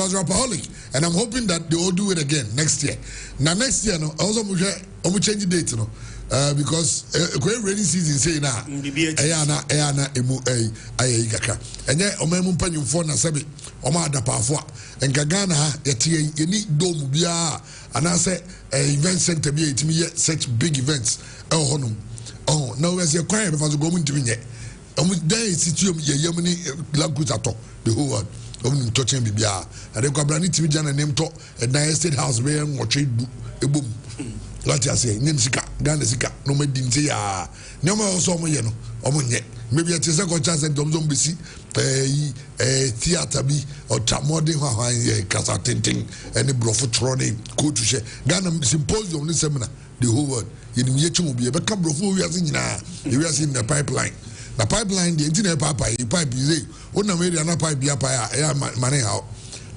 was rapaholic, and I'm hoping that they will do it again next year. Now next year, no, also we change the date, no, because rainy season say na, ayana emu ayikaka, and yeah, omemu panyu for na sabi, oma adapafwa, and Gagana yeti any dome bia, and I say event center be it me such big events, oh now as your choir because go into me. There is situation Yemeni Laguzato, the whole world. Touching Bibia, and the Gabrani Timijan and name talk at Niger State House where watching a boom. What I say, Nimsika, Ganesika, no me didn't say, no more so moyeno, omonye. Maybe at a chance and Dom Bisi, theatre be or Tamodi, Casa Tinting, and the Brofotrone, Kutushe, Ghana Symposium, this seminar, the whole world. In Yechu will be a become Brofu, we are seeing now, we are seeing the pipeline. The pipeline, the engineer papa, the pipe is one of the pipe be up money how.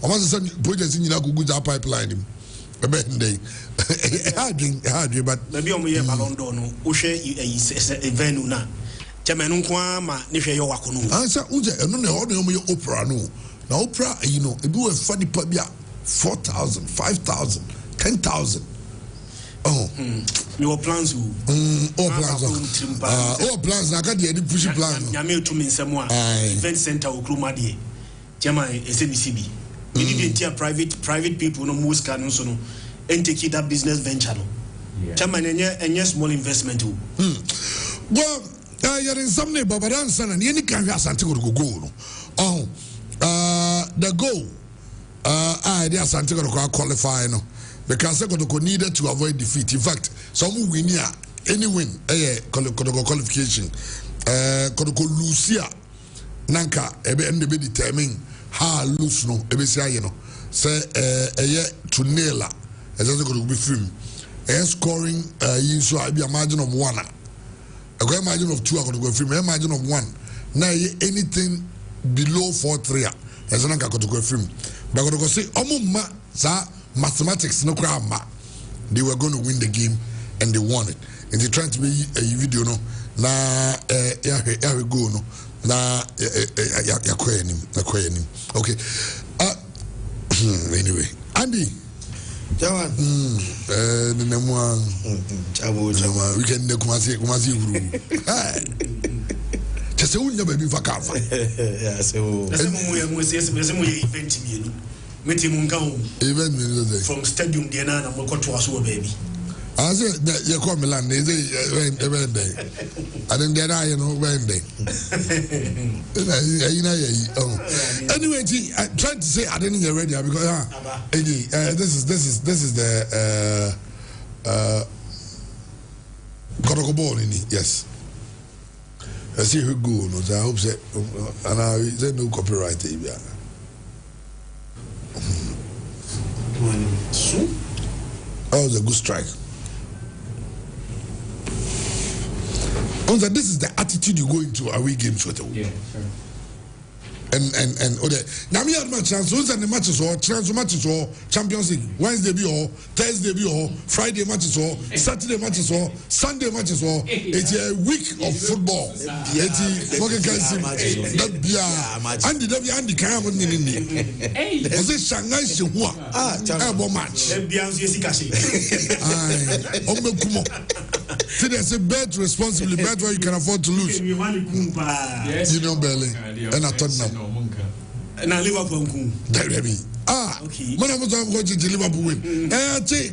Almost the projects in Yakuza pipeline. A bad day. Hard, but maybe on me, Ballon d'Or, Ushe a venue now. Jamenunqua, Nisha Wakunu. Answer Uja, and no ordinary opera. No, now opera, you know, it do a funny pabia 4,000, 5,000, 10,000. Oh, your plans, all plans. All plans. I got the push plan. Yamil to me somewhere. Event center or Krumadi. Jama SMCB. We didn't hear private people no more scan so no. And take that business venture. Jama and yes, small investment. Well, you're in some neighbor, but I'm saying any can have something to go. Oh, the goal. They are something to qualify. No. Because they needed to avoid defeat. In fact, some win here, any win, qualification. Lucia Nanka, and the determine how loose no, you know. Say, to nail as I could be film. Scoring, so I be a margin of 1. A great margin of 2, I could go film, a margin of 1. Now, anything below 4-3, as an anchor could go film. But I could go say, Omuma, sir. Mathematics no grammar. They were going to win the game and they won it. And they trying to be a video no na here we go no na okay. Anyway, Andy. Jawan. We can kumasi uru. Just unya baby for kafa. Yeah, so. Even from stadium Diana and Mokoto baby. I said that you come Milan, they went day. I didn't get I know when day. Anyway, I tried to say I didn't get ready because this is the Kotoko in it, yes. I see who go, I hope so, and I say no copyright. That was a good strike. This is the attitude you go into away games with. Yeah, sure. And other. Now me had my chance. Those are the matches or transfer matches or Champions League. Wednesday be or Thursday be or Friday matches or Saturday matches or Sunday matches or it's a week of football. It's fucking crazy. That yeah. Andy Andy can't win in the. Hey. Was it Shanghai Shihua? Elbow match. See, there's a bet responsibly, bet where you can afford to lose. Yes. You know, Berlin. And I thought now. Now Liverpool. Okay. When I was going to Liverpool win,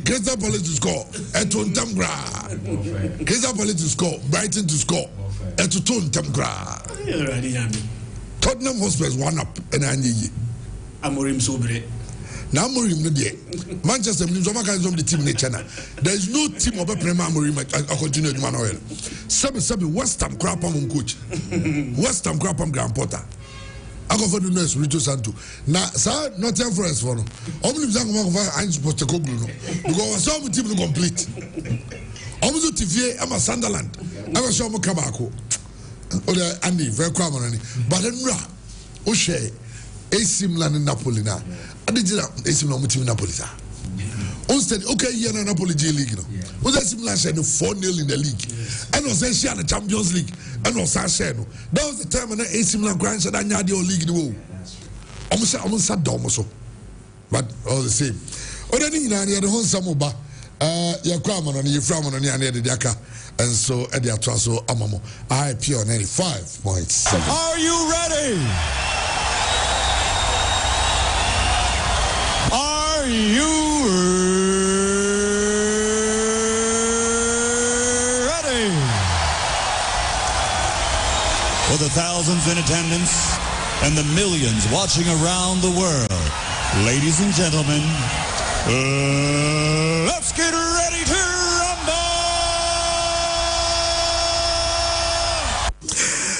Crystal Palace to score. Eton Gra. Crystal Palace to score. Brighton to score. Eton Tamgra. Tottenham Hotspur 1 up and I need Amorim Sobre. Now Amorim no dey. Manchester United of the team in China. There is no team of a Premier Amorim I continue to Manuel. Seven West Ham Crapam coach. West Ham Crapam Grand Porter. I go for the nurse Rito Santo. Now, sir, not 10 friends for no. Only I'm supposed to go because some team to complete. Almost TV, I'm a Sunderland. I'm a show Kabako. Or Andy, very common. But then, O'Shea, AC Milan in Napoli now. I did AC Milan in Napoli. Instead, okay, you're in Napoli J League. Was AC Milan shared 4-0 in the league. And was then shared the Champions League. And was shared. That was the time when AC Milan grand said I had your league in the world. Almost sat down so. but all the same. Already in the whole Samoba, Yakwamon and Yaframan and Yanediaka, and so Eddie Atraso Amamo, IP on 95.7. Are you ready? Are you ready? For the thousands in attendance and the millions watching around the world, ladies and gentlemen, let's get ready to rumble!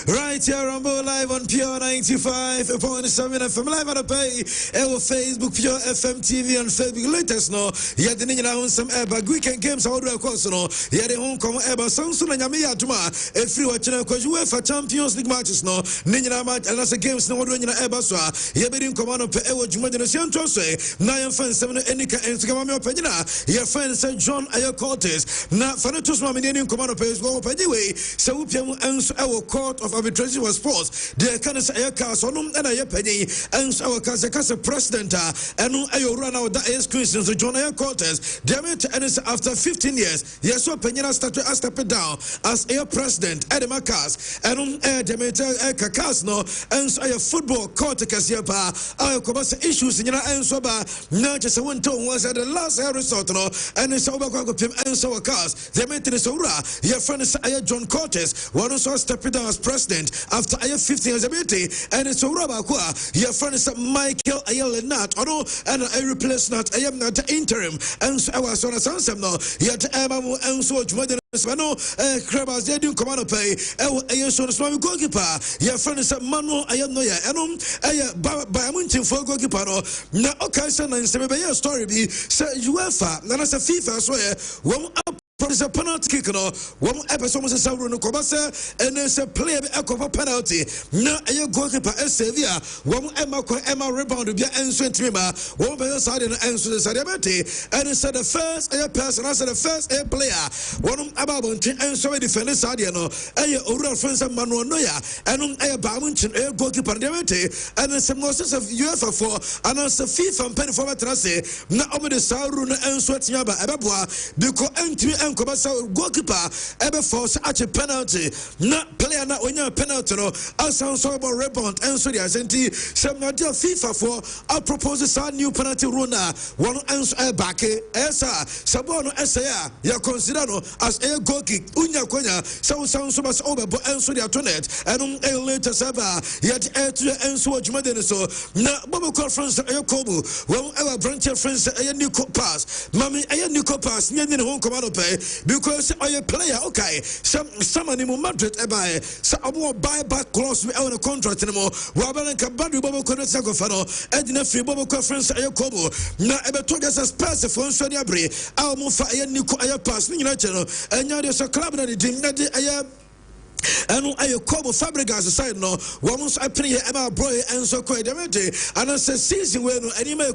Right here, Rumble live on Pure 95.7 FM live on the pay. Our Facebook Pure FM TV and Facebook latest no. Yet the ninja on some ever weekend games out of course no. Yet the home come ever Samsung and Yamia Tuma. A free watching because UEFA Champions League matches no. Ninja match and as a games no one ever saw. Yabin command of Ewo Jumajan Trose. Nine fans 7 Enika and Skamama Penina. Your friend St. John Ayo Cortes. Not Fanatus Maminian command of Pace go anyway. So Piam and our court of arbitration was forced. The Canis Ayaka Sonum and Ayapenny and our Casa president and Ayo run out that is Christians John Ayo Cortes. Damn it, and it's after 15 years. Yes, so Penina started a step down as air president Edema Cas and Demeter Kakas no and Ayo football court Casiapa. Ayo Kobasa issues in Yana and Soba. Not just a winter was at the last air resort no and it's over Pim and so Cas. They made it Sora. Your friend is Ayo John Cortes. One also stepped down as president after 15 years ability, and it's a Rabakwa. Your friend is Michael Ayelenat, and I replace not. I am not interim, and so I was on a sunset now. Yet Emma and so Jumadan Spano, Crabas, they do command pay. I so the Swami goalkeeper. Your friend is Manuel Ayanoya, and by a munching for goalkeeper. Now, okay, son, and say, story be, sir, UEFA, and as a FIFA, swear, one up. It's a penalty kick, one episode was a Sauro Kobasa, and there's a player a penalty. Now, a goalkeeper, a Sevilla, one Emma rebound to be answered to me, one by the side and answer the Sadiamati, and it's the first air person, I said the first air player, one about to answer the defender Sadiano, a oral friends of Manuel Noya, and a Bamunch, a goalkeeper, and it's a Moses of UEFA for, and also FIFA and penny for Trase, not only the Sauro and Sweatyaba, Ababwa, because and Kobasa goalkeeper ever force at a penalty. Not player not when you're a penalty no. I sound so about rebound and so the Argentine some not FIFA for I propose a new penalty rule now. One answer back esa Sabono Esaya ya consider no as a goal kick unya konya sound so much over but answer the tournament and later saba yet to answer Jumaden so na Bobo conference Kobu when our branch friends a new pass Mammy a new pass near the home command pay because a player okay someone in Madrid by so I won't buy back clause we own a contract anymore Waban Kabadu Bobo Konasakofano and in a free Bobo conference a Kobo now ever told us as pass for Sonia Bri I'll move for a new pass United and now there's a club that did and I call Fabregas aside no once I play Emma Boy and so quite and I said season when any may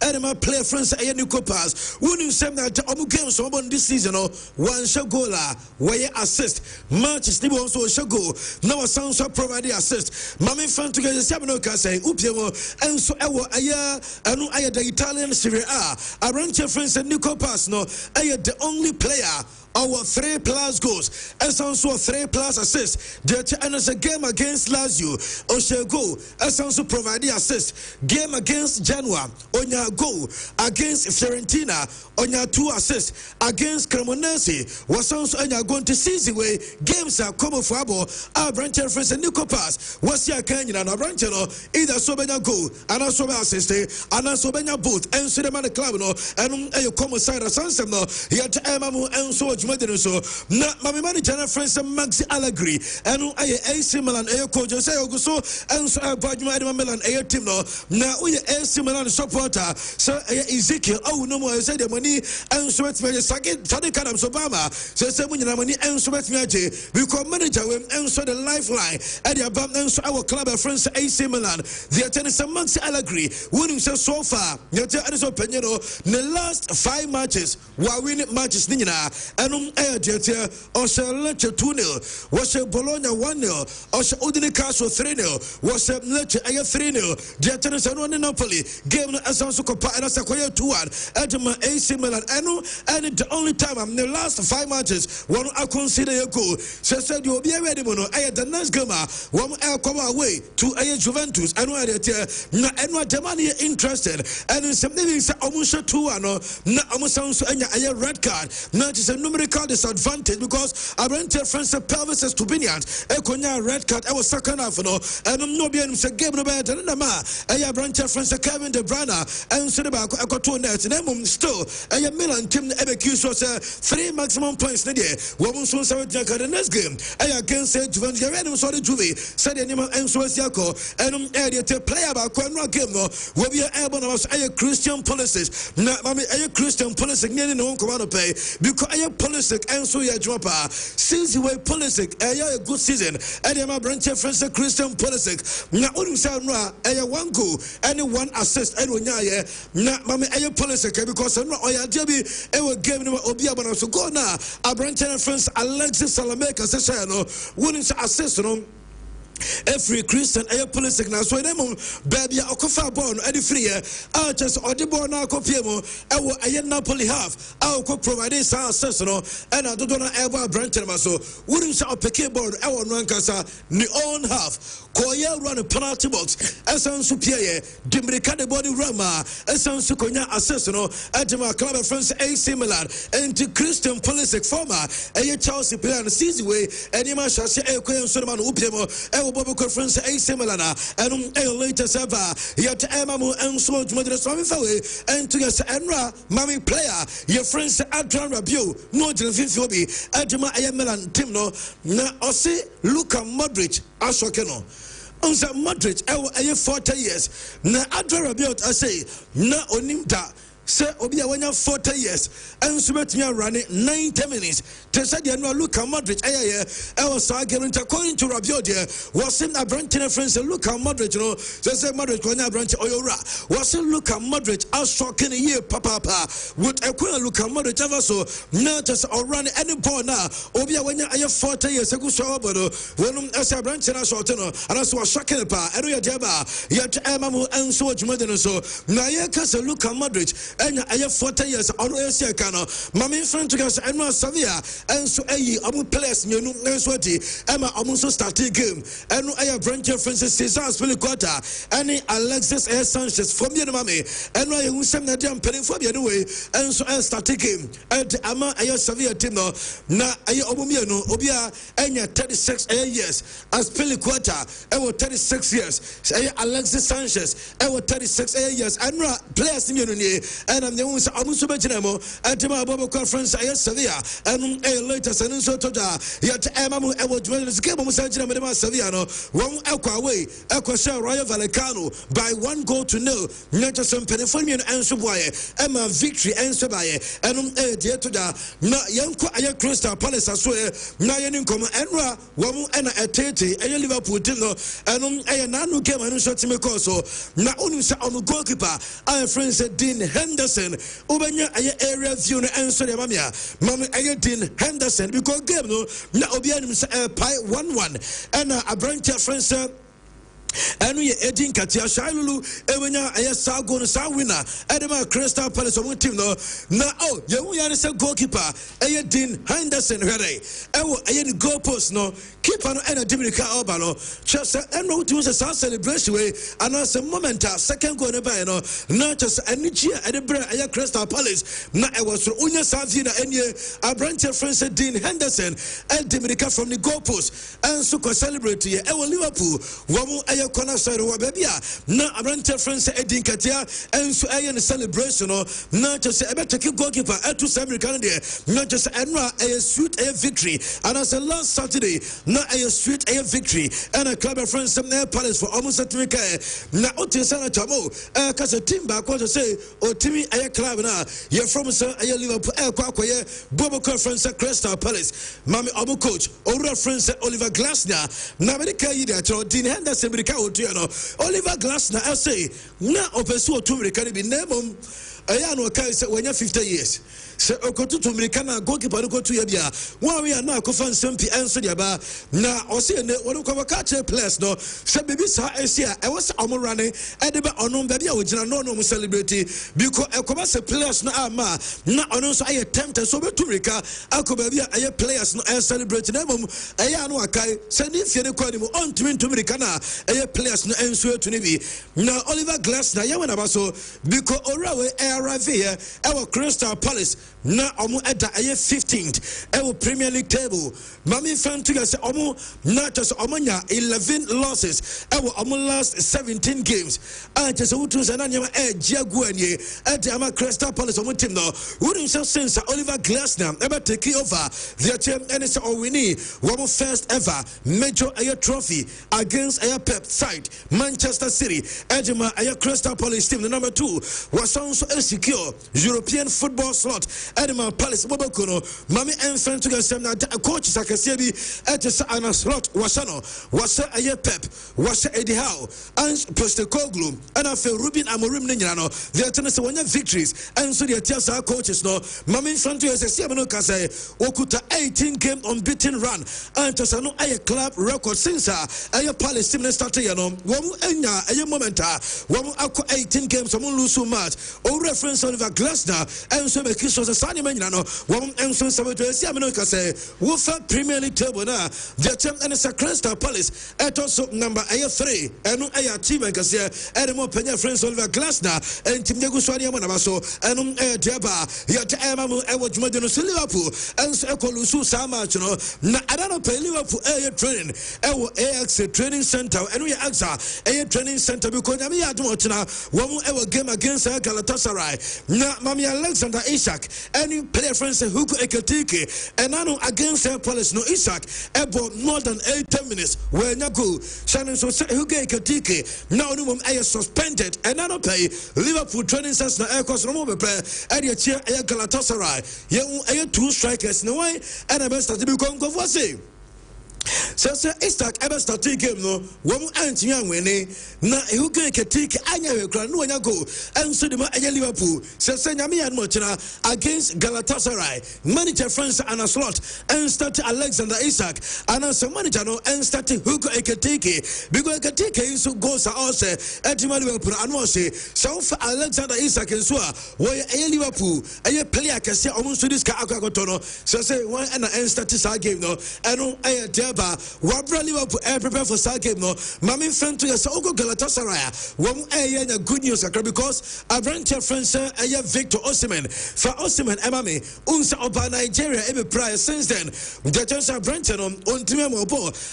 and my player friends a new pass wouldn't say that games on this season one shall go la where assist matches Nibo also shall go now sounds so provide the assist Mammy fan to get the Sabino say Upio and so I know I the Italian Serie A run your friends a new pass no I the only player our 3+ goals and also 3+ assists. And as a game against Lazio, Oshego, as also provide the assist. Game against Genoa, on your goal against Fiorentina, on your 2 assists against Cremonese. Was also on your going to season way games are common for our branch reference and Nico pass. What's your canyon and a branch either Sobena goal and also assist and also Benya both and so the man club and a common side of Sansam yet Emamu and so so na my manager friends Maxi Allegri and AC Milan coach say so and so Badman Milan team no na we AC Milan supporter so Ezekiel no more say the money and so it's me second Tadi Kadam Obama say money and so it's me because manager and so the lifeline and the above and so our club friends AC Milan the tennis Maxi Allegri winning so far yet so Penero the last 5 matches were winning matches and Enum Diatia, Osha Lecce 2-0, was a Bologna 1-0, Osha Udine Castle 3-0, was a Lecce 3-0, Diatanis and Napoli, game as also Copa and Sakoya 2-1, Edema AC Milan, and the only time I'm the last 5 matches, one I consider a goal. So said you will be ready, Mono. I had the next game, one I come away to a Juventus, and where the money interested, and in some things almost 2-1, not almost a red card, not just a numerical disadvantage because I went to France Pelvis as Tubinians, a Konya red card, I was second half, and I'm not being a game better than the ma, a branch of France Kevin De Bruyne, and Cinema, I got 2 nets, and I'm still a Milan team, MQ was 3 maximum points. Woman soon saw the next game. I against Juventus, I saw the Juve, said the name of Enzo Siako, and area to play about Quanra game, will be able to a Christian policies, not a Christian policy, nearly no command pay, because I have policy, Enzo Yajwapa, since you were policy, a good season, and I'm a branch of French Christian policy, not only Sarah, a 1 goal, and 1 assist, and when I, not Mammy, a policy, because I'm not, I Debbie, I will give him Obiabana, so go now, a branch of French Alexis Salameka, says, wouldn't assist, every Christian a politic now so them baby okofa born any free just audible na kopiemo e Napoli half ko provide some access no and I don't know ever branch them so wouldn't say opeke board e no nkasa ni own half koye run a penalty box esan so pie dimrika the body rama esan so konya access no ejema club of France AC Milan and Christian politic former Chelsea player season way any man shall say e koyen so man upiemo Bobo Conference AC Milana and a later server yet Emamu and so much mother swami fawe and to your Enra Mammy player your friends Adrian Rabiot no Jelfifobi Adjuma Milan team no na Ose Luka Modric Ashokeno Unsa Modric 40 years na Adrian Rabiot I say na onimta say Obia when you 40 years and so met me running 90 minutes to say the annual Luka Modric I was arguing according to Rabiot was in a branch in a friend say Luka Modric you know so say Modric when a branch oyora was in Luka Modric as shocking a year papa with a queen Luka Modric ever so not just or run any ball now Obia when you 40 years ago so but when as a branch in a short and as was shocking pa and we are yet Emamu and so much more than so now you can say Luka Modric and I have 40 years on Asia Cano. Mammy friend to us and Savia and so a players you know Emma almost started game and I have branch of Francis Cesar Spiliquata and Alexis A. Sanchez from the Mammy and I who sent that damn penny for the way and so I started game at Ama I Savia Tino na I Obumiano Obia and 36 years as Spiliquata I was 36 years Alexis Sanchez I was 36 years and players immunity and I'm the ones I'm so much anymore at my Bobo conference I Sevilla and a later sentence so yet Emamu I was joining the game of Saviano one away Equasha Royal Vallecano by 1 goal to 0 not just some Penifonian and Subaye Emma victory and Subaye and a dear to da not young Crystal Palace I swear Nayan come Enra one and a Tete a Liverpool Dino and a Nanu came and shot him a coso not only on the goalkeeper our friend said Dean Henderson Ubanya area view and so mamia Mammy Dean Henderson because game no na Obianim 1-1 and a branch of friends and we Edin Katia Shailulu, Evania, a Sagon Sawina, Edema Crystal Palace of team no. Now, oh, you are a goalkeeper, a Dean Henderson, a goal post no, keep on a Dominica Albano, just and no to a celebration way, and as a moment, second goal by no, not just a Nichia and a bread, a Crystal Palace. Now I was Unya Savina and a branch of friends Dean Henderson and Dominica from the goal post, and so celebrate here, Liverpool, one corner side of baby na abrante friends Edin Katia and so a celebration not just a better goalkeeper at to American there not just a sweet a victory and as a last Saturday not a sweet a victory and a club of friends some Palace for almost a week na otisana tamo cause a team back what to say or Timmy a club now you're from a Liverpool Bobo Conference Crystal Palace Mammy Obo coach or reference Oliver Glasner na America you Dean Henderson Oliver Glasner I say na opesu otumre can be name ɛyɛ no kai sɛ wanya 50 years sɛ okotutu mirika na goalkeeper no kotu ya bia one we na akofa nsɛmpi ɛnso de ba na ɔse ne wɔn kɔ catch players no sɛ bibi sa ɛsi a ɛwɔ sɛ ɔmo rane ɛde ba ɔno baabi a wɔgyina no no mo celebrate because ɛkɔba sɛ players no ama na ɔno nso ayɛ tempted so betu mirika akɔ baabi a ɛyɛ players no ɛ celebrate na mmom ɛyɛ ano akai sɛ ne fie ne kɔ ne mu ɔntumi ntu mirika na ɛyɛ players no ɛnso etu ne bi na Oliver Glasner yɛwɔ na ba so because orawe arrive here ɛwɔ Crystal Palace na ɔmo ɛda ɛyɛ 15th ɛwɔ Premier League table mami fan to sɛ ɔmo na kyɛ sɛ ɔmo nya 11 losses ɛwɔ ɔmo last 17 games a kyɛ sɛ wotu sɛ na nneɛma ɛgye agu anie ɛde ama Crystal Palace ɔmo team no wonim sɛ since Oliver Glasner ɛbɛ take over their team ɛne sɛ ɔwini wɔmo first ever major ɛyɛ trophy against ɛyɛ Pep side Manchester City ɛde ma ɛyɛ Crystal Palace team the number 2 wɔsan so secure European football slot Edema Palace Bobokono, Mami Enfant to the same coach Sakasebi at the Ana slot Wasano, Wasa Aye Pep, Wasa Eddie Howe, and Postecoglou, and I feel Rubin Amorim Ninano, the attendance of victories, and so the Tiasa coaches no, Mami Enfant to the Siamano Kase, Okuta 18 game unbeaten run, and Tosano Aye club record since Aye Palace team started Yano, Wamu Enya, Aye Momenta, Wamu Ako 18 games, Wamu Lusu match, or reference Oliver Glasner, and so the kiss was a Sani Menano, one and so some to Siamanoka say, Wolfer Premier League table now, the attempt and a Crystal Palace, at also number 3, and I team and Cassia, and more Pena friends Oliver Glasner, and Tim Neguswania Manamaso, and Deba, yet Amamu, I was Modernus Liverpool, and Ekolusu Samachino, I don't pay Liverpool air training, AX training center, and we AXA air training center because I'm here to watch now, one ever game against Galatasaray, now Mammy Alexander Isak. Any player friends who could ekatike and I know against their Palace no Isaac about more than 8-10 minutes where Naku Shannon so who get ekatike now no I suspended and I don't pay Liverpool training sets na air cost no more play and your chair air Galatasaray you 2 strikers no way and I best to become go for say Sasa Isaac ever started game no one anti winning na who can take anya no anya go and so the Liverpool Sasa Nyami and Mochina against Galatasaray manager France and a slot and started Alexander Isaac and as a manager no and started Hugo Ekatike because Ekatike so goes also at Liverpool and was say so for Alexander Isaac and so where Liverpool a player can say almost to this Akagotono so say one and started game no and I Wabra Liverpool prepare for that game no Mami friend to us Oko Galatasaray one good news because a venture friends Victor Osimhen for Osimhen Emami unsa oba Nigeria every prize since then the chance of Brenton on Timemo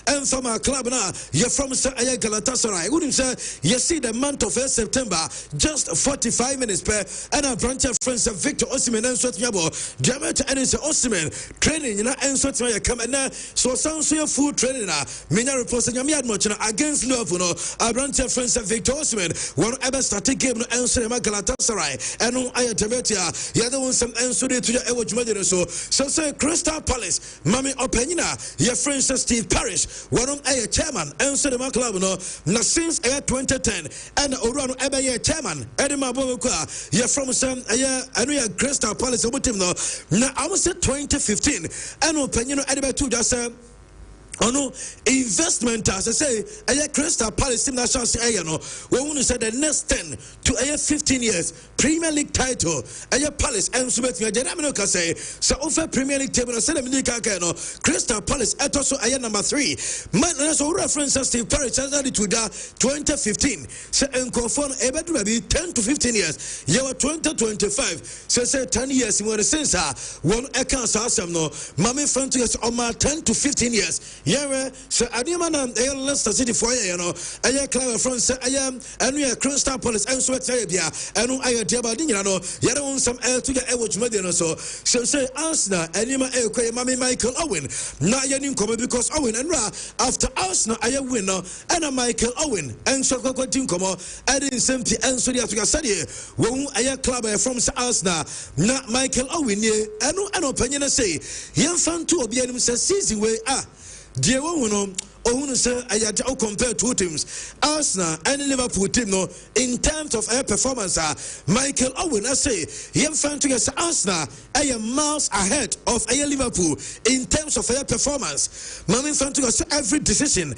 and from our club now you're from Galatasaray wouldn't say you see the month of September just 45 minutes per and a venture friends Victor Osimhen and Sotiabo Jamet and Osimhen training and Sotia come and so sounds full training Mina reports against Liverpool no Abrantia friends Victor Osimhen one ever started game no answer Galatasaray and no I Tabetia the other one some answer to your Ewo so say Crystal Palace Mami Openina your friends Steve Parish one of a chairman answer the club no na since 2010 and Orano ever your chairman Edema Boboka you're from some a Crystal Palace team no na I was 2015 and Openino Edema to just Oh no, investment as I say, a Crystal Palace team national say no. We want to say the next 10 to 15 years Premier League title. A Palace and Subet Janamino can say so offer Premier League table. I said no Crystal Palace at also number 3. Man, that's all references Steve Parish as to 2015. So Encofon able to be 10 to 15 years. You are 2025. So say 10 years in what sense one accounts awesome no. Mommy front to us on 10 to 15 years. Yeah, so Adimana, Leicester City for you know, I clever France, I am, and we are Crystal Palace and Sweat Arabia, and I am Diabadino, you don't some air to get Ewich Medina so say Arsenal, and you Mami Michael Owen, not Yanin come because Owen and Ra after Arsenal, I am winner, and a Michael Owen, and so Tinkomo, adding Sempty and Sodia to study, when I club from Arsenal, not Michael Owen, and no opinion say, young fan to be season way, dear woman. ohunu say ayade o compare two teams Arsenal and Liverpool team no in terms of air performance Michael Owen I say yem fan to say Arsenal are miles ahead of Liverpool in terms of air performance mami fan to say every decision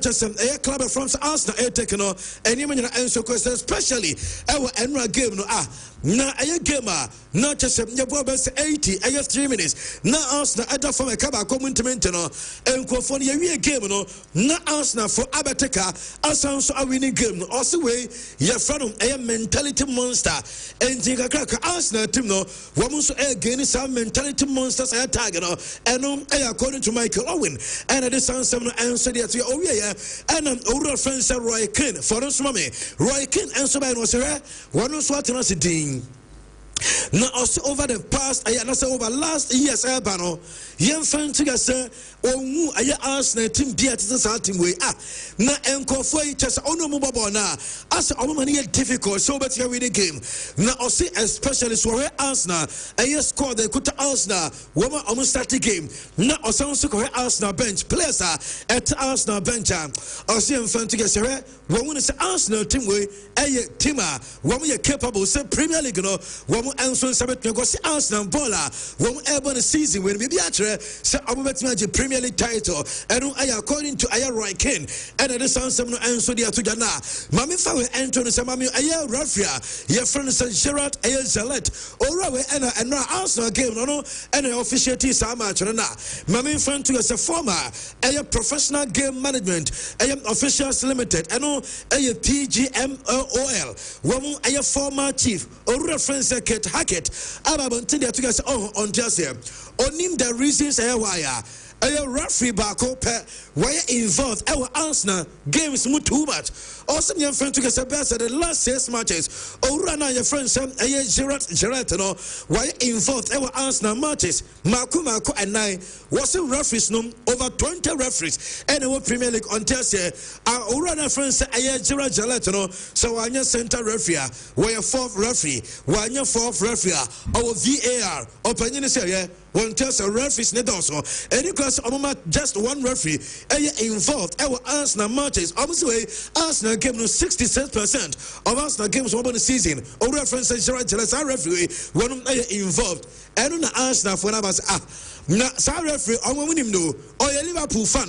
just air club from Arsenal air taken no and you answer question especially our annual game no na aye game not just say 80 3 minutes na Arsenal at from a cover commitment no and for the game no na Arsenal for Abateka Arsenal so a winning game no also way your from a mentality monster and jinga crack Arsenal team no woman so again some mentality monsters I target no and according to Michael Owen and at the sound seven answer there to oh yeah and our friend said Roy Keane for us mommy Roy Keane answer by no say one was what no say now also over the past over last years no yem fan to say owu aye Arsenal team beat this team way na enkofo yi chese ono mu bobo na as omo man difficult so bet you win the game na also especially so where Arsenal aye score the kuta Arsenal woman almost start the game na also so Arsenal bench players at Arsenal bench also yem fan to say we won say Arsenal team way aye team woman you capable say Premier League no woman answer sabet go see Arsenal baller woman able the season when we be atre say omo bet me Premier League title and according to Aya Roy Keane and the sound some answer there to Jana Mami Fawe Anthony Samami Aya Rafia your friend said Gerard Aya Zalet or and Arsenal game no and official team Sama Chana Mami friend to as a former Aya professional game management Aya officials limited and Aya PGMOL woman Aya former chief or reference Kate Hackett Ababontin there to us on just here onim the reasons why a referee back up why involved our Arsenal games too much. Also, your friend took us best the last 6 matches. Rana your friend Sam Gerard no why involved our Arsenal matches. Marco and I was a referees no over 20 referees and our Premier League on Thursday. Our Rana friends Gerard no so I'm your center referee, why a 4th referee, why your 4th referee, our VAR opinion is here. One tells a referees need also any class just one referee involved our Arsenal matches obviously Arsenal game no 66% of Arsenal games over the season or reference Gerard referee one involved and on Arsenal for numbers na sa referee on win him no or a Liverpool fan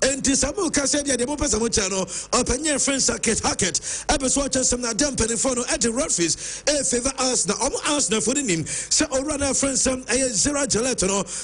and Tisamu Casabia the Mopasa Mochano or Panya friends Kate Hackett episode just some dampen for at the referees a favor Arsenal Arsenal for him so or friends Gerard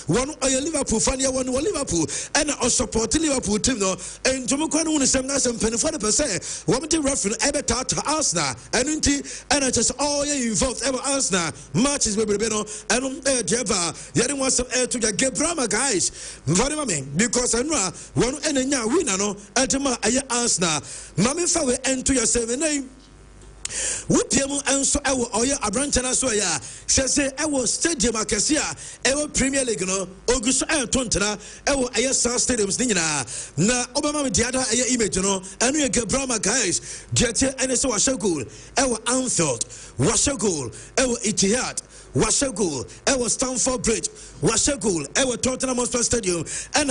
one a Liverpool fan one Liverpool and I support Liverpool team no and Jomukwan won some penny for the percent one the referee ever taught Arsenal and I just all involved ever Arsenal matches will be no and Jeva yet was some air to get Brahma guys because I know one and a winner no at my Arsenal Mammy Fawe and to your 7 name Wupiemu answer our oya abranchana so ya say our stadium akasia our Premier League no oguso tontana our ayesa stadiums ni nyina na obama me diada aya image no anu ye Gabrama guys jete ene so washa goal our Anfield washa goal our Etihad washa goal our Stamford Bridge washa goal our Tottenham Hotspur Stadium and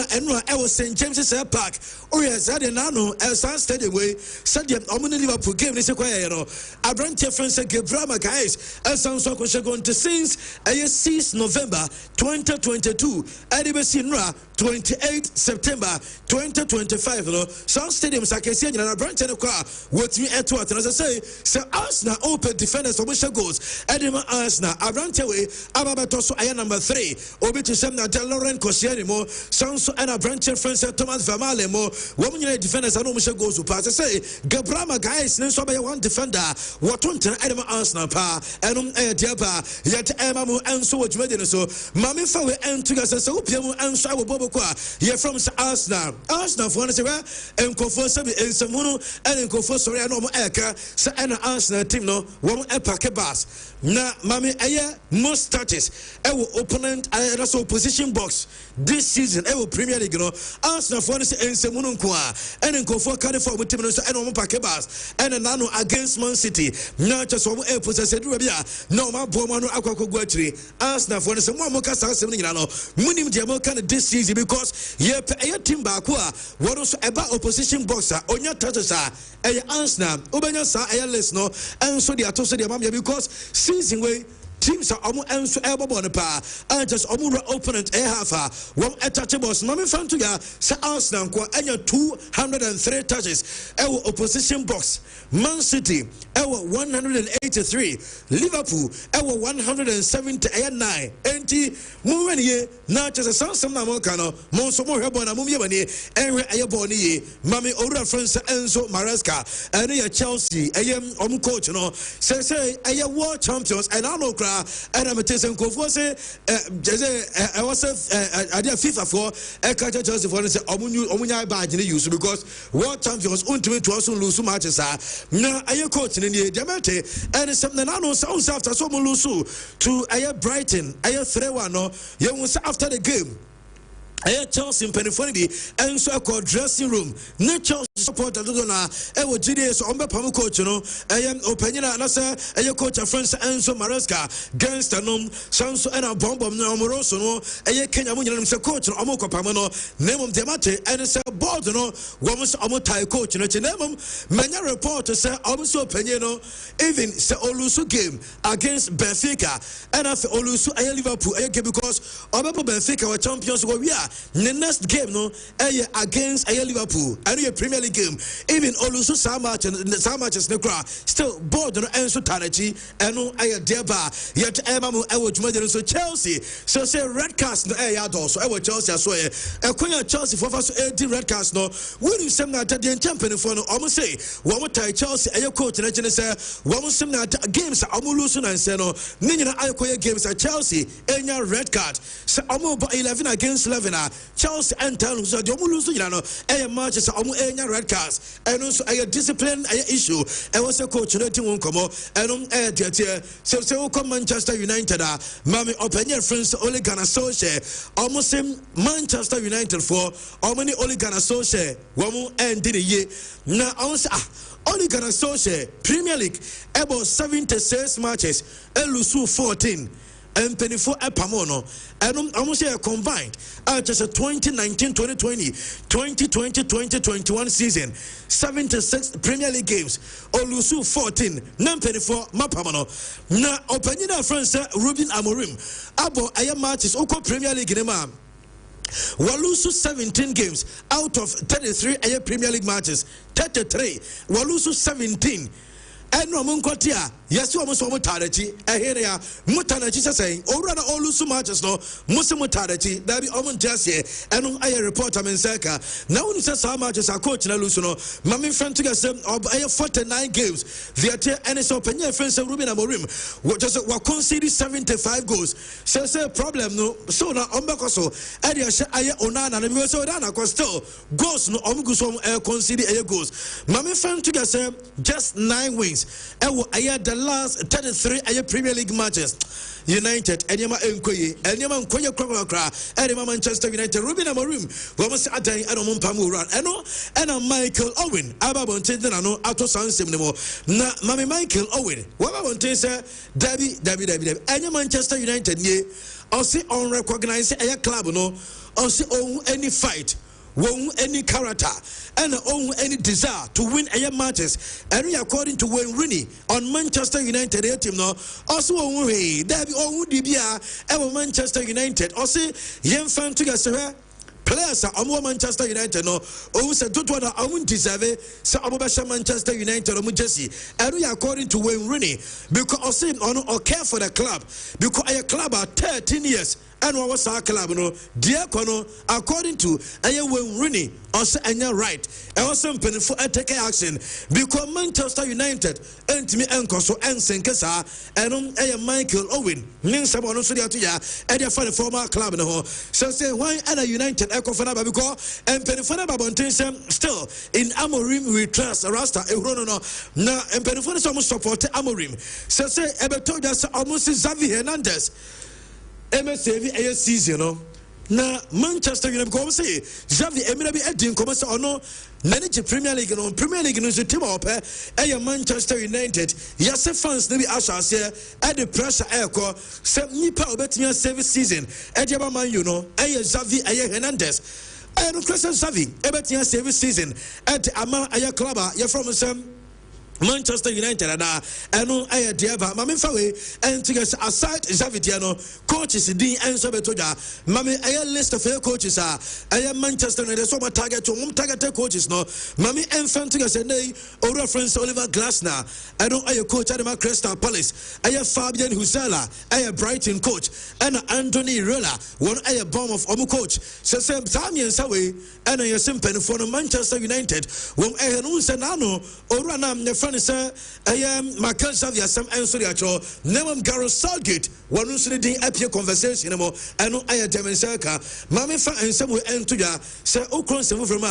our St James's Park oh yes that nano our stadium way stadium omuni Liverpool game ni se kwa no Abrantia friends Gabrama guys as sounds so going to since 6 November 2022 Adibesinra 28 September 2025 no some stadiums I can see in Abrantia kwa what me at what and as I say Arsenal open defenders for goals Edema Arsenal Abrantia way Ababato so aya number 3 obi to sem na Lauren Koscielny mo sounds so and Abrantia friends Thomas Vermaelen mo women defenders I know goals pass I say Gabrama guys nso be one defender what on Edema Arsenal pa enum diaba yet emamu enso wodwede so mame fa we entuga se opiamu enso abobo kwa ye from Arsenal for one say enkofo sabi ensamuno and enkofo sorry no mo eka se and Arsenal team no wo epake bus na mame most starters opponent also opposition box this season Premier League no Arsenal for one say ensamuno kwa and enkofo carry for team no so and mo pake bus and nano against Man City now just one possess no ma bomo no akwakogu achiri Arsenal for some more kasa asem nyina no munim de mo kan this season because ye team back what also about opposition boxer onya touches Arsenal obenya sa list no and so the atoso the mamia because season way teams are almost and elbow on pa and just almost opponent half one touchables mami fan to ya sa Arsenal ko anya 203 touches opposition box. Man City 183, Liverpool 179 enti moving ye na just some na mo kano mo so mo hebo na mo ye bani enwe ayebo ni ye mami owura France Enzo Maresca and ye Chelsea ayem coach no say aye world champions and I know cry and I'm telling Kofo say I was idea FIFA for catch Chelsea for say omunya badge ni use because world champions ultimate to also lose matches na aye coach ni diamante and something I know sounds after so mo lose to aye Brighton aye 3-1 no you after the game Chelsea in Penifoni and so called dressing room. No Chelsea supporter do na ewo GDS so ombe pamu coach no opinion na say coach France Enzo Maresca against anom sanso and a bomb na omoroso no Kenya mo nyinam say coach no omoko pamu no name demate and say board no wo mo tie coach no che name manya report say omo opinion no even say olusu game against Benfica and after olusu Liverpool because omo Benfica were champions go we are the next game no against Liverpool and your Premier League game even olusu some matches no cry still board no enso tanachi and no deba yet emamu jumade so Chelsea so say red cards no adult so Chelsea so Chelsea for so red cards no when you say that the champion for no almost say one more time Chelsea coach na say one more some games lose and say no nina games at Chelsea red card so 11 against 11 Chelsea and Town so the lose no matches red cards and also a discipline issue and was a coach rating won't come and so come Manchester United mami opinion friends only gonna associate almost same Manchester United for how many only gonna associate one end the year now also only gonna associate Premier League about 76 matches and lose 14 and 24 Pamono and almost a combined just a 2019-2020 2020-2021 season 76 Premier League games Olusu 14 24 Mapamano na opinion France Ruben Amorim abo aya matches oko Premier League in ma Walusu 17 games out of 33 aya Premier League matches 33 Walusu 17 and no munkotia yes you almost mutarachi here ya mutarachi saying ora na olusu matches no musimutarachi that be almost just here and I report am seka now when say some matches are coach na lusu no mami friend to get 49 games the and so penye friends Ruben Amorim just we conceded 75 goals say problem no so na ombeko so area aye onana na because onana ko still goals no omguso conceded goals mami friend to get just 9 wins the last 33 Premier League matches United Enyama Nkoye Krakra and Manchester United Ruben Amorim was adan and Pamuran and Michael Owen Ababonte no ato sansim no na Mami Michael Owen Wababonte say Dabi and Manchester United ye or see unrecognized a club no or see any fight won't any character and any desire to win matches and according to Wayne Rooney on Manchester United team no also way there be DBA ever Manchester United or say young fan to get players are Manchester United no said don't want to deserve so Manchester United or Jesse and according to Wayne Rooney because say or care for the club because a club are 13 years and what was our club no dear kono according to Wayne Rooney also right and also for take action because Manchester United and me enko so ensenkesa and Michael Owen means someone so there to ya and their former club no so say why and United echo for because and penifona babontense still in Amorim we trust Rasta no na and penifona so support Amorim so say ebeto just almost Xavi Hernandez MSV season no na Manchester United because say Xavi Emina be edin come say ono manage Premier League no so team up Manchester United yase fans no be asase e the pressure ko say nipa obetimi save season e dey ba Man U no Xavi Hernandez no Christian Xavi ebetimi save season at ama club ya from some Manchester United and no I deaba mame fawe and to get aside Xavi coaches din enso betoja mame list of coaches Manchester United so my target coaches no mame enfant to say nay or reference Oliver Glasner I don't coach at Crystal Palace Fabian Husala Brighton coach and Anthony Rella one bomb of coach so same time sawe and I simple for Manchester United one nano or I am Michael Xavier some answer at your name Gareth Southgate one who's reading appear conversation and no I demonstrate Mammy and some will enter ya say Okron some from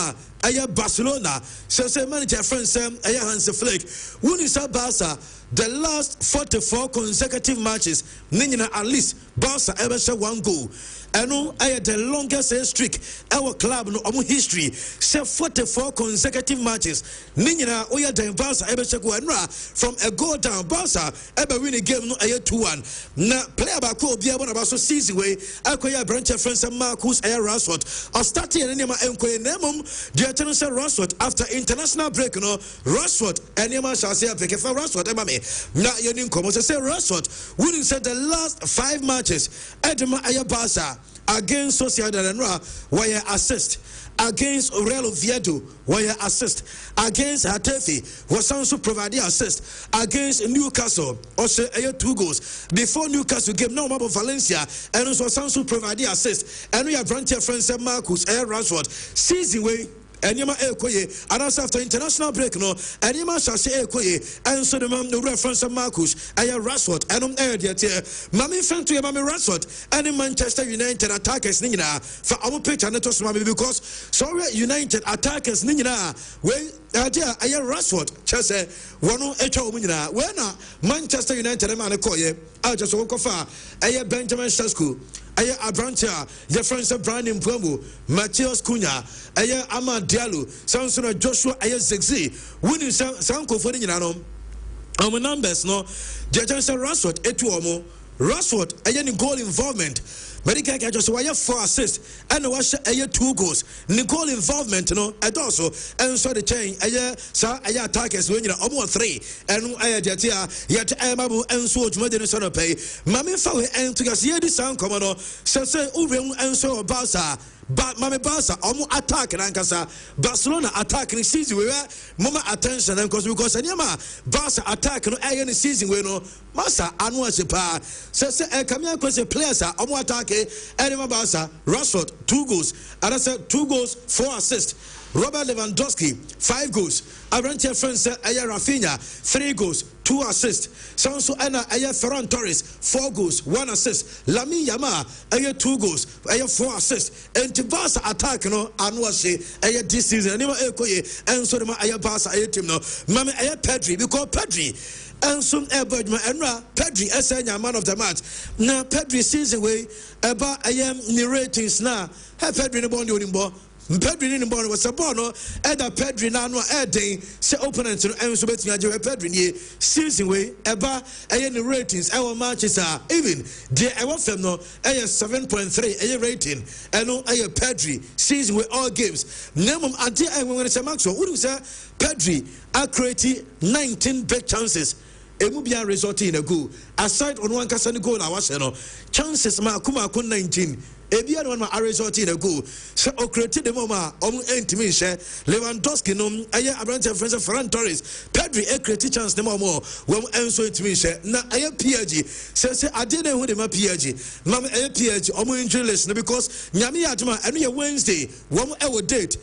Barcelona say manager friend Sam Hans Flick when is Barca the last 44 consecutive matches Nina at least Barca ever shot 1 goal and no I the longest streak our club no history say 44 consecutive matches Nina oya the Barca ever shot from a goal down Barca ever win a game no 2-1 na player back will be able to season way akoya branch friends Marcus Rashford or starting and name enkoye nemum the chance Rashford after international break no Rashford and name shall say pick for Rashford emame na yenin komo say Rashford winning said the last 5 matches Edema Barca against Sociedad and wire assist against Real Oviedo wire assist against Hatafe was also provided assist against Newcastle also 2 goals before Newcastle game now about Valencia and also provided assist and we have branch friends Marcus Rashford season way Enyama Ekoye, and also after international break, no, Enyama Shashe Ekoye, and so the man, the reference of Marcus, Rashford, and Mammy friend to your Mammy Rashford, and in Manchester United attackers Nina for our pitch and it was Mammy because sorry United attackers Nina, well, idea Rashford, Chase, one echo Munina, when Manchester United man Koye, I just woke off, Benjamin Shasku. A branch, your friends of Brandon Pumbo, Matthias Cunha, Ama Diallo, Samson Joshua Zexi, winning Sanko for the Our numbers, no, Judge Rashford, Etuomo, Rashford, goal involvement. Medical just wire 4 assists and watch 2 goals. Nicole involvement, no, and also and so the chain. Attackers when you know almost 3 and yet Amabu and so Modern pay. Mammy Fawe and to us here the sound commodore. So say Ube and so Barca. But Mame Barca attack and Ankasa Barcelona attacking season where mama attention and because Anyama Barca attack no any season where no Masa annual sepa so say come here because players are attack Anyama Barca Rashford 2 goals and I said 2 goals 4 assists Robert Lewandowski 5 goals Abrante friends Rafinha 3 goals 2 assists Sanso Anna Ferran Torres 4 goals 1 assist Lamine Yamal 2 goals 4 assists and to Barca attack no annual say this season anima ekoye and so the Barca team no mama Pedri because Pedri and some Budman and Pedri Essenya man of the match now Pedri season way about the ratings now Pedri the bond Pedri in the morning was a bono, Eda Pedri Nano Ede, say opponent to Enso Betting Pedri ye season way, Eba, the ratings, our matches are even the our film no, 7.3 a rating, and no a Pedri season with all games. Nemum until I when it's a max, who say Pedri are creating 19 big chances. Emubia resulting in a goal. Aside on one Casani goal, I was chances Makuma 19. Ebia no ma result in a goal. So o create the mama entimi share Lewandowski no Abrante friends of Ferran Torres. Pedri create chance the mama when enso entimi share. Na PSG say I didn't who dem PSG. Mama PSG injury list because nyame aduma eno ye Wednesday one date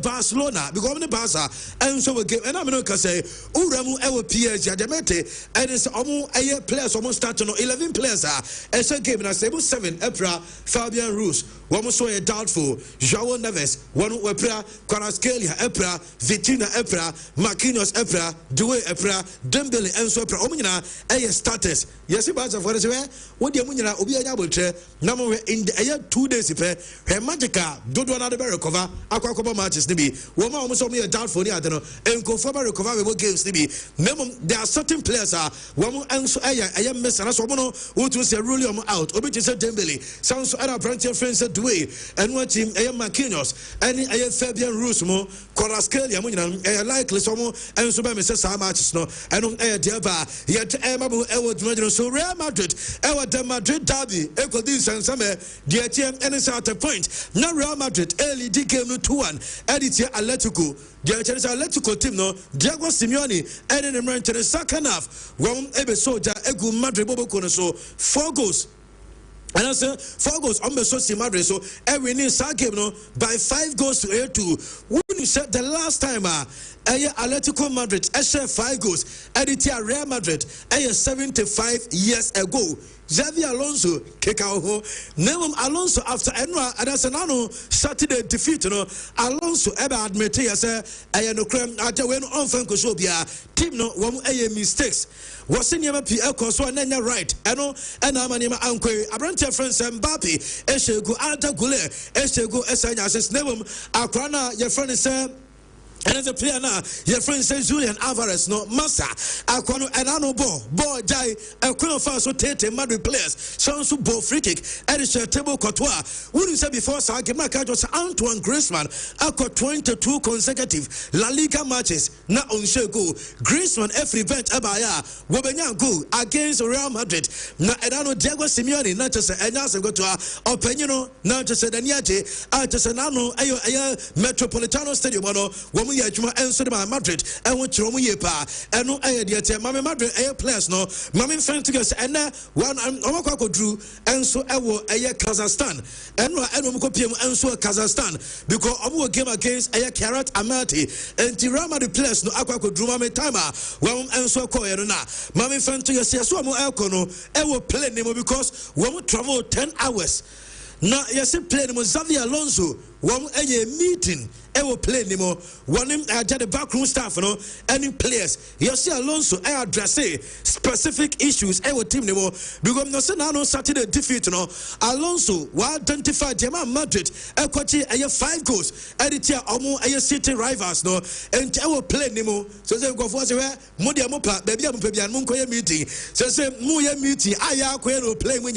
Barcelona because the Barca enso we game and I no can say uramu PSG ademete and is players almost start no 11 players a game na 7 April Fabian Ruiz wɔn so yɛ doubtful João Neves wɔn ɛpra Kvaratskhelia ɛpra Vitinha ɛpra Marquinhos ɛpra Doué ɛpra Dembele ɛnso ɛpra wɔn nyinaa ɛyɛ starters yɛsi baasa fɔ ɛsɛ wɛ wɔn deɛ mu nyinaa obi ɛnyɛ abotire na mo wɛ in ɛyɛ 2 days pɛ hɛ magica dodoɔ na de bɛ recover akɔ matches ni bi wɔn a wɔn so wɔn yɛ doubtful ni ade no nkɔfo bɛ recover bɛ bɔ games ni bi mɛmo there are certain players a wɔn ɛnso ɛyɛ miss ana so wɔn no wotu sɛ rule wɔn out obi ti sɛ Dembele sanso ɛna apprentice friends sɛ Doué ɛnu team ɛyɛ Marquinhos ɛne ɛyɛ Fabian Ruiz mo Kvaratskhelia mo nyinaa ɛyɛ likely so mo ɛnso bɛ mi sɛ saa matches no ɛnu ɛyɛ deɛ ba yɛ ɛma mo ɛwɔ dwumadwuma so Real Madrid ɛwɔ the Madrid derby ekodi nsɛnsɛmɛ deɛ tiɛ ɛne sɛ at a point na Real Madrid early di game no 2-1 ɛde tiɛ Atletico deɛ kyerɛ sɛ Atletico team no Diego Simeone ɛne ne mmerɛ nkyɛn second half wɔn ebe soja egu Madrid boboko no so 4 goals. And I say 4 goals on the Soci Madrid. So every new game no by 5 goals to 8-2. When you said the last time Atletico Madrid share 5 goals, Editia Real Madrid 75 years ago. Xavi Alonso kick out ho. Name Alonso after Enra Adasanano Saturday defeat no Alonso ever admit say no crime at when on Franco Shobia team no one mistakes. Was in Yama P. Elko so and right. Eno and Amanima Anque Abrantia friends Mbappe Eshego Alta Gule Eshego Esanya says Nebum Akrana your friend is and as a player now, your friend says Julian Alvarez, no Massa, Aquano and Ano Bo, Jai, Aquino Faso Tete, Madrid players, Sansu Bo free kick, Edisha Table Courtois. Wouldn't you say before Sagimaka was Antoine Griezmann, Aqua 22 consecutive La Liga matches, not on Shego, Griezmann every event Abaya, Wobenyangu against Real Madrid, na Edano Diego Simeone, not just an Enas go to our Opiniono, not just a Daniaje, Artisanano, Metropolitano Stadium, woman Yajuma and Sodoma Madrid, and what Romu Yepa, and no idea, Mamma Madrid, players no, Mamma Fantigas, and one Omako drew, and so I will Kazakhstan, and no Edomkopium and so Kazakhstan, because our game against Karat Amati, and Tirama the players no Aquako drew Mamma Tama, one and so Koyana, Mamma Fantigas, so more Alcono, I will play Nemo because one would travel 10 hours. Now, yes, play Nemo Xavi Alonso, one a meeting. I will play anymore. One the backroom staff, no, any players. You see Alonso, I address specific issues. I will team anymore because no Saturday defeat, no. Alonso will identify Jema Madrid. I got 5 goals. I did here almost city rivals, no, and I will play anymore. So they go for Modia Mopa, baby, I'm Munkoya meeting. So say Muya meeting. I will play when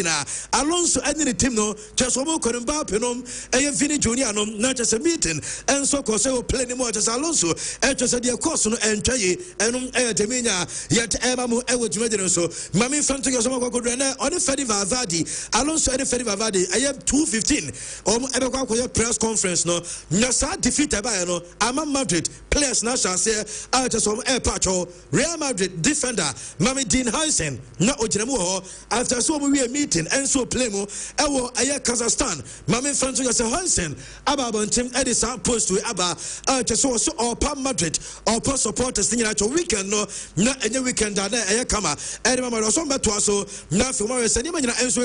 Alonso and the team, no, just one couldn't bump, you know, and Vinny Junior, no, not just a meeting. And so because I will play anymore just Alonso and just a dear course no and Jay and Temina yet Emamu Edward so Mammy Fanti on the Fedi Vavadi Alonso and the Fedi Vavadi I am 2:15 or press conference no Nasa defeated by no Ama Madrid players national say I just from air patrol Real Madrid defender Mammy Dean Hansen not Ojinamu after so we a meeting and so play mo Ewo Aya Kazakhstan Mammy Fanti Hansen Ababa team Edison post to Abba just so or Pam Madrid or post supporters in your weekend no not any weekend that I come and remember also to us so now for more sending and so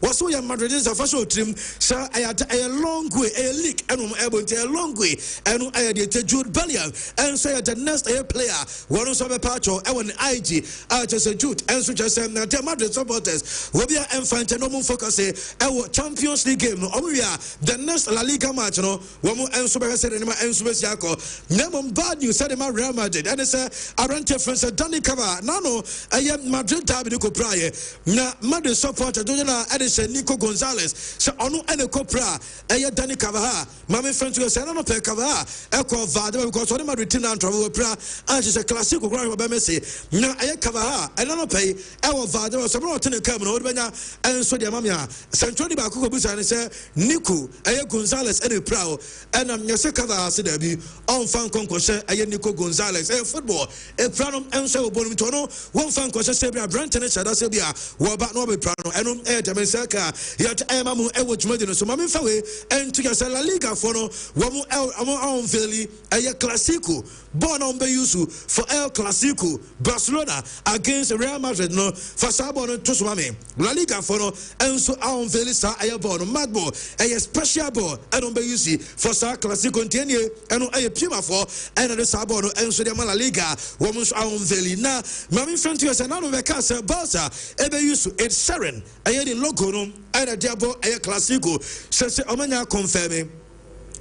was so young Madrid is a official team so I had a long way a leak and able to a long way and I did Jude Bellion and so the next player one of a patch or I IG just a Jude and so just the Madrid supporters will be infant no more focus our Champions League game no we are the next La Liga match no one more and so said and Subes Yako Nemon bad news said about Real Madrid and it's a Arante friends Danny Cava Nano I am Madrid Tabico Praye na Madrid supporter Dona Edison Nico Gonzalez so onu and a copra I Danny Cava Mammy friends to say no pe Cava Echo Vada because on Madrid and travel pra and it's a classic ground by Messi na I Cava I don't pay our Vada was about to come and so the Mamma Central Bakuko Busan say Nico I Gonzalez Gonzalez any proud and I'm Yasaka said there be on fan concussion Nico Gonzalez football a pranum and so bonitono one fan concussion Sabia Branton Shada Sabia Wabat Nobe Prano and Tamesaka yet Emamu Ewich Medina so Mammy Fawe and to your La Liga for no Wamu El Amon Valley a Classico born on Bayusu for El Clasico Barcelona against Real Madrid no for Sabon to Swami La Liga for no and so on Velisa Ayabon Mad Ball a special ball and on Bayusi for Sa Clasico continue and a Puma for and the Sabon and so the La Liga Woman's on Valley now Mammy friend to us and out of the castle Balsa Ebayusu it's Sharon I had in logo and a Diabo a Clasico says Omania confirming.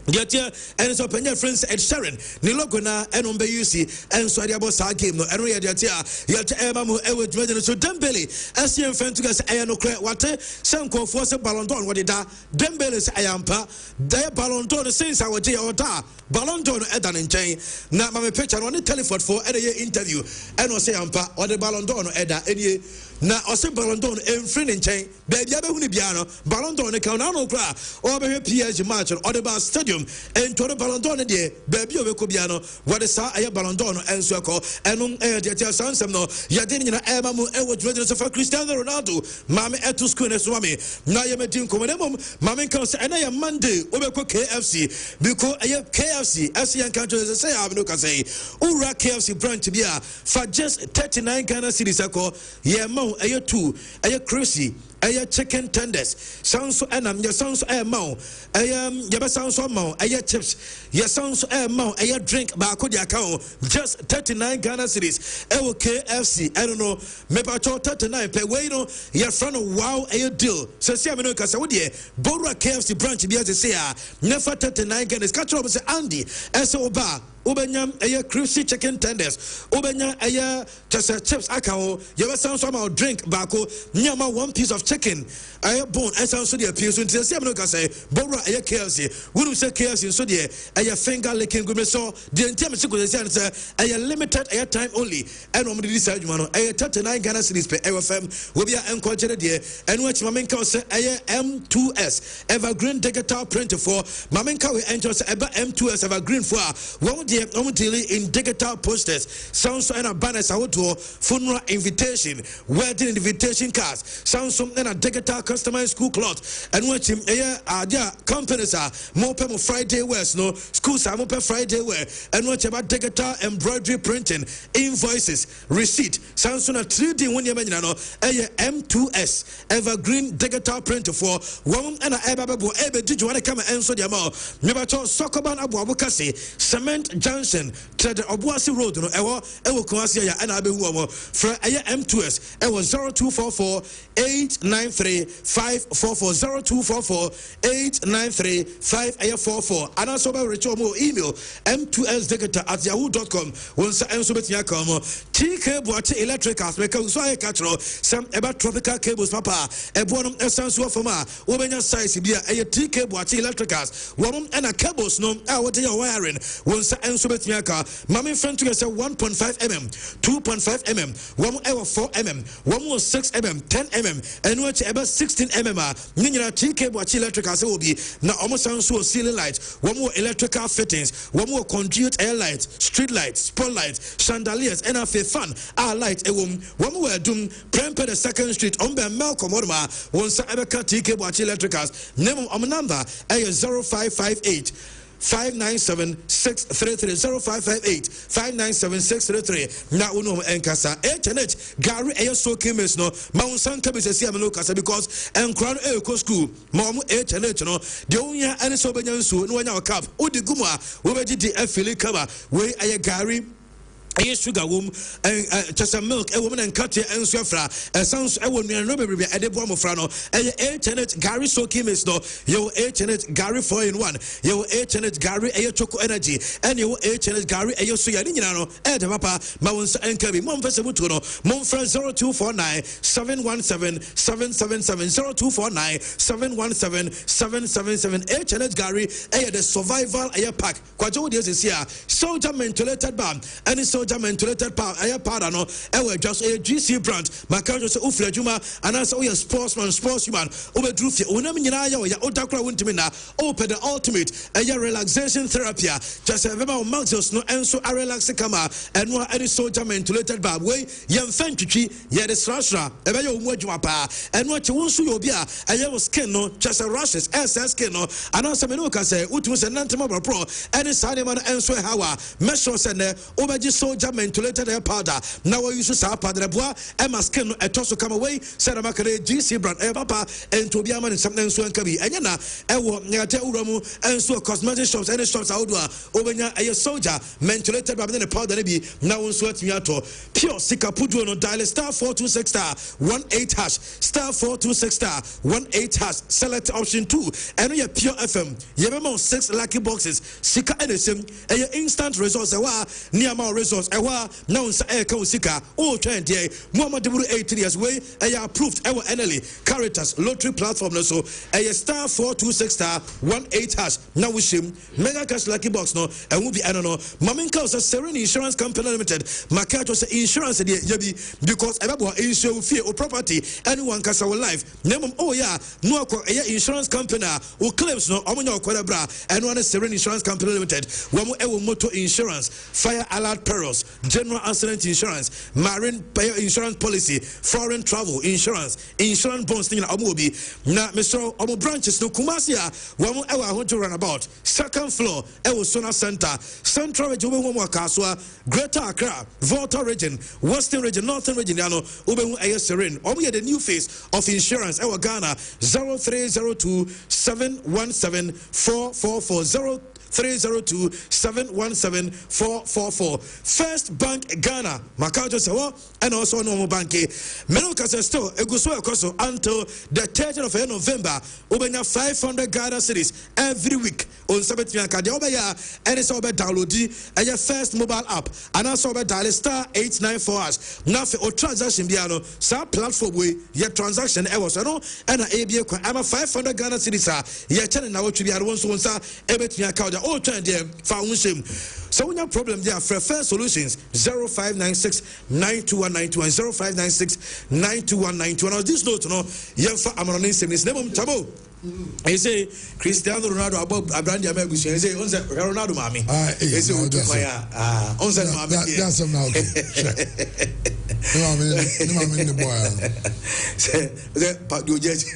Yet, and so Penya friends at Sharon, Nilogona, and on Bayusi, and so the boss game, and we had yet Emamu Ewit Medina, so Dembele, as you friend to us, I know water, some call for some Ballon d'Or, what did that? Dembele's Ayampa, their Ballon d'Or, since our day or da, Ballon d'Or, Edan in chain. Now, my picture on the telephone for any interview, and was Ayampa, or the Ballon d'Or, Eda, any. Na ose Ballon d'Or enfri ne nchen baby abehunu bia no Ballon d'Or ne kan na no kra o be PSG match or the bar stadium ento the Ballon d'Or ne de baby obeko bia no what the sa aye Ballon d'Or no enso akọ enum de tia sansem no ye de nyina ema mu e wodwede so fa Cristiano Ronaldo mame eto school ne so mame na ye medin komodemom mame kan se ena ye Monday obeko KFC because aye KFC asian country say abno ka say ura KFC branch bia for just 39 Ghana cedis akọ ye aye two aye crazy aye chicken tenders sounds so enam your sounds aye mau aye your sounds so mau aye chips your sounds aye mau aye drink ba ko di account just 39 Ghana cedis e KFC I don't know maybe 39 per way no your friend wow aye deal so see me no ka say wo de Bora KFC branch bi as say never 39 Ghana catch up say Andy ese oba Ubenya aye crispy chicken tenders ubenya aye just chips account your sounds so mau drink ba ko nyama one piece of chicken aye bone I sound so the appeal so see me no ka say Bora aye KFC we say KFC so the aye finger licking go me so the entire me say aye limited aye time only and on this side man aye 39 Ghana cedis per FM we be encourage there and watch mamenka say aye M2S evergreen digital printer for mamenka we enter say M2S evergreen for one in digital posters sounds and a banners out to funeral invitation wedding invitation cards sounds and a digital customized school cloth and watch him their companies are more Friday wears no schools are more Friday wear and watch about digital embroidery printing invoices receipt sounds on a 3D when you know M2S evergreen digital printer for one and a ebe did you want to come and answer the amount never Sokoban Abu Abukasi cement Johnson to the Obuasi Road no ewo kwasi ya ana abehu omo fra eye M2S ewo 0244 893 544 0244 893 544 ana so ba reach omo email m2sdigital@yahoo.com once enso betia come TK Boache electricals make so ay catro some about tropical cables papa ebo no essence of ma wo benya size bia eye TK Boache electricals wo na cables no a wo dey wiring once enso betia ka mama friend to say 1.5 mm 2.5 mm 4 mm 6 mm 10 mm and what about 16 mm nyina TK Boache electricals will be na almost so ceiling lights more electrical fittings more conduit air lights street lights spot lights chandeliers and a fan our light one more doom prempe the 2nd street on be Malcolm Odoma once Ebeka TK Boache electricals name number 0558 597-633 0558-597-633 na uno enkasa HNH Gary so kemes no Mount Sanka be say am no kasa because enkran eko school mom HNH no de onya ane so benya nsu no nya cap odi gumwa wo be di afili kaba we aye Gary aye sugar wom just a milk a woman and cut and swafra sounds I won't no baby at the bomb frano HNH Gary so kemes no yo HNH Gary 4-in-1 yo HNH Gary aye choco energy and yo HNH Gary aye so ya ni no e de papa ma won so enka bi mom fese mutu no mom fra 0249 717 777 0249 717 777 HNH Gary aye the survival aye pack kwajo de say soldier mentholated balm and so soldier mentholated powder no just a GC brand maka just ufle adwuma anasa we sportsman obedru fie onam nyina ya odakora wontimi na open the ultimate relaxation therapy just remember muscles no enso a relax kama eno any soldier mentholated bar we yemfa ntwitwi ye de srasra ebe ye omu adwuma pa eno che wonso ye obi a eye skin no just rashes SS skin no anasa me no ka say utu se nantema pro any side man enso hawa measure se ne obeji soldier mentholated powder na we use sa powder boa ema skin no etoso kama we se na makare GC brand papa ento bi ama ne sam enso anka bi enya na ewo nyate uramu enso cosmetic shops any shops out obenya eye soldier mentholated by the powder bi na wonso atumi ato pure sikapudu no dial star 426 star 18 hash star 426 star 18 hash select option 2 and your pure FM ye be 6 lucky boxes sika enesem eye instant results ewa niama results ewa na unsa ka sika o trend ye Muhammad Diburu 8 years way eye approved ewa NLE characters lottery platform no so eye star 426 star 18 hash na wishim mega cash lucky box no and will be I don't know maminka was a Serene Insurance Company Limited makato say insurance de yabi because ebabo insure fee or property anyone can our life name oh yeah no insurance company who claims no omonyo kwabra and one Serene Insurance Company Limited wamo ewo motor insurance fire alert perils general accident insurance marine insurance policy foreign travel insurance bonds thing na omobi na Mr. Omo branches no Kumasi a wamo ewo ahonto runabout second floor ewo Sona Center Central region wamo Kaswa Greater Accra Volta region Western region Northern region yano ubemu eye Serene omo the new face of insurance ewo Ghana 0302 717 444 302-717-444. First Bank Ghana, Macau Sawa, and also normal banking. Menoka store Eguso Ekoso until the 30th of November. Ubenya 500 Ghana cities every week on Sabetia Kadiobeya, and it's over download a first mobile app, and also over dial star 894 us. Nothing or transaction biano, sa platform way, yet transaction was no, and a ABA, I'm a 500 Ghana cities, yet telling now to be at once once Ebetia Kauda. All time there found him. So when your problem there for first solutions 0596 92191 0596 92191. This note no yefa amaronin semis name tabo. He say Cristiano Ronaldo above Abrandi Amegusi. He say onse Ronaldo mami. He say onse mami. That's now okay. No mami the boy. Say pak you just.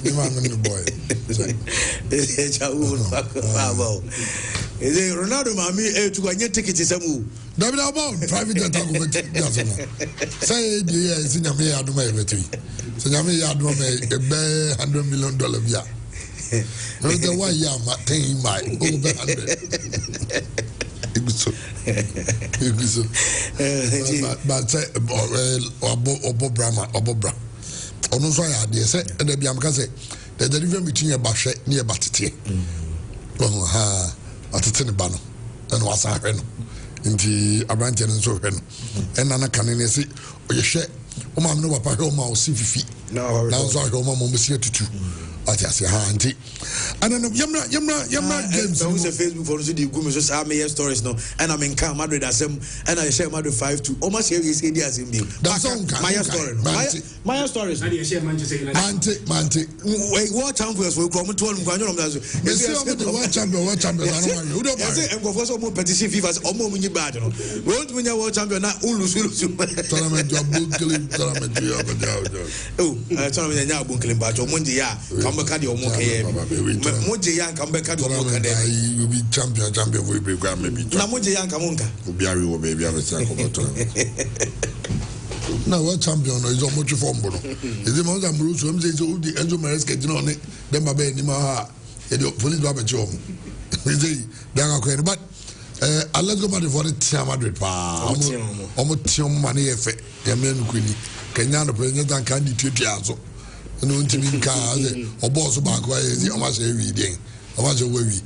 No mami the boy. Is it Ronaldo mami to go get tickets samu. David about private jet go say the year is in me adu me betwi. So nyame ya adu me $100 million bia. No the why ya ma 10 my over 100. Iguso. But say obobra. Ono so ya de say and the biam ka say the difference between a bahwe ne a batete. Oh ha atete ne ba no and wasa hwe no. Inti abrante no so hwe no. En na kanene say oyehwe o ma no papa hwe o ma o si fifi. Na so hwe o ma mo si tutu. Ati ase ha anti. And then yamna games. So who's a Facebook for the go me so say me stories no and I'm in Car Madrid asem and I share Madrid 5-2 almost here is AD as in bill. That's on my story. My stories. And you share Manchester United. Manti. World champions will come to one gwanyo no mdazo. Me see the world champion I don't mind. Who don't mind. Say go for so mo petition FIFA omo munyi bad no. We want win world champion na ulusu. Tournament job killing tournament job. Oh, tournament nya abun ba jo monji ya kambeka de omo keye. Moje ya kambeka de omo kade. You be champion for you go maybe. Na moje ya kamunka. Obiari wo baby abesa ko boto. Na world champion no is almost form bono. Is the most amru so say so the Enzo Maresca no ne dem ba ni ma ha. E the police do abeche omo. We say dan akwa but let's go Madrid for the Madrid pa. Omo tiom mane efe. Ya me nukuni. Kenya no president and candidate aso. No ntimi nka ze oboso ba kwa ezi o ma se wi den o ma se we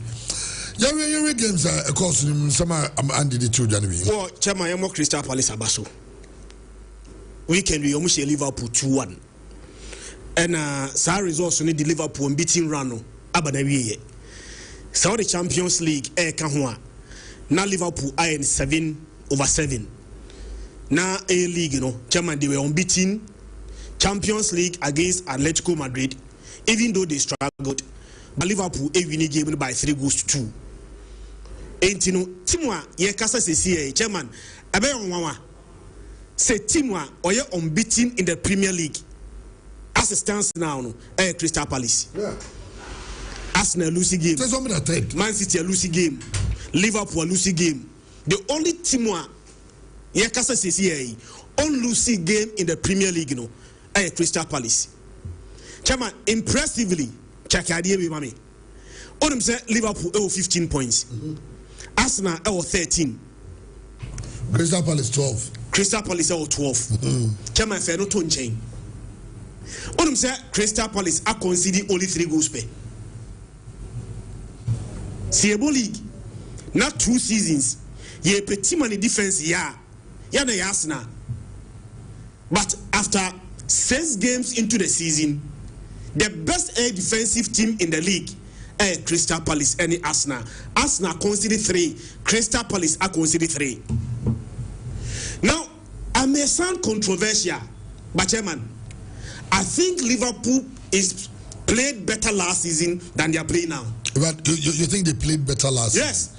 yawe games a course nim sama andi the children bi wo chama yemo Crystal Palace abaso weekend we almost Liverpool 2-1 and sa results ni the Liverpool beating run no abana wiye Saudi Champions League ka ho a na Liverpool iron 7/7 na A League, you know, chairman, they were unbeaten. Champions League against Atletico Madrid, even though they struggled, but Liverpool a winning game by 3-2. And you know, Timwa, ye kasa se chairman, abe on say Timwa or ye unbeaten in the Premier League. As it stands now, no, Crystal Palace. Yeah. Arsenal losing game. Man City a losing game. Liverpool a losing game. The only Timwa ye kasa se on losing game in the Premier League, you know. Crystal Palace. Chairman, impressively, Chakadiye be mami. Onum say Liverpool 15 points. Arsenal 13. Crystal Palace 12. Crystal Palace 12. Chairman, fair no tone chain. Onum say Crystal Palace are conceding only 3 goals per. Siebo League, not 2 seasons. Ye petit money defense ya na Arsenal. But after 6 games into the season, the best air defensive team in the league, Crystal Palace and Arsenal. Arsenal conceded 3, Crystal Palace are conceded 3. Now, I may sound controversial, but chairman, I think Liverpool is played better last season than they are playing now. But you think they played better last season? Yes.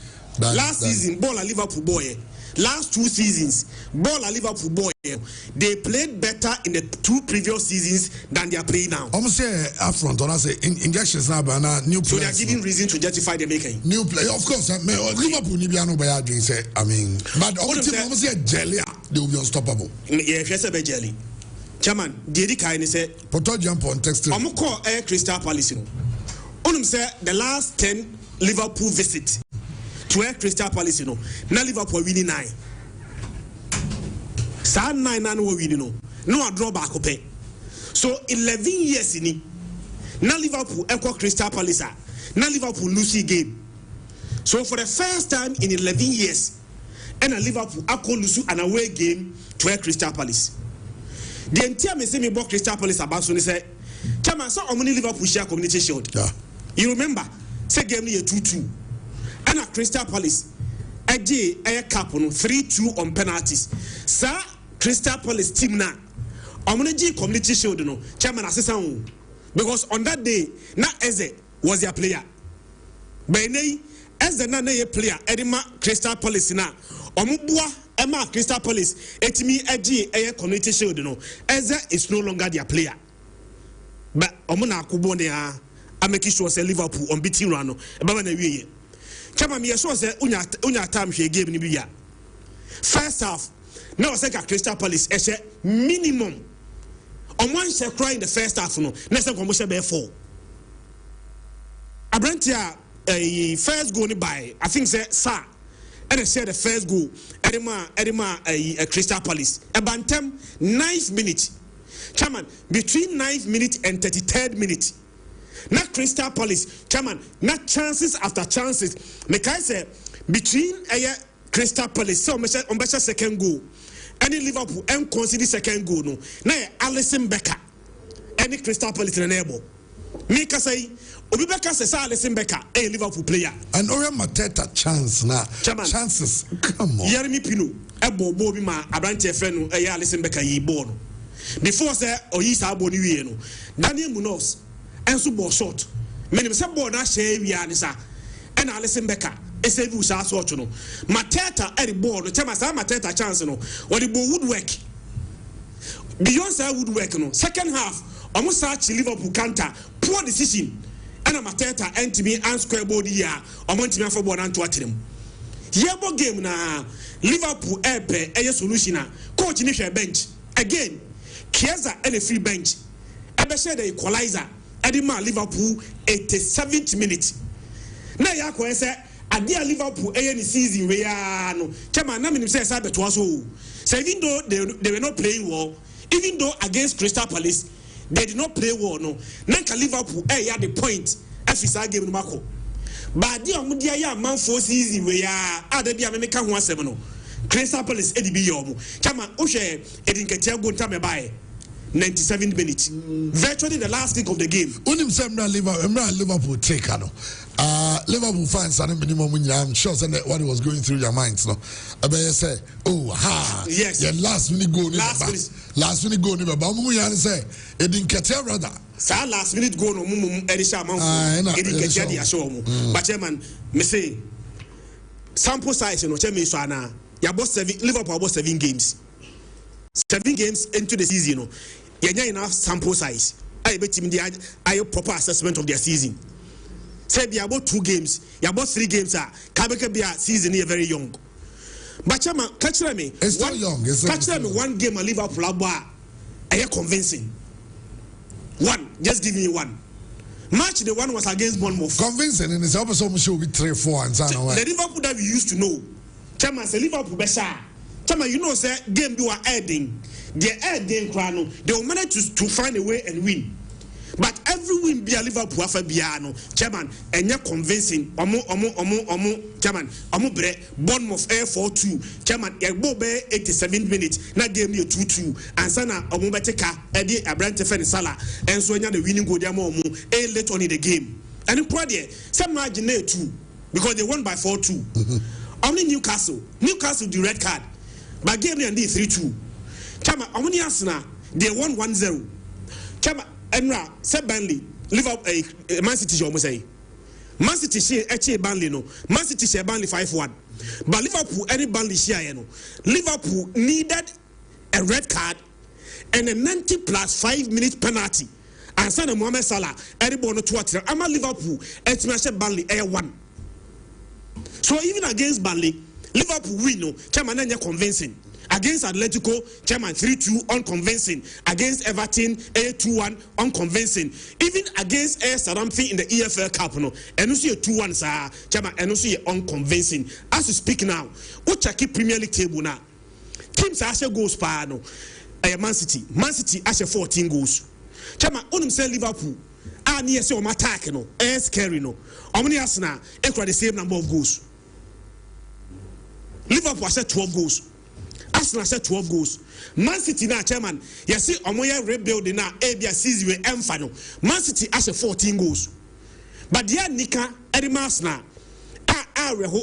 Last season, ball a Liverpool boy. Last 2 seasons, ball a Liverpool boy. They played better in the 2 previous seasons than they are playing now. I'm say up front, or I say injections now, but new players. So they are giving reason to justify the making. New player, of course. Liverpool need to be able to say. I mean, but I'm say jelly, they will be unstoppable. Yeah, if you say jelly, chairman, Didi Kaini say. Poto jump on text. I'm call Crystal Palace. Onum say the last 10 Liverpool visit to Crystal Palace, now Liverpool winning 9. Sa 9 no winning no a draw back pay. So 11 years in now Liverpool equal Crystal Palace. Now Liverpool losing game. So for the first time in 11 years, and a Liverpool equal lose an away game to Crystal Palace. The entire me say me about Crystal Palace about so say, "Chama so omuni Liverpool share community shield." Yeah. You remember? Say game ni 2-2. And at Crystal Palace, a cap on 3-2 on penalties. Sir, Crystal Palace team na Omuneji community shield no chairman assistant because on that day na Eze was their player. But Eze na player Edima Crystal Palace na Omubua Emma Crystal Palace etimi a community shield no Eze is no longer their player. But Omuna Kubo I make sure say Liverpool on beating run no eba na wie. Chama me so say unya time hwe game ni bia. First half now say Crystal Palace minimum on one share cry in the first half no next time come be 4. Abrantia first goal ni by I think say sir and share the first goal Edema Crystal Palace abantem 9th minute. Chairman, between 9th minute and 33rd minute. Not Crystal Palace, chairman, not chances after chances. Mekai say between Crystal Palace, so on second goal. Any Liverpool and consider second goal no. Now Alisson Becker, any Crystal Palace in enable. Mika say Obi Becker says Alisson Becker, a Liverpool player. And Ora Mateta chance now. Chances, come on. Yeremi Pino, Ebo Bobby Ma, Abrante Fenu, a Alisson Becker ye born. Before say Oyisa Boni no. Daniel Munoz. And so ball short. Many say ball na share we are and Alisson Becker. Ese vu sa sort no. Mateta at the ball. No chama sa Mateta chance no. Or the ball would work. Beyond say would work no. Second half, almost such Liverpool counter. Poor decision. And a Mateta and to me and square body here. I want to me for ball and to him. Yebo game na Liverpool airpay a solution. Coach in the bench again. Chiesa and a free bench. Ebe share the equalizer. Edima Liverpool 87th minute. Now ya ko say adia Liverpool any season we are no. Chairman na minim say sabe to so. So even though they were not playing well, even though against Crystal Palace they did not play well no. Nanka Liverpool had the point afisa game no mako. But dia omudia ya man 4 season we are ada dia me ka ho asem no. Crystal Palace edi bi yomo. Chairman o hwe edinketia go ntame bae. 97 minutes. Virtually the last kick of the game. Unim say Liverpool take Liverpool fans and minimum. I'm sure that what was going through your minds. No, I say, oh ha, yes, yeah, last minute goal. Last minute goal. Never, but we say it didn't catch your brother. Sa last minute goal no Elisha Manfo. It didn't catch the show. But chairman, me say sample size no chairman so ana. Ya boss Liverpool about 7 games. 7 games into the season, no. You enough sample size. I bet him the proper assessment of their season. Say be about 2 games, you about 3 games. Kabeka be a season here very young. But chama, catch me. It's still young. Catch me 1 game a Liverpool abba. Are you convincing? 1, just give me 1. Match the one was against Bournemouth. Convincing, and it's also show with 3-4 and so on. The Liverpool that we used to know. Chama say Liverpool besa. Chama, you know, say game do are adding. They adding crano. They will manage to find a way and win. But every win be a Liverpool after Biano. Chairman, and you're convincing. Chairman, bre Bournemouth Air 4-2. Chairman, Bobe 87 minutes. Now game you 2-2. And Sana Omubeteka, Eddie Abrante Fen Salah. And so the winning go down late on in the game. And in Pradia, some margin there too. Because they won by 4-2. Only Newcastle the red card. But game and 3-2. Chama only Arsenal they won 1-0. Chama Enra said Burnley Liverpool Man City almost say Man City share Burnley no Man City share Burnley 5-1. But Liverpool any Burnley share no. Liverpool needed a red card and a 90 plus 5 minute penalty. And Sana Mohamed Salah everybody no 2-3. Ama Liverpool share Burnley 1. So even against Burnley, Liverpool win no, chairman anya convincing. Against Atletico, chairman 3-2 unconvincing. Against Everton, 2-1 unconvincing. Even against Southampton in the EFL Cup no, and also 2-1 sir, chairman and also unconvincing. As we speak now, what check Premier League table now? Teams actually goals per no. Man City actually 14 goals. Chairman, only say Liverpool. Near say attack no, scary no. Omni Arsenal equal the same number of goals. Liverpool said 12 goals. Arsenal said 12 goals. Man City now, chairman, you see, Omoya rebuilding now, ABS season with Mfano. Man City has 14 goals. But the Nika, Eddie Arsenal,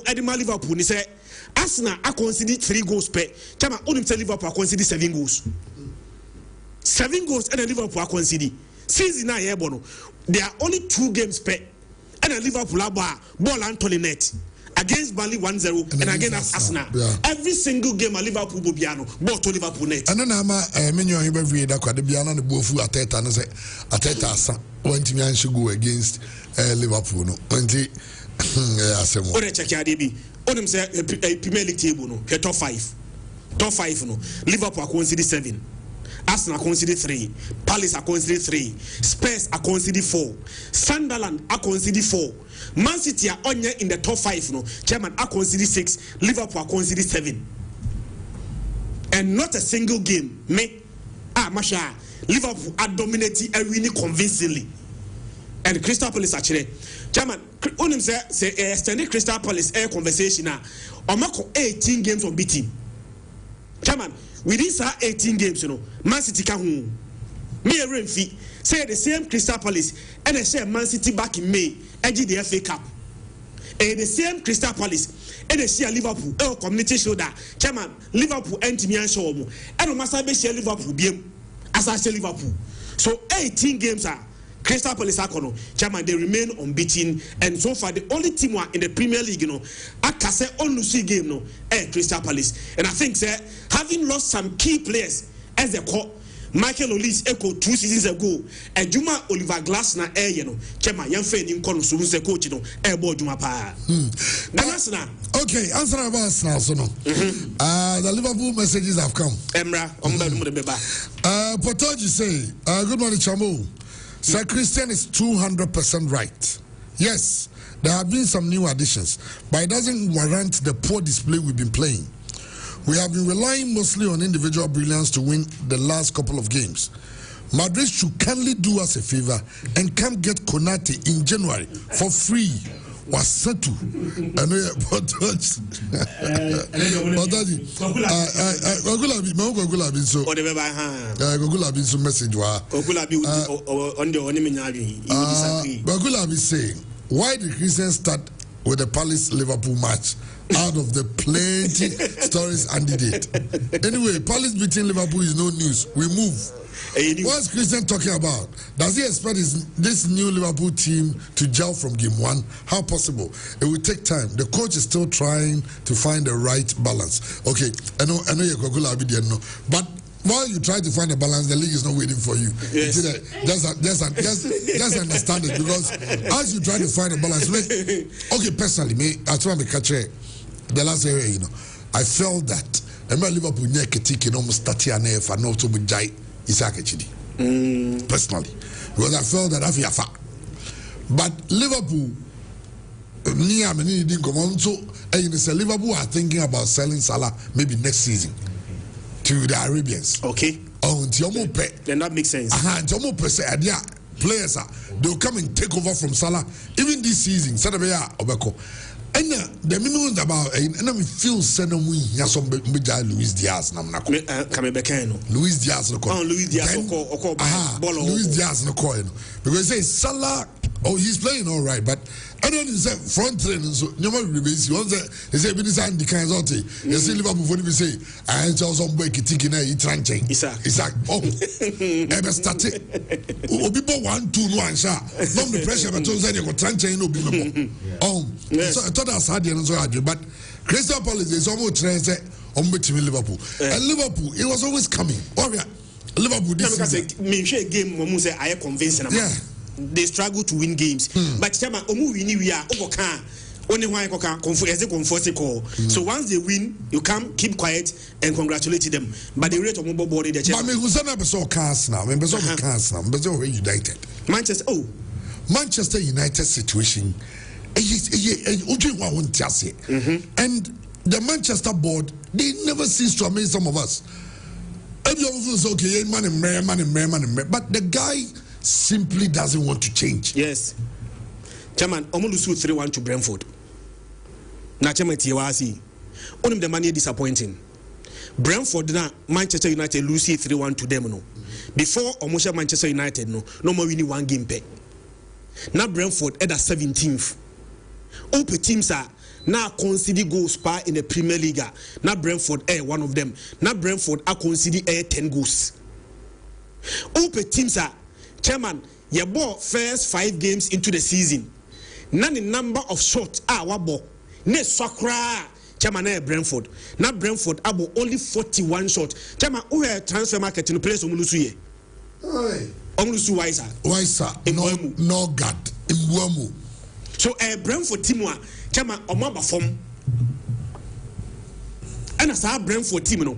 Eddie Liverpool, he said, Arsenal, I consider 3 goals per. Chairman, only tell Liverpool, I consider 7 goals. 7 goals, and Liverpool, I consider. Season now, there are only 2 games per. And Liverpool, ball Anthony net. Against Burnley 1-0 and against Arsenal. Yeah. Every single game at Liverpool Bobiano, ball to Liverpool net. And then I'm menu every day that the Biano the Bofu Ateta and say Ateta went to me and should go against Liverpool. No, when the check your DB. On him say Premier League table no, top 5 no. Liverpool consider 7. Arsenal consider 3, Palace are consider 3, Spurs are consider 4, Sunderland are consider 4, Man City are only in the top 5 no. Chairman are consider 6, Liverpool are consider 7, and not a single game. Masha Liverpool are dominating and winning convincingly, and Crystal Palace actually. Chairman, on him say extended Crystal Palace air conversation now. Omako 18 games unbeaten. Chairman. Within 18 games, Man City can win. Me a Renfi say the same Crystal Palace and they share Man City back in May, edging the FA Cup. And the same Crystal Palace and they share Liverpool, community shoulder. Chairman, Liverpool and me and show and no matter share Liverpool, as I say Liverpool. So 18 games are Crystal Palace chairman, they remain unbeaten, and so far the only team in the Premier League, Akase only game Crystal Palace. And I think having lost some key players as they call Michael Olise echo 2 seasons ago, and Juma Oliver Glasner chairman young fan in Kono so the coach boy Juma pa. Okay, answer about Arsenal so no. The Liverpool messages have come. Emra Potoji say, good morning Chambo. Sir Christian is 200% right. Yes, there have been some new additions, but it doesn't warrant the poor display we've been playing. We have been relying mostly on individual brilliance to win the last couple of games. Madrid should kindly do us a favor and come get Konate in January for free. was settled. I know but message saying, why did Christians start with the Palace Liverpool match out of the plenty stories Andy did? Anyway, Palace beating Liverpool is no news. We move. What's Christian talking about? Does he expect this new Liverpool team to gel from game one? How possible? It will take time. The coach is still trying to find the right balance. Okay, I know you're going to no, but while you try to find a balance, the league is not waiting for you. Yes. Just understand it, because as you try to find a balance, okay, personally, I try to catch it. The last area, I felt that Liverpool near Ketik almost 30 and a half and not to be jai personally, because I felt that after fact. But Liverpool, Liverpool are thinking about selling Salah maybe next season to the Arabians. Okay. Then that makes sense. Players they'll come and take over from Salah even this season. And the minimum about and we feel Luis Diaz Luis Diaz Luis Diaz because say Salah, oh, he's playing all right, but I don't say front training so they say the kinds of thing. You see Liverpool for say I just some boy Ketik na Itranche. Isaac. Oh. Ever started. People 1-2 no answer. Not the pressure but say you go Tranche no be. So I thought that's hard and so hard, but Crystal Palace is almost trying to say Liverpool. And Liverpool, it was always coming. Oh yeah. Liverpool this is game when say I convincing. Yeah. They struggle to win games, but chama omu wini we are oboka only why so once they win, you come keep quiet and congratulate them. But the rate of mobile body the but me who send up so cast now, members of the cast now, but United. Manchester United situation. And the Manchester board, they never cease to amaze some of us. Everyone feels okay, man, but the guy simply doesn't want to change. Yes. Chairman, Omolusu 3-1 to Brentford. Na chairman Tiwasi. Only the money disappointing. Brentford na Manchester United lose 3-1 to them no. Before Omosha Manchester United no more winning one game pay. Now Brentford at the 17th. Open teams are now consider goals par in the Premier League. Now Brentford one of them. Now Brentford are consider 10 goals. Open teams are Chairman, you bought first 5 games into the season. None in number of shots wabo. Ne swakra. Chairman Brentford. Now Brentford abo only 41 shots. Chairman, who transfer market in the place of Omulusu ye? Omulusu Wiser. No God. Imbuamu. So Brentford team Chairman Omaba form. And as our Brentford team no.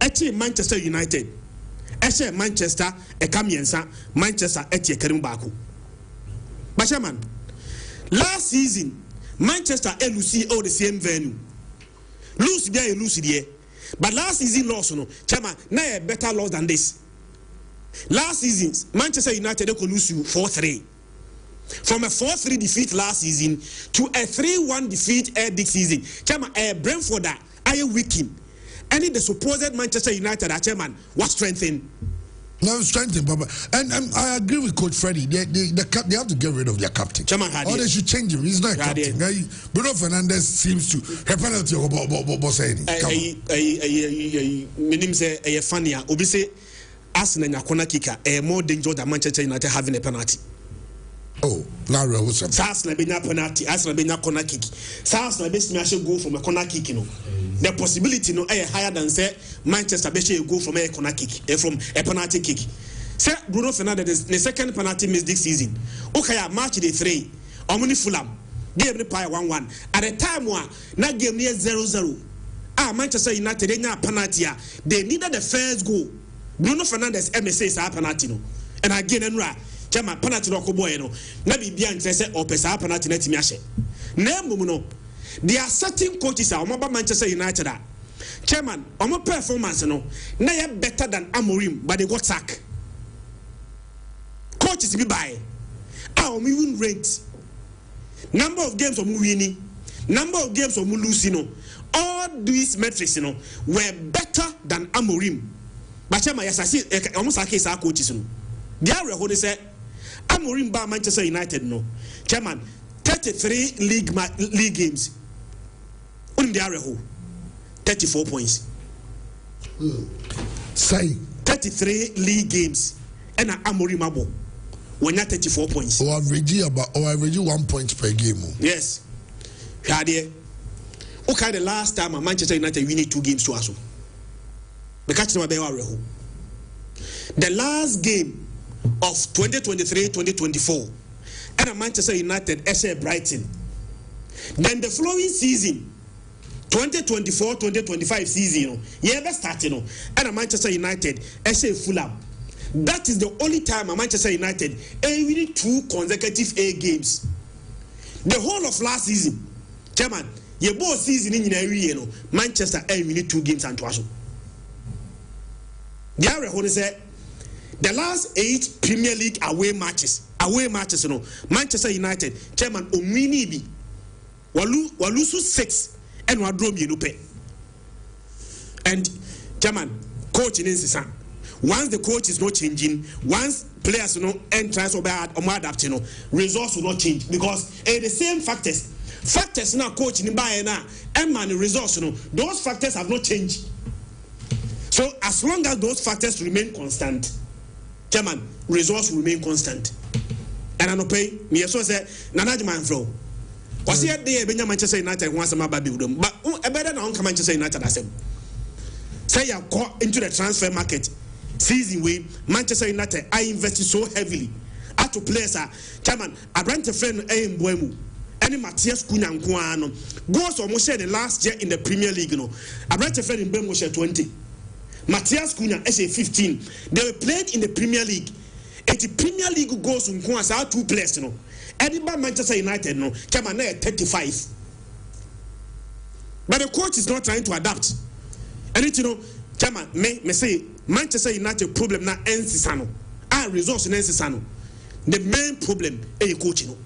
Actually Manchester United. Eshe Manchester Ekamiensa Manchester Etie Kerimbaku. But Chairman, last season Manchester LUC all the same venue. Lose there, lose there. But last season loss no. Chairman, now a better loss than this. Last season Manchester United they could lose you 4-3. From a 4-3 defeat last season to a 3-1 defeat this season. Chairman, Brentford are weakened. And the supposed Manchester United chairman was strengthened. No, strengthened, Papa. And I agree with Coach Freddie. They have to get rid of their captain. Or they should change him. He's not a captain. Bruno Fernandes seems to have penalty about saying. Meaning say a funny. Obi say Arsenal and corner kicker more dangerous than Manchester United having a penalty. Oh, Larry, what's up? Arsenal be na penalty. Arsenal be na corner kick. Arsenal be smash go from a corner kick. The possibility no higher than say Manchester be go from a corner kick, from a penalty kick. Say Bruno Fernandes the second penalty miss this season. Okay, match day 3. Omni Fulham game the pie 1-1. At the time na game near 0-0. Manchester United they na penalty. They needed the first goal. Bruno Fernandes MSA is a penalty no. And again enra Chama penalty no ko boy no. Na bibia ntre say opesa penalty na timi ahye. Na mum no. There are certain coaches are Manchester United. Chairman, performance no, they are better than Amorim, but they got sacked. Coaches be by. Even rate. number of games omu winning, number of games omu losing, all these metrics, were better than Amorim. But Chema, yes, I see almost like his coaches. The area who they say Amorim by Manchester United, no. Chairman, 33 league games. On the area who 34 points. Say 33 league games. And Amorim abo. When not 34 points. Or average 1 point per game. Yes. Okay, the last time Manchester United winning 2 games to us. Because the last game of 2023-2024 and Manchester United SC Brighton. Then the following season, 2024-2025 season, ever starting and Manchester United SC Fulham. That is the only time Manchester United winning 2 consecutive A games. The whole of last season, Chairman, your both season in every Manchester winning 2 games and twice. The last 8 Premier League away matches, Manchester United, Chairman Ominibi, Walusu 6 and Wadrom Yenupe. And Chairman, coach in Insisan. Once the coach is not changing, once players entrance or bad or more adapting, results will not change because the same factors now coach in Bayana and man results, those factors have not changed. So as long as those factors remain constant, Chairman, results will remain constant. And I know pay me so say Nana man flow. Was here day Manchester United once a baby with them, but a better than Manchester United as them. Say you got into the transfer market season way Manchester United I invested so heavily at to players Chairman I brand a friend Mbwemu any Matthias Cunha goals almost the last year in the Premier League I brand a friend in Mbwemu share 20. Matthias Cunha SA 15. They were played in the Premier League. The Premier League goals on Kwanza are 2 players, Edinburgh Manchester United, Chairman 35. But the coach is not trying to adapt. And Chairman, me say Manchester United problem na Ensisano. Results in Ensisano. The main problem is coaching.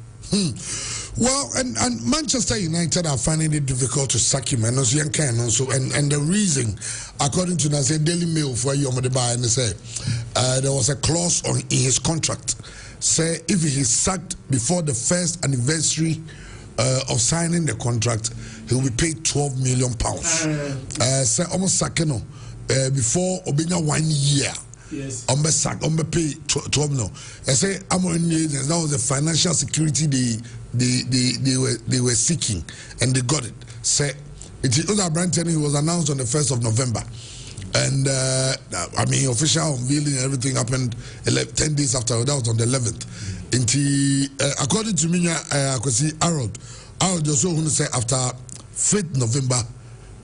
Well, and Manchester United are finding it difficult to sack him, and also and the reason, according to the Daily Mail for Yomodeba, and they say there was a clause in his contract, say if he is sacked before the first anniversary of signing the contract, he will be paid £12 million. Say almost sacking before Obinya 1 year. Yes. On the pay 12 no. I say that was the financial security they were seeking, and they got it. Say it was Brandon. He was announced on the 1st of November, and I mean official unveiling and everything happened 10 days after. That was on the 11th. According to me, I could see Harold just so who say after 5th November,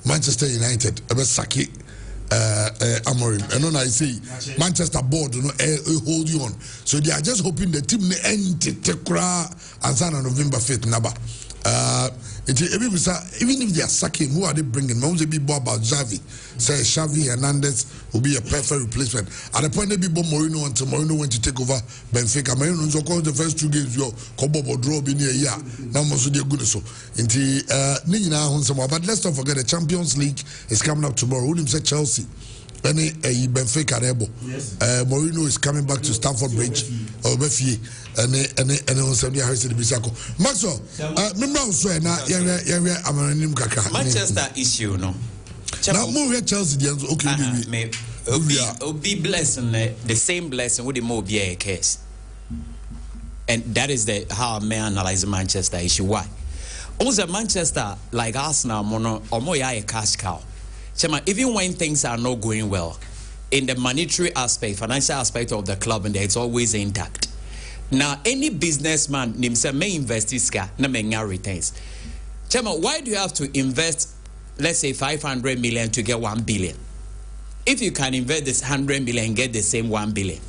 Manchester United Saki. Amorim, and then I say Manchester board, hold you on. So they are just hoping the team end Tekra and sign on November 5th. Naba. Even if they are sacking, who are they bringing? Mums be about Xavi. Say Xavi Hernandez will be a perfect replacement. At the point they be Mourinho until Mourinho went to take over Benfica. Mourinho so called the first 2 games. Yo, Kobo draw be near year. Now most they good so. But let's not forget the Champions League is coming up tomorrow. Who say Chelsea? Any Benfica Rebo. Yes. Mourinho is coming back to Stamford Bridge or Befie and on Sunday Harris the Bisako. Maxwell, remember also Manchester issue no. Now more Chelsea the okay. Be blessing the same blessing with the more be a case. And that is how I may analyze the Manchester issue. Why? Also Manchester like Arsenal mono or more a cash cow. Even when things are not going well, in the monetary aspect, financial aspect of the club, and it's always intact. Now, any businessman may invest his car, na returns. Why do you have to invest, let's say, 500 million to get 1 billion? If you can invest this 100 million and get the same 1 billion,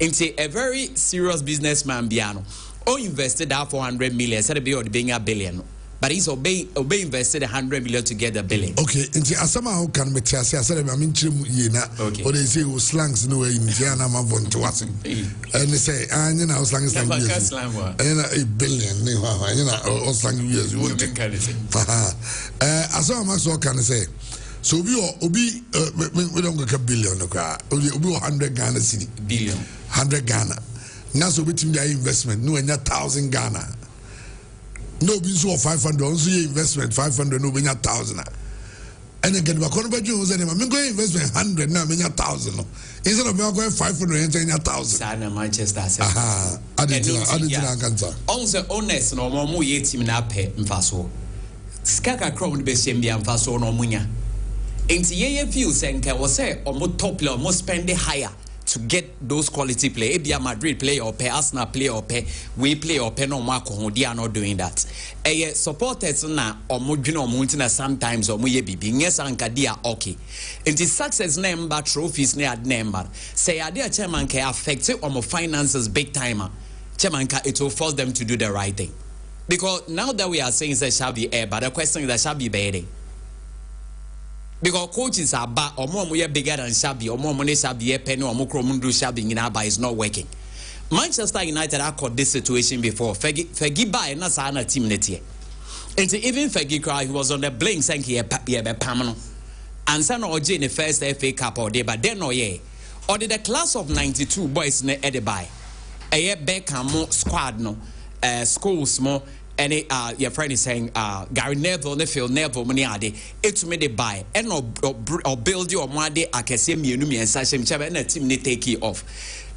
into a very serious businessman, Biano, or invested that 400 million, instead of being a billion. but he's obey invested 100 million to get the billing. Okay, into asama how can me tell say I said I mean okay. or they say slangs no way in Indiana man want to watch and they say and you know slang is like a billion you know slang years you want to asama max what can I say so we don't get a billion obi 100 Ghana city billion 100 Ghana now so with their investment no 1,000 Ghana. No, be so 500. Also, investment 500. No, be 1,000. And again, my contribution was anyway. I'm going investment 100 now. Be 1,000. Instead of me going 500, enter 1,000. Sana Manchester. Aha. I didn't also honest no more ye team na pe mfaso. Skaka crown be sembia mfaso no munya. Enti ye feel senka was say omo top player omo spend higher to get those quality play. Ebia Madrid play or pay, Arsenal play or pay, we play or pay no Marco. They are not doing that. Supporters na or mujino muntina sometimes or muye bibi. Yes, anka dia okay. It is success number trophies near number. Say idea chairman can affect it or more finances big timer. Chairman it will force them to do the right thing. Because now that we are saying that shall be air, but the question is that shall be bedding. Because coaches are bad or more bigger than Shabby or more money Shabby a penny or more Cromundu Shabby in Abba is not working. Manchester United have caught this situation before. Fergie by and that's another team net here. And even Fergie cry he was on the blink saying he had Pamano. And San OJ in the first FA Cup or day, but then no yeah. Or did the class of 92 boys ne Edibai. A year Beckham squad no schools more. And your friend is saying, Gary Neville, Neville, money ade. It's me they buy and or build your money. I can see me and Sasha and a team they take it off.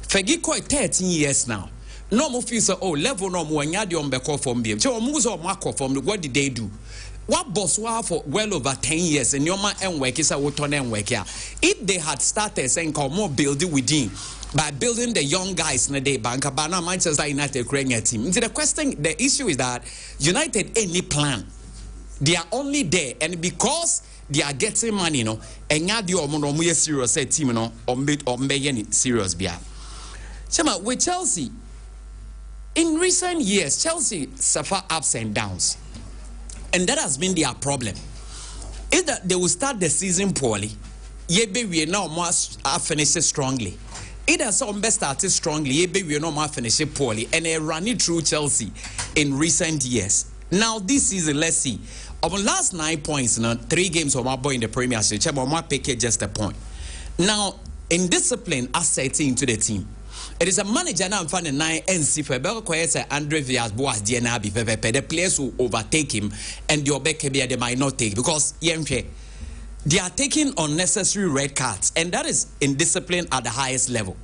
Fergie quite 13 years now. No more feel so level no more. Nyadi on beko from BM. So moves on Marco from what did they do? What boss were for well over 10 years and your man and work is a woton and work here. If they had started saying more building within. By building the young guys in the day, Bankabana, Manchester United creating a team. The question, the issue is that United any plan. They are only there, and because they are getting money, you know, and now the omo serious team, you know, or serious bia. Chema with Chelsea, in recent years, Chelsea suffer ups and downs, and that has been their problem. Is that they will start the season poorly, yebe we now must finish it strongly. Either some best started strongly, we no more finish it poorly, and they ran it through Chelsea in recent years. Now this season, let's see. Of the last 9 points, 3 games of my boy in the Premiership, my pick just a point. Now, in discipline, assetting to the team. It is a manager now finding 9 NC for Belcoese Andre Villas Boas DNAB Pepe. The players will overtake him, and the Obeke they might not take because they are taking unnecessary red cards, and that is in-discipline at the highest level.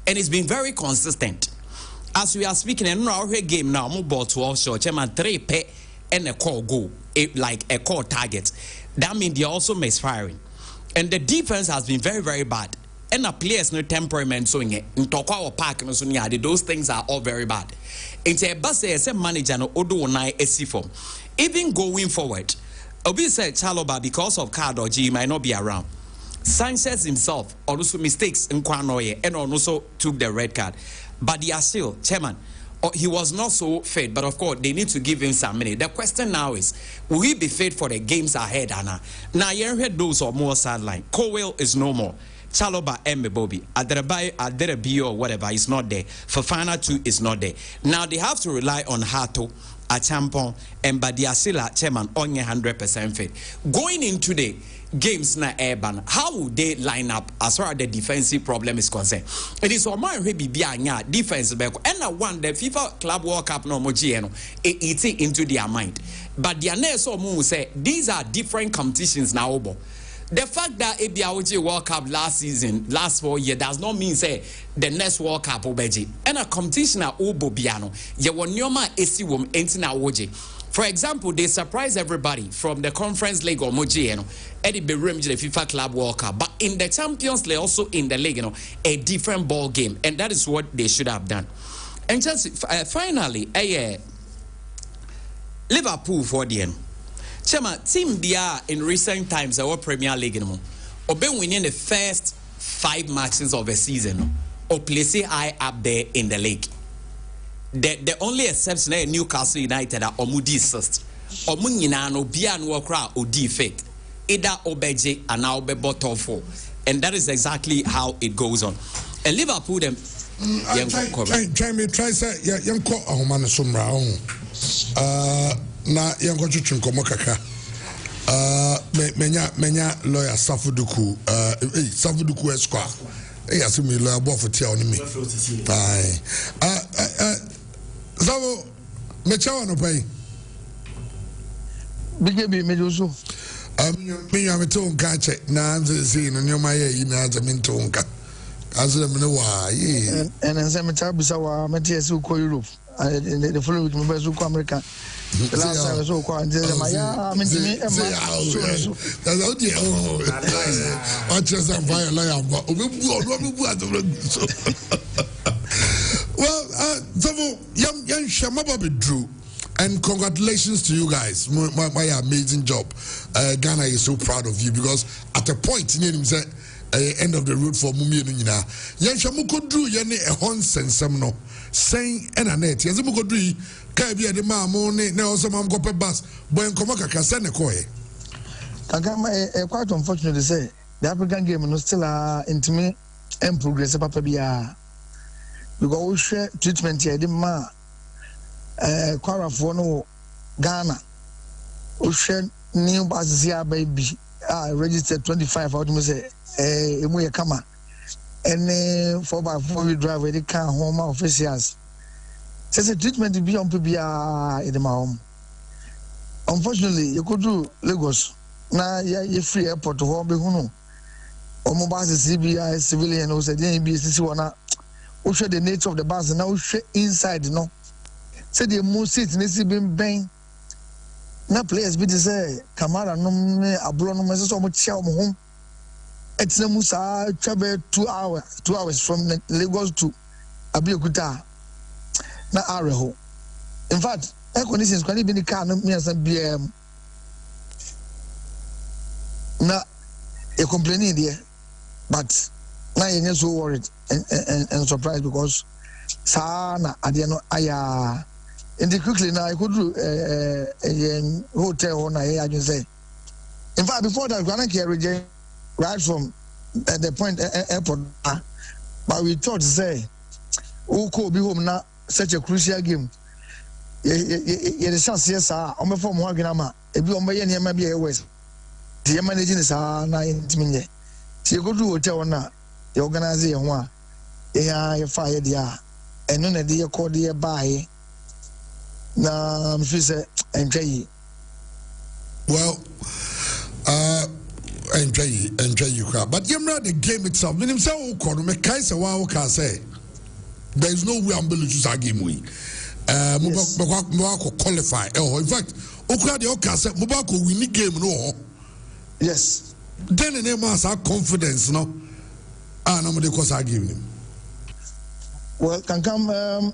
And it's been very consistent. As we are speaking, and now our game now, more ball 12 short, chairman 3 pay and a call goal, like a call target. That means they're also misfiring. And the defense has been very, very bad. And the players no temperament so in Tokwa or Park no so those things are all very bad. It's a bus as a manager no odo nai esi form. Even going forward. Obi said Chaloba because of card or G might not be around. Sanchez himself also mistakes in Kwanoye and also took the red card. But they are still, chairman, he was not so fit, but of course they need to give him some minute. The question now is, will he be fit for the games ahead, Anna? Now you heard those or more sideline. Cowell is no more. Chaloba and Bobby, Aderabi or whatever is not there. Fafana 2 is not there. Now they have to rely on Hato, a Champon, and Badiasila chairman on 100% fit. Going into the games na urban, how would they line up as far as the defensive problem is concerned? It is Omar Bianya defense back and one the FIFA Club World Cup no mojieno it's into their mind. But the next will say these are different competitions now. The fact that ABIOG World Cup last season, last 4 years, does not mean say the next World Cup obeji. And a competition at Obo Biano, ye won yoma esi wom entina woje. For example, they surprise everybody from the Conference League or Mojieno, Eddie Berum the FIFA Club World Cup. But in the Champions League, also in the league, a different ball game. And that is what they should have done. And just finally, Liverpool for the end. Chema, team Bia in recent times, our Premier League, or been winning the first 5 matches of a season, or placing high up there in the league. The only exception is Newcastle United are Omudi assist. omo nyina no bia no okra odi fake either obeje and now be bottle for, and that is exactly how it goes on. And Liverpool them try say yanko ahoma no somra na yanko chuchu nkomo kaka menya lawyer Safuduku Safuduku Esquire asumi lawyer bofotia oni me so mecha no pay BJB mejoso me ya meto nka che na nze no nyoma ye na za minto nka azle me no wa ye and nze mecha bisa wa meti esi ko Europe the following week me so ko America the last time so ko nze ma ya mentimi that's how the what just am fire lawyer but obebu so well so yan shamaba be drew. And congratulations to you guys. My amazing job. Ghana is so proud of you because at a point in the end of the road for Mumi and Nina, Yanshamuko drew Yanni a horns and some no saying and a net. Yazamuko drew Kabia de Mamone, now some Mamco bus, boy and Komaka Kasane Koe. Quite unfortunate to say the African game is still intimate and progress. Papa Bia because we share treatment here, the ma. Quara no Ghana Ocean new Bazia baby registered 25 out me say emuye kama and 4x4 wheel drive where they can home officials says a treatment to be on PBR in the home. Unfortunately you could do Lagos na you free airport to home be huno or mobile CBI civilian who said BCC wanna show the nature of the bus and now inside no. Say the most seats nisi been bang. Na players be say Kamara no me abro no me so mo chia mo home. It's na musa travel 2 hours from Lagos to Abeokuta. Na areho. In fact, air conditions can be the car no me asan BM. Na e complaining there, but na you so worried and surprised because sana adiano aya. And quickly now I could do a hotel on I just say. In fact, before that, Ghana carry right from the point airport, but we thought to say, who could be home now such a crucial game. The chance yes, I'm a form of Ganama, if you may near maybe a west. The managing is now intimate. So you go to hotel now, the organization one, you fire the and none of the call the buy. Na mfise enjoy. Well, enjoy you crap. But you know the game itself. Meaning say o kono me kai say wa o ka say there is no way I'm going to lose that game we. Mo qualify. In fact, o kra de o ka say mo ba ko win game no. Yes. Then the name has confidence no. Na mo de ko sa game. Well, can come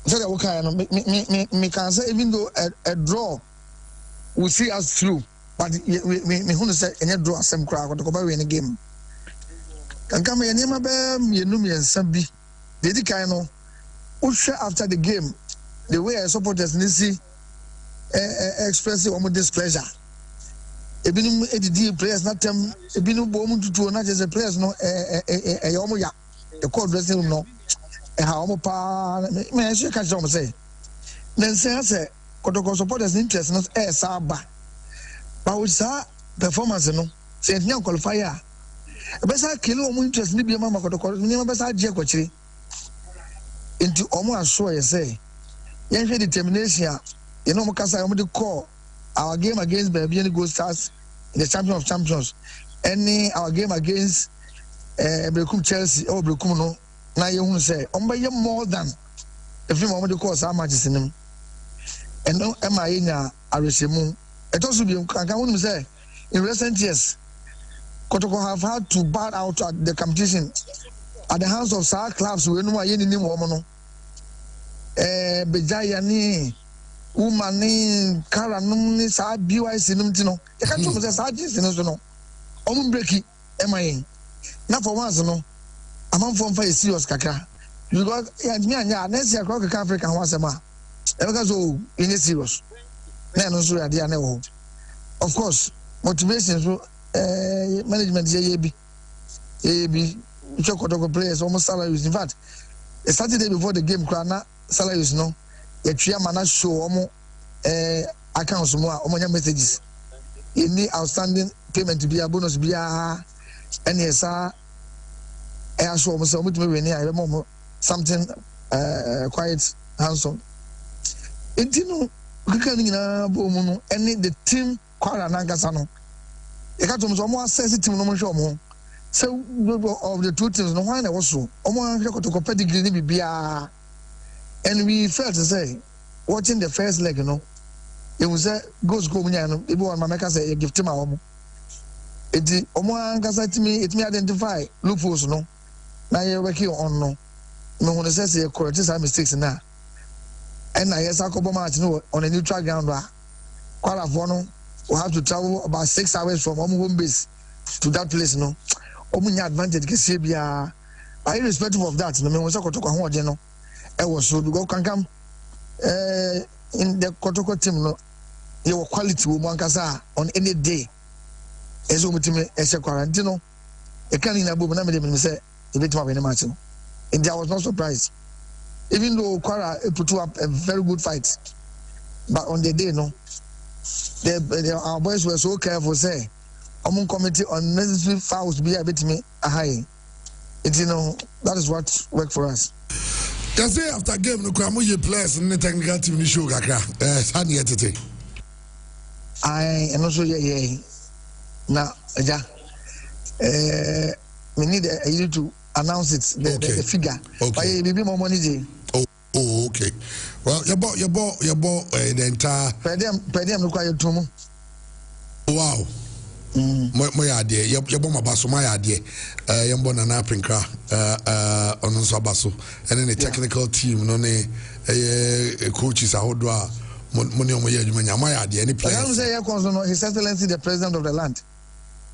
so that okay, me can say even though a draw will see us through, but me who say any draw some crowd to go in a game. Can come here near my you know me and Sambi. The kind of after the game, the way I supporters see express your displeasure. Ebinum EDD players not them ebinum bomu to not just the players no ya the court dressing room no. How me she catch them say then say Kotoko supporters interest not saba but with sa performance no say nya qualifier e be sa kilo mu interest ni bi mama Kotoko ni ma be sa je kwachiri into omo aso ye say yen hwe determination you know mo kasa omo de call our game against Baby and Gold Stars in the champion of champions any our game against Brekum Chelsea or Brekum no na you who say more than if you want to call some matches in him and no am I in a resemu it also be can say in recent years Kotoko have had to bow out at the competition at the hands of Sar clubs we know any name woman Bejaya ni Umani Karanum ni Sa BYC no you can't say Sargis no breaki MIA now for once no I'm from for a serious kaka because me and next year Africa once a month. Because so in a serious. na no so ade na wo of course motivation so management ye bi Kotoko players almost salaries in fact a Saturday before the game krana salaries no yetwa mana show omo accounts mo omonya messages any outstanding payment be a bonus be a any esa show omo say omo tumi we ni a something quite handsome intino kika nyina bo mu no any the team kwara na ngasa no e ka to mo so omo assess team no mo hwe omo so of the two teams no one was so omo Kotoko pedigree ni bibia and we felt to say watching the first leg it was a goes go munya no e be one mama ka say you gift ma omo edi omo angasa it me identify loopholes no na you working on no when say correct some mistakes na and I yes akobo match no on a neutral ground kwara for no we have to travel about 6 hours from home base to that place no omunya advantage ke se bia irrespective of that no me won say Kotoko ho ode no e was so because kankam in the Kotoko team no your quality wo mankasa on any day ezo mutime e se quarantine no e kan ina bobu na me say e betima be match no and I was not surprised even though Kwara put up a very good fight but on the day no our boys were so careful say among committee unnecessary fouls be a bit me a high. That is what worked for us. Can say after game no kwa moye players in the technical team ni show kakra. Sani etete. And also yeah. Now we need you to announce it the figure. Okay. Maybe more money dey. Oh, okay. Well, your ball the entire per diem no kwa yotumu. Wow. Mo ya de yebo mabaso ma ya de yembo na na pinkra ono so abaso and the technical team no ne coaches ahodo a mo ne omo ya adwuma nya ma ya de any players. I say no His Excellency the President of the land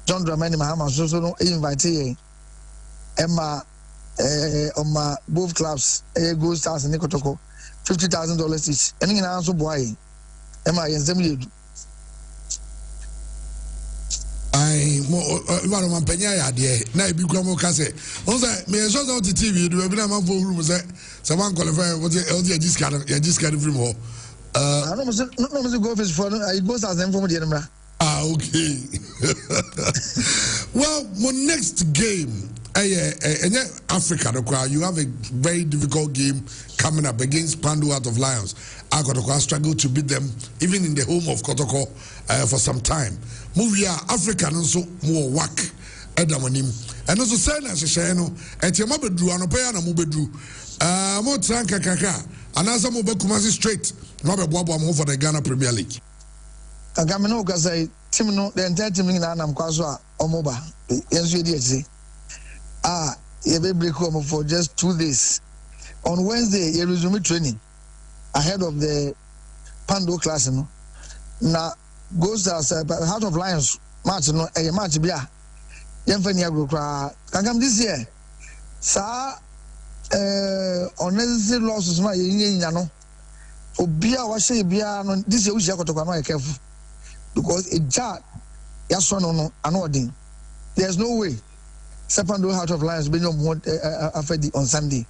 John Dramani Mahama so no invite here Emma on both clubs Gold Stars and Kotoko $50,000 each any na so boy Emma yenzem Iwaro mampenya ya de na ebi kwa mo ka say on say me so so the TV do be na man for room say someone qualify what the discard from ho no me go fish for I go as them from the number okay. Well, my next game in Africa you have a very difficult game coming up against Pandu Heart of Lions. Kotoko struggled to beat them even in the home of Kotoko for some time. Movie African also more work edamanim and also say na hye no etiema bedru anopa na mo bedru mo tranka kaka anasa mo be Kumasi straight no be boabo mo for the Ghana Premier League. Kagame no ka say team no the entire team na nam kwaso a omoba yenso ye dey ye be break home for just 2 days. On Wednesday ye resume training ahead of the Pando class no na goes as Heart of Lions match no a match bia yemfani agro kra kankam this year sa unnecessary losses na yin no obia wa say bia no this year we Kotoko no careful because a jar yaso no anodin there's no way Sepando Heart of Lions be no on Sunday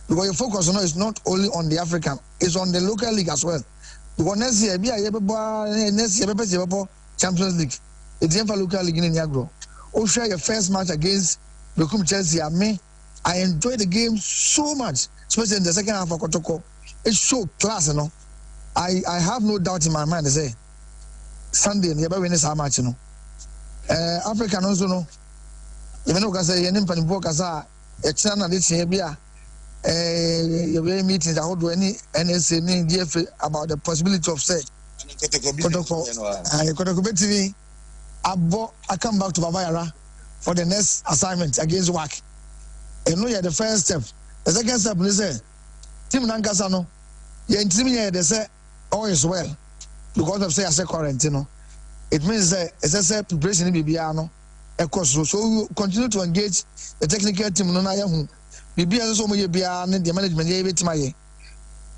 because your focus no is not only on the African, it's on the local league as well. Because next year, next year, Champions League. It's the local league in Niagara. Oh, share your first match against Bekum Chelsea. I enjoyed the game so much, especially in the second half of Kotoko. It's so class, you know. I have no doubt in my mind. They say Sunday, you better win this match, you know. African also know. Even though I say you need to put Kasa, China this year, you will meetings that hold any NSA DFA about the possibility of say Kotoko TV. I come back to Babayara for the next assignment against WAC. And no, the first step. The second step is say Team Nankasano. You intimidate they say all is well because of say I say quarantine. It means that it's a preparation in Bibiano. So we continue to engage the technical team. No, I am Bibia so much bia the management ye betima ye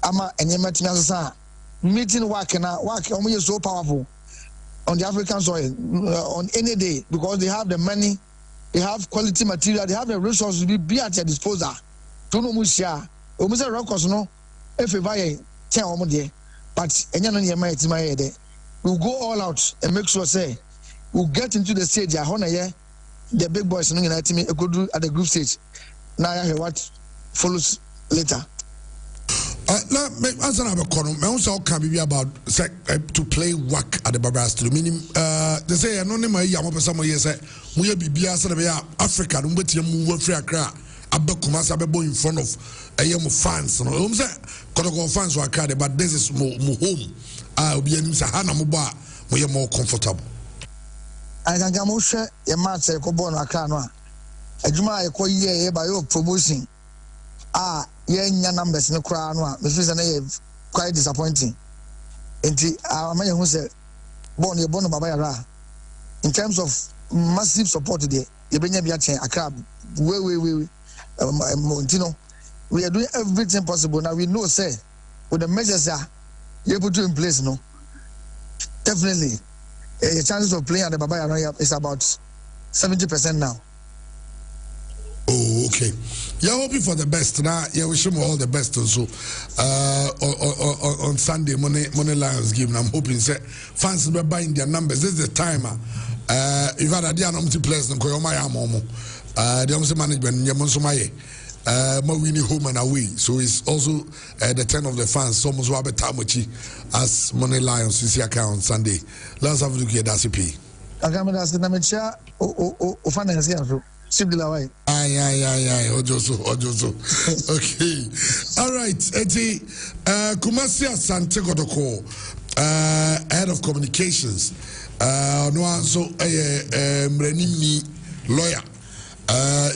ama enyema timi asesa meeting work is so powerful on the African soil on any day because they have the money, they have quality material, they have the resources to be at their disposal. To no musia, almost a records no. If you buy 10 or more, but we'll go all out and make sure say we'll get into the stage. The big boys in the team go do at the group stage. Now I hear what follows later. As an economy, I also can be about to play work at the Barbara Studio. Meaning, they say, anonymous, some years, we be Africa, and wait, you move free Accra, Abakumas, Ababo in front of a young fans. No, fans were carried, but this is more home. I'll be in Sahana Muba, we are more comfortable. I can come share a match a Cobona Canoa. A Juma, a quay by your promotion. Yeah, numbers in the crown, which is quite disappointing. And our man who said, Born Babaya, in terms of massive support today, you bring a crab, Montino. We are doing everything possible. Now we know, say, with the measures you put in place, no, definitely, the chances of playing at the Babaya is about 70% now. Oh, okay. You're hoping for the best now. Yeah, wish you all the best also. On Sunday, Money Lions game. I'm hoping say fans will be buying their numbers. This is the time. If I had a players, no koyoma momo. The omse management, yamonsomaye. More winning home and away. So it's also the 10 of the fans. So much wabe tamuchi as Money Lions this year on Sunday. Let's have a look at that. Agamada Sinamicha, Ofanasi. Aye, Ojoso. Okay. All right. Kumasia Sante Kodoko, head of communications. No, so Mrenimni lawyer.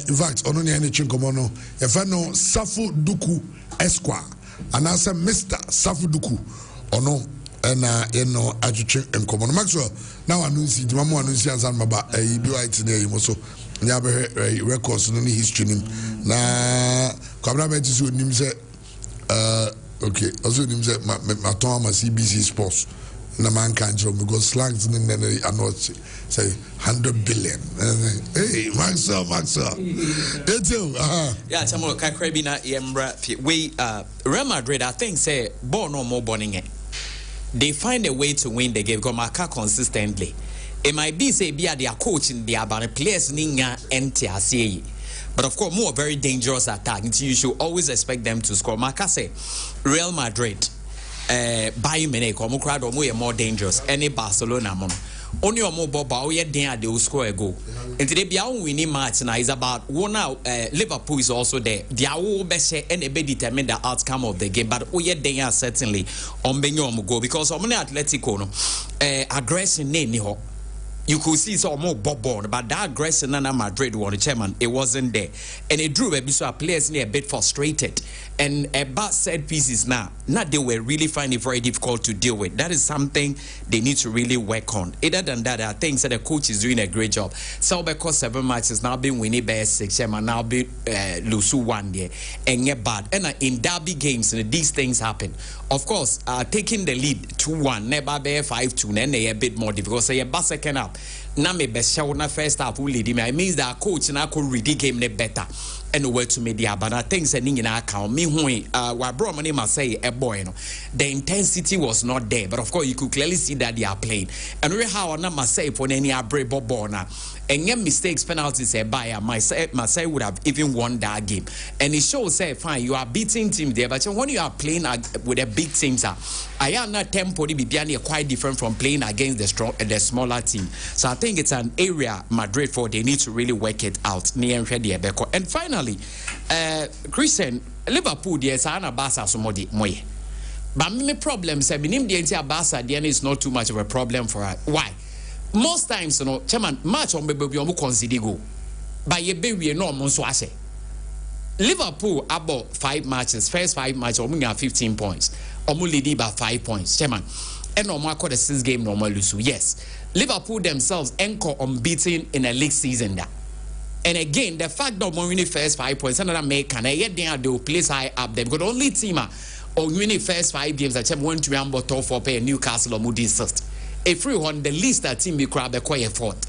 In fact, Ononi any chinkomono. If I know Safu Duku Esquire, and I say Mr. Safu Duku, or no. And ajuche and common Maxwell. Now I know see Mamu and San Maba, a BY today, also. Never records in any history. Na Kabra to him say, okay, also him say, my Tom, CBC Sports. Na man can't job because slangs in the are not say 100 billion. Hey, Maxwell. Yeah, Chamo Kakrabina, Yembra, we Real Madrid, I think, say, born no more burning it. They find a way to win the game because Maka consistently. It might be say be their coach in their players ninga NTAC. But of course, more very dangerous attack. You should always expect them to score. Maka say Real Madrid, Bayern Munich, or more dangerous. Any Barcelona mono. Only a mobile ball yet they will score a goal. And today be our winning match now is about one now. Liverpool is also there. They are all best and be determine the outcome of the game. But yet they are certainly on Benyo go because on Atletico aggression name. You could see some more bob but that aggression and Madrid won the chairman, it wasn't there. And it drew a players a bit frustrated. And about set pieces now they were really finding it very difficult to deal with. That is something they need to really work on. Other than that, I think the coach is doing a great job. So because 7 matches now been winning by 6, chairman now be lose 1 there and get bad. And in derby games, these things happen. Of course, taking the lead 2-1, never be 5-2, then they a bit more difficult. So you second up. Now me best show na first half who lead him. It means that coach now could read the game better. And word to media, but I think saying in our account, me what brought money must say a boy, the intensity was not there, but of course you could clearly see that they are playing. And we how not must say for any brave borna and get mistakes, penalties, a buyer, Marseille would have even won that game. And it shows say fine, you are beating team there, but when you are playing with the big teams, I am not tempo be quite different from playing against the smaller team. So I think it's an area Madrid for they need to really work it out near the and finally. Christian, Liverpool, there's an Abasa somebody more. But my problem is, the Abasa is not too much of a problem for us. Why? Most times, Chairman, match on baby consider go. But ye baby no monswase. Liverpool about 5 matches, first 5 matches, we have 15 points. Omu leading by 5 points, Chairman. And no more the 6 game normal lose. Yes, Liverpool themselves anchor unbeaten in a league season that. And again, the fact that we win the first 5 points, another make and yet they will place high up them. Because the only team or winning first 5 games that went to Rambo top 4 pay Newcastle or Moody assist. A free one, the least that team be grab a quiet fourth.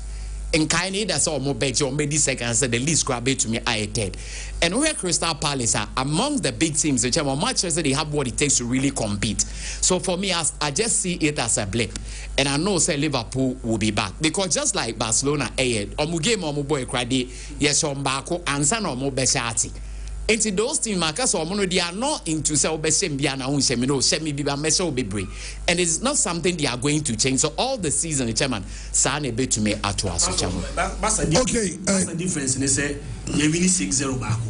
And kind that's all more bet or maybe second said the least grab it to me I third. And where Crystal Palace are among the big teams, which are much as they have what it takes to really compete. So for me, I just see it as a blip. And I know say Liverpool will be back. Because just like Barcelona, omu game omu boy kradi, yes on bako, and son omu beshati. Into those teams, Marcus or Mono, they are not into sell Bessembiana, Semino, Semi Biba, Meso Bibri. And it's not something they are going to change. So all the season, the chairman, Sane bet to me at us. Okay, that's the difference. They say, you win 6-0 Baku,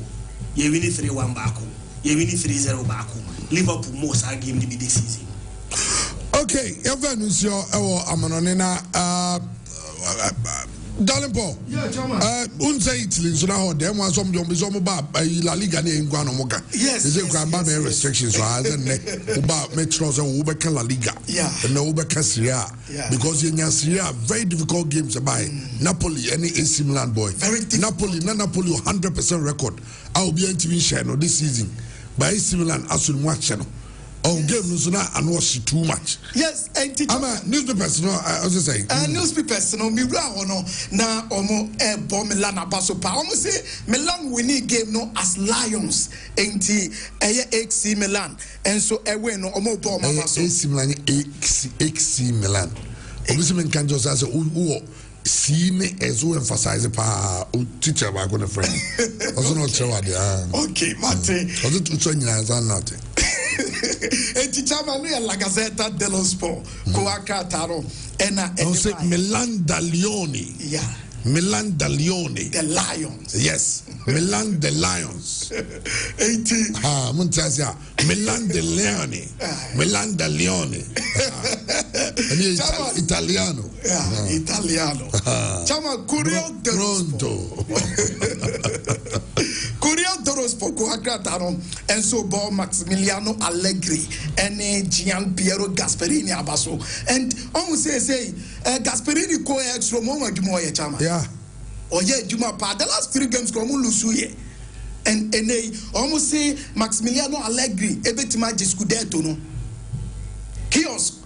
you win 3-1 Baku, you win 3-0 Baku. Liverpool most are game to be this season. Okay, Evanusio, Amanonina, Darling Paul, unsa Italy so na them was some ba La Liga na ngwa no moka. Yes. Is it grandma restrictions so as ne uba metro so we be La Liga. Yeah. And we be Serie A. Because in Serie A very difficult games to buy. Napoli any AC Milan boy. Very difficult. Napoli 100% record. I will be TV share no this season. By AC Milan asun watch no. Oh, game no so na and watch too much. Yes, and I'm a newspapers no I was saying. Newspapers no mi bra no na omo bo Milan abaso pa. Omo say Milan winning game no as Lions enti AC Milan and so we no omo bo abaso. AC Milan AC Milan. Obviously men can just say who see me as we emphasize pa teacher ba go na friend. Also not sure what they are. Okay, Mate. Also to train you as nothing. E Chama no la Gazzetta dello Sport ko akataro ena say Milan da Lione. Yeah. Milan da Lione. The Lions. Yes. Milan the Lions. 80. Montasia. Milan the Leone. Milan the Leone. Italiano. Yeah, Italiano. Chama Corriere dello Sport. Corriere dello Sport ko akataro and so bo Maximiliano Allegri and Gian Piero Gasperini abaso and almost say Gasperini ko extra mo adwuma ye chama. Yeah. Oye Juma pa the last 3 games ko mo lose ye. And almost say Maximiliano Allegri ebetima Scudetto no. Kiosk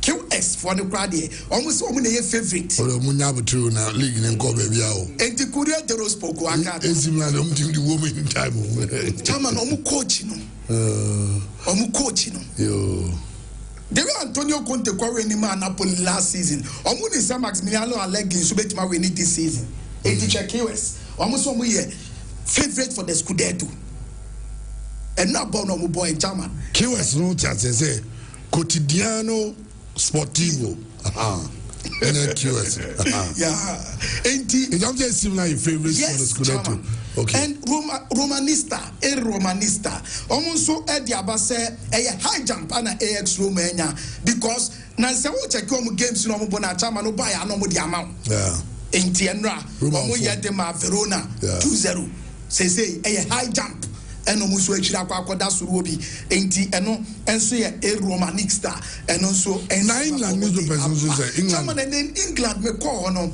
QS for the crowd here. Almost woman a favorite. Or Munyaba true now league in Kobe Biao. And the Korea de Rospoco Akata. It's similar to the woman in time. Chairman Omu coach no. Omu coach no. Yo. There were Antonio Conte quarry man Napoli last season. Omu is Maximiliano Allegri so betima we need this season. And the QS. Almost one year favorite for the Scudetto. And now born Omu boy in German. QS no chance say Quotidiano Sportivo. NQS. Yeah. And it's just similar in favorites for the Scudetto. Okay. And Romanista, Romanista. Almost so at the Abase, a high jump and AX Romania because Nancy will check home games no bona chama no buy no the amount. Yeah. In Tienra, Omo Yadema Verona 2-0. Say a high jump. Eno muso echira kwa akoda suruobi enti eno enso ye a Romanista eno so England newspapers say England England me call no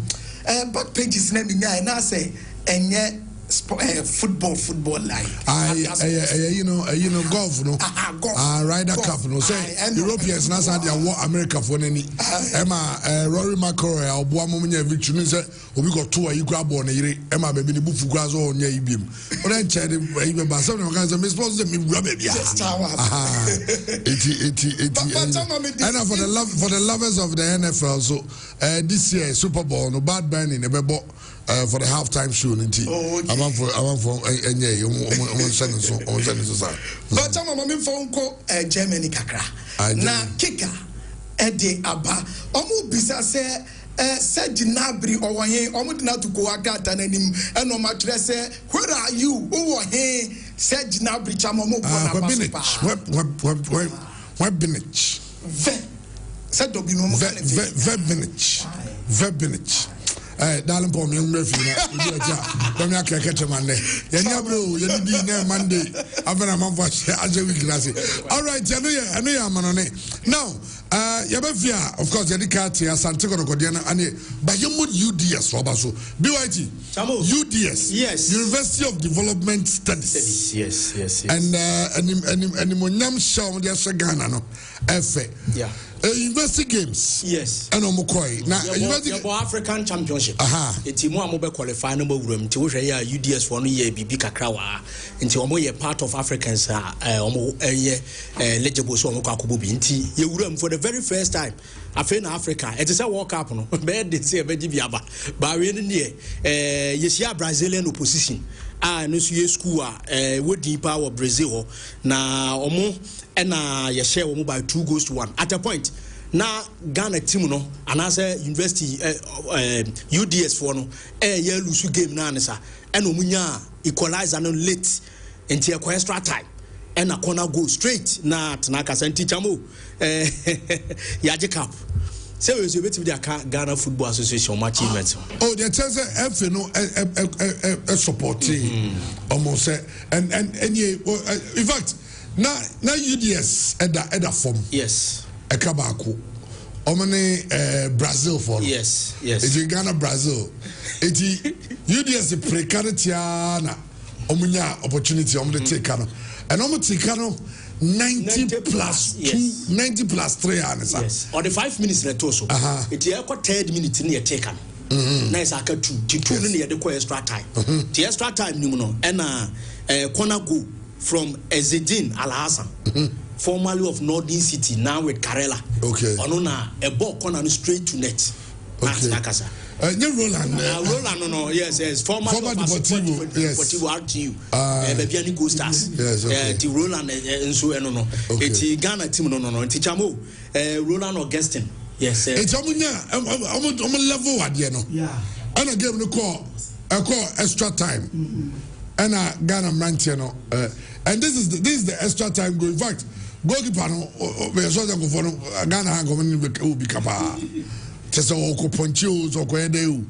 back pages na me nya na say enye football line. You know golf no. Ryder Cup no say Europeans na say they war America for any. Emma Rory McIlroy obo amonya victory say obi go to you grab on yire Emma baby ne bufu gwa so onya ibiem. Odan che de ibe ba so no kan say me sponsor me grab bia. And for the lovers of the NFL so this year Super Bowl no bad burn in ebebo for the halftime show ninti. I want for enye on send so but mama me phone ko Germany kakra na kicker ede aba omo bisa se Jinabri or one omo dina to go agata nanim and no match say where are you who he said Jinabri chama mo bona Webinich said dobino mo Webinich darling Paul, young referee, come here, catch a man there. Yeah, bro, you did Monday. I've been a month for as a week. All right, I know you're man on it. Now, Yabafia, of course, Yadikati, Santiago Codiana, and Bayamud UDS, Wabaso, BYT, UDS, yes, University of Development Studies, yes, and Monyam Shaw, the Sagana, F. Yeah. University games. Yes. And Omokoi. Now, African Championship. It's more mobile qualifying number room to UDS for 1 year, BB Kakrawa, into a part of Africans are legible so Mokakubi. You room for the very first time. I feel in Africa. It is a walk up. No, bad did say a Bediaba. But we're in the Yesia Brazilian opposition. No school what deep power Brazil na omo na ye share omo by 2-1 at a point na Ghana team no and as university UDS for no ye lose game na nsa and omunya equalizer no late into a extra time and a corner go straight na Tanaka senti chamo yaje cup. So we will be the Ghana Football Association achievements. Oh, the chance F no supporting almost and in fact now UDS at the form. Yes. A Kabako. Omane Brazil for yes. It's Ghana Brazil. It's UDS precariana omunya opportunity the take and take 90 plus 2, 90 plus 3 years. Yes. Or the 5 minutes let also. It's a 3 minutes in your taken. Nice aka 2 near the extra time. The extra time no and corner go from Ezedin Al Hassan, formerly of Northern City, now with Karela. Okay. Onona a ball corner straight to net. Okay. Roland. Roland, no, yes, former Deportivo, yes. Deportivo RTU. Baby Go Stars. Yes, okay. The Roland and so no. It's Ghana team, no. It's Chamo, Roland Augustin. Yes, it's I'm level at the yeah. And I gave the call extra time. And I Ghana Mantiano. And this is the extra time go. In fact, goalkeeper we are so for Ghana will be capable. Just a ponchos or Quedeu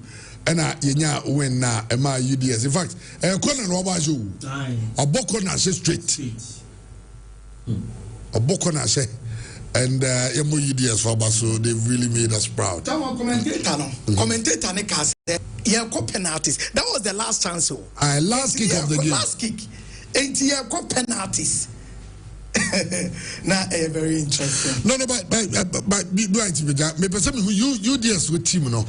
and Yenya win na Emma UDS. In fact, a corner Robajo, a Bokona straight. A Bokona say, and Emo UDS for Basso, they've really made us proud. Commentator Nikas, yeah, penalties. That was the last chance. Last kick of the game. Last kick. 8 year penalties. Now, very interesting. No, but right, me person who UDS with team no,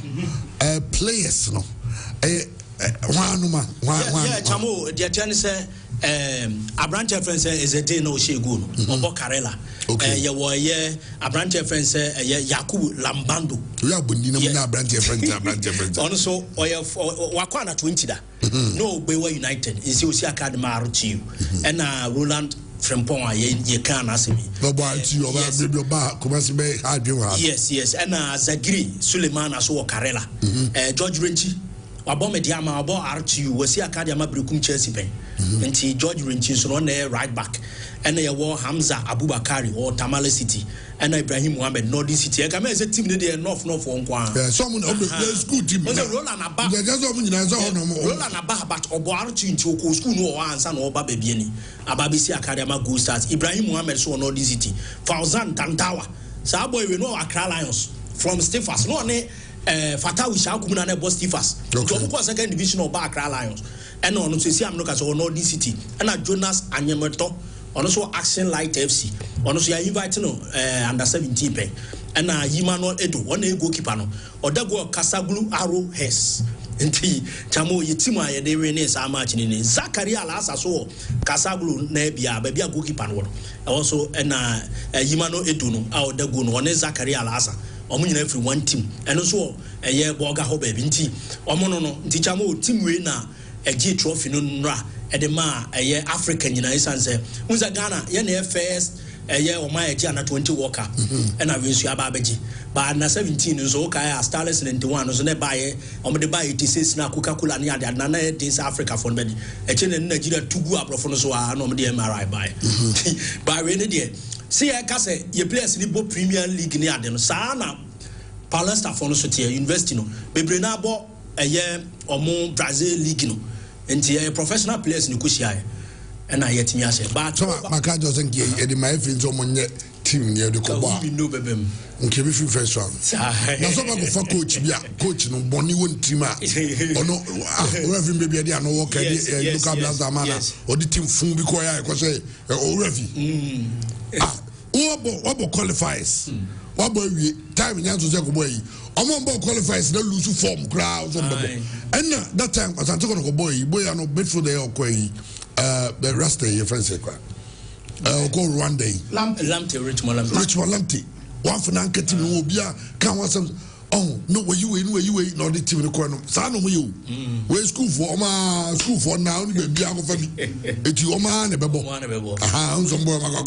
players no, one. Yeah, Chamo, the attorney say, a branch of friends is a day no Shegun, or Bocarella. You were a branch of friends, Yaku Lambando. We are Bundina branch of friends. Also, or Wakana 20. No, Bewa United is Usia Academy to you, and Roland. From Pong, ye can't ask me. Yes, and Zagri, Suleiman, as well, Carella, George Renchi, Abome Diama, about RTU, was here Academy Brukum Chelsea Pen, and George Renchi is on there right back, and they were Hamza Abubakari or Tamale City, and Ibrahim Mohammed, Northern City. I come as a team there, North for one. Someone of the school team. Roland Abba, but Obartu into school no answer or Babiani, Ababisi Academy Go Stars, Ibrahim Mohammed, so Northern City, Fauzan Tantawa, Saboy, we know Accra Lions from Stephens, no one. Fatawi Shakumana Boss Stephens, second division of Accra Lions, and on Sisiam Lucas or Northern City, and Jonas Anyamoto. Also Action Light FC. Also you inviting under 17 pay. And Yimano Edo, one goalkeeper no. Or that go Casaglu Arrow Hess. Enti Chamo Yitima de Renes are matching in Zakaria Lasa so Casaglu Nebia, baby a goalkeeper no. Also and Yimano Edo no out the gun one Zakaria Lasa. Omun every one team. And also a year Boga Hobe Binti. Omono Tichamo team winner a G trophy no. Edema a year African United Sanse. Who's a Ghana, Yan first a year or my Jana 20 Walker, and I wish you a babaji. But na 17 is okay, Starless and 21 was nearby, on the buy it is now Coca-Cola near the Nana this Africa for many. A chain in Nigeria to go up from so I know the MRI by. By rainy day. See, I can say, you play a Liverpool Premier League near them. Sana Palesta for no University no. Bebrenabo a year or more Brazil League no. And professional players in Kushia, and I yet me. But my car doesn't get any my friends on team near the Koba. We know bebem. Okay, we feel first one. Now some go for coach be coach no boni won team or no revi maybe they are no work local blaster man or the team fun bi ko ya ko say o revi. Obo qualifies. Obo we time nya to say go boy. Omo qualifies na lose form crowd some bebo. And that time Asante ko boy no bedford there ko the rest day your friends say kwa. Go Rwanda. Lamptey Richmond Lamptey. One for Nanka team will be a can want some. Oh, no, where you in, no, the team in the corner. Son of you. Where school for now, be out of it. You man, a bebo.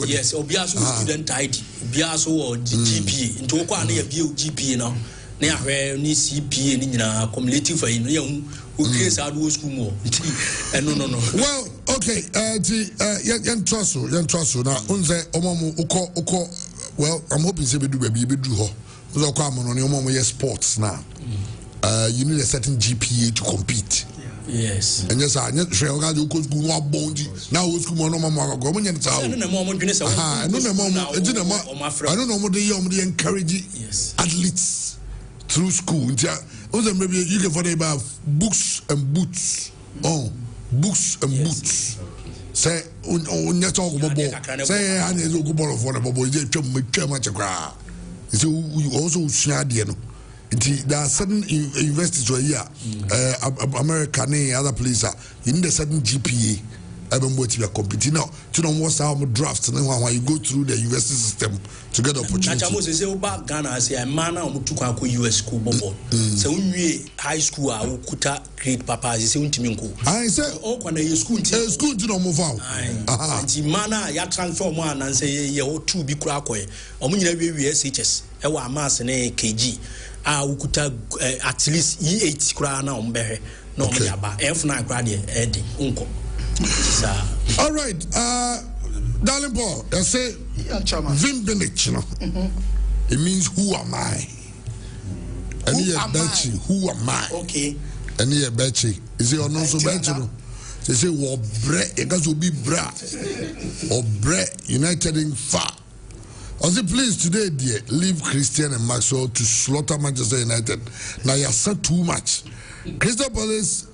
Yes, Obiaso student tidy. Obiaso or GP into a corner of GP now. Near where ni CP and cumulative for young who cares out of school more. No. Well, okay, young Trussell, now, unze Omomo Uko. Well, I'm hoping to do baby do ho. So come on your mom sports now. You need a certain GPA to compete. Yes. And yes, I net sure God you could go up bondi. Now who's come on mama go when you tell. I don't know what they encourage athletes through school. Also maybe you can find about books and boots. Oh, books and boots. Say on your talk about say I need to go ball for the boy. So you also share the there are certain universities here, America and other places. You need a certain GPA. Even what you are competing now. To know what's our drafts and when you go through the university system to get opportunity. Nacha say about Ghana say a man na to kwa US school bobo. Say unwie high school a ukuta grade papa say untimi nko. I say o kwa na school to no move out. Nti mana ya transfer mo and say ye o two bi kura akoye. Omo nyina we SHS. E wa mass na KG. Ukuta at least E8 kura na ombehwe. No mo ya ba. F9 kura de e di nko. All right, darling Paul, they say Vimbinich, you know. It means who am I? And here Betchy, who am I? Okay. And here Betchy, is it or not so Betchy? They say what bread, it has to be bra or bread united in far. I say please today, dear, leave Christian and Maxwell to slaughter Manchester United. Now you said too much. Crystal Palace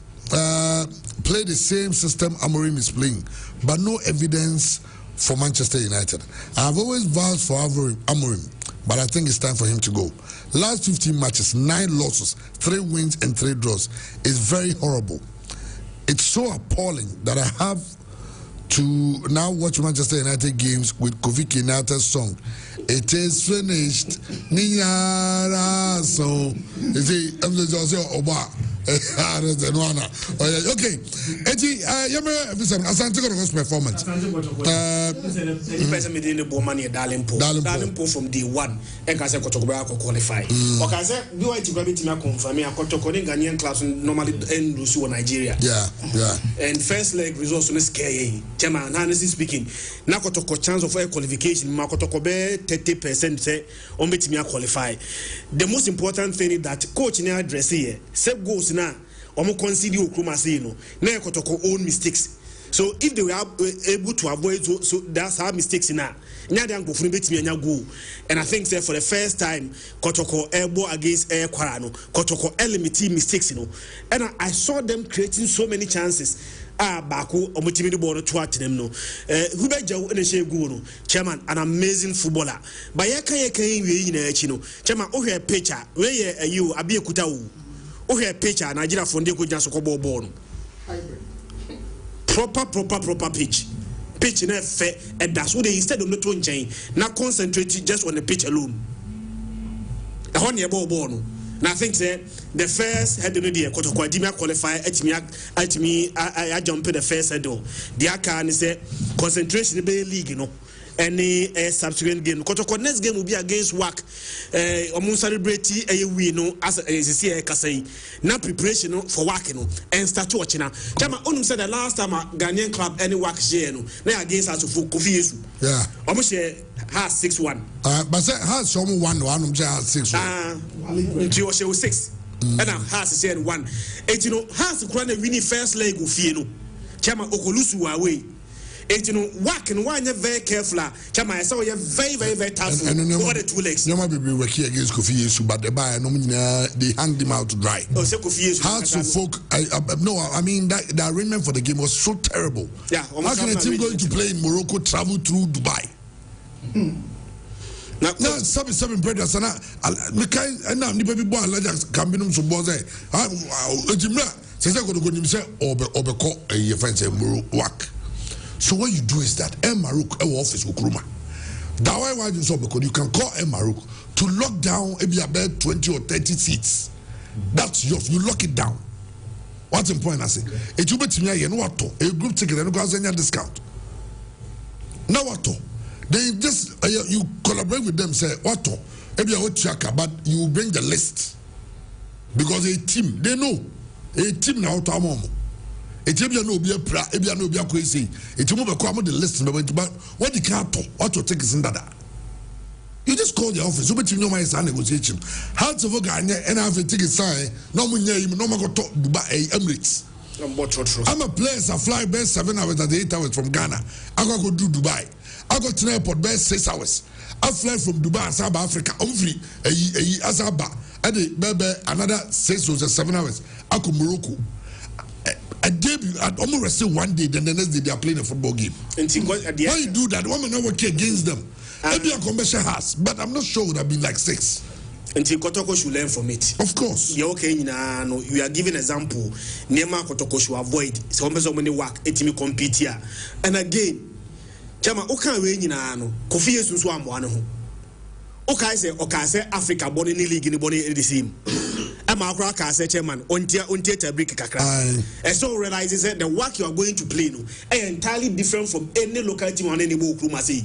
play the same system Amorim is playing, but no evidence for Manchester United. I have always vouched for Amorim, but I think it's time for him to go. Last 15 matches, 9 losses, 3 wins and 3 draws. It's very horrible. It's so appalling that I have to now watch Manchester United games with Kofi Kinata's song. It is finished. Ninyara so. You see, I'm just Oba. Okay. Eti yame visem Asante Kotoko's performance. Person made the Bomani Dalimpo from day one. Eka say Kotoko qualify. Okay, say we want to grab it to confirm me Kotoko Ghanaian clubs normally end Lusu Nigeria. Yeah. And first leg results on scare. Chairman, honestly speaking, na Kotoko chance of qualification, Makotoko be 30% say on betimi qualify. The most important thing is that coach na address here. Save goals na omo consider Okrumah say no. Na Kotoko own mistakes. So if they were able to avoid so that's how mistakes na nyada go funu betimi anya goal. And I think say for the first time Kotoko elbow against Air Kwarano, Kotoko eliminating mistakes and I saw them creating so many chances. Baku omutimi ball to at them no. Who be jaw na share goal no. Chairman, an amazing footballer. But yeka we na echi no. Chairman, o hwe picture, we ye you abi ekuta wo. O hwe picture Nigeria fonde ko janso ko ball no. Proper pitch. Pitch na fair and that's what they instead of not to chain. Now concentrate just on the pitch alone. A honey ball no. Now I think the first head no there Kotoko Adimia qualify I jump the first head do. The aka say concentration be league any subsequent game. Kotoko next game will be against WAC. Omun celebrate a win as a say now preparation for WAC and start watching now. Chama onum said the last time a Ghanaian club any WAC share now against us for Kofi. Yeah. Almost has 6-1. But has some 1-1 has 6-1. She was 6. And has said 1. And has the winning first leg of Fieno. Chama Okolusu away. And you know, working one you're very careful. Chama, I saw you very tough over the 2 legs. No matter be working against Kofi Yesu, but the buyer they hanged him out to dry. Oh, say Kofi Yesu. How to folk? I mean that the arrangement for the game was so terrible. Yeah, how can a team going to play in Morocco travel through Dubai? Now, seven brothers and I now nipa bi boy like can be no so boy say ejimra say go to say obeko e friend say work. So what you do is that Maruk office Ukruma. That why you so because you can call Maruk to lock down maybe about 20 or 30 seats. That's yours. You lock it down. What's the point I say? It you bet me you know what to a group ticket and go send discount. Now what to? Then just you collaborate with them, say what to? Maybe I check, but you bring the list because a team they know a team now to mom. A team no be a pra, no be a crazy. A team over come the list, but what the car to what to take is in that. You just call the office. You bet you know my son negotiation. How to work and have a ticket sign. No more name, no more go to Dubai Emirates. I'm a place. I fly best 7 hours and 8 hours from Ghana. I go do Dubai. I go to the airport best 6 hours. I fly from Dubai, South Africa. I'm free. Asaba. I did another 6 or 7 hours. I go Morocco. I debut at almost still 1 day, then the next day they are playing a football game. Why you do that? Women are working against them. Maybe a commercial house, but I'm not sure it would have been like 6. Until Kotoko should learn from it. Of course. Yeah, okay, no, you are giving example. Nema Kotoko should avoid so many work, etimi compete here. And again, Chama Oka we no Kofi Yesu so amwano. Oka say Africa born in the league in the body the same. Ama akra ka say chairman ontia tabrik kakra. And so realizes that the work you are going to play no entirely different from any local team on any Okruma say.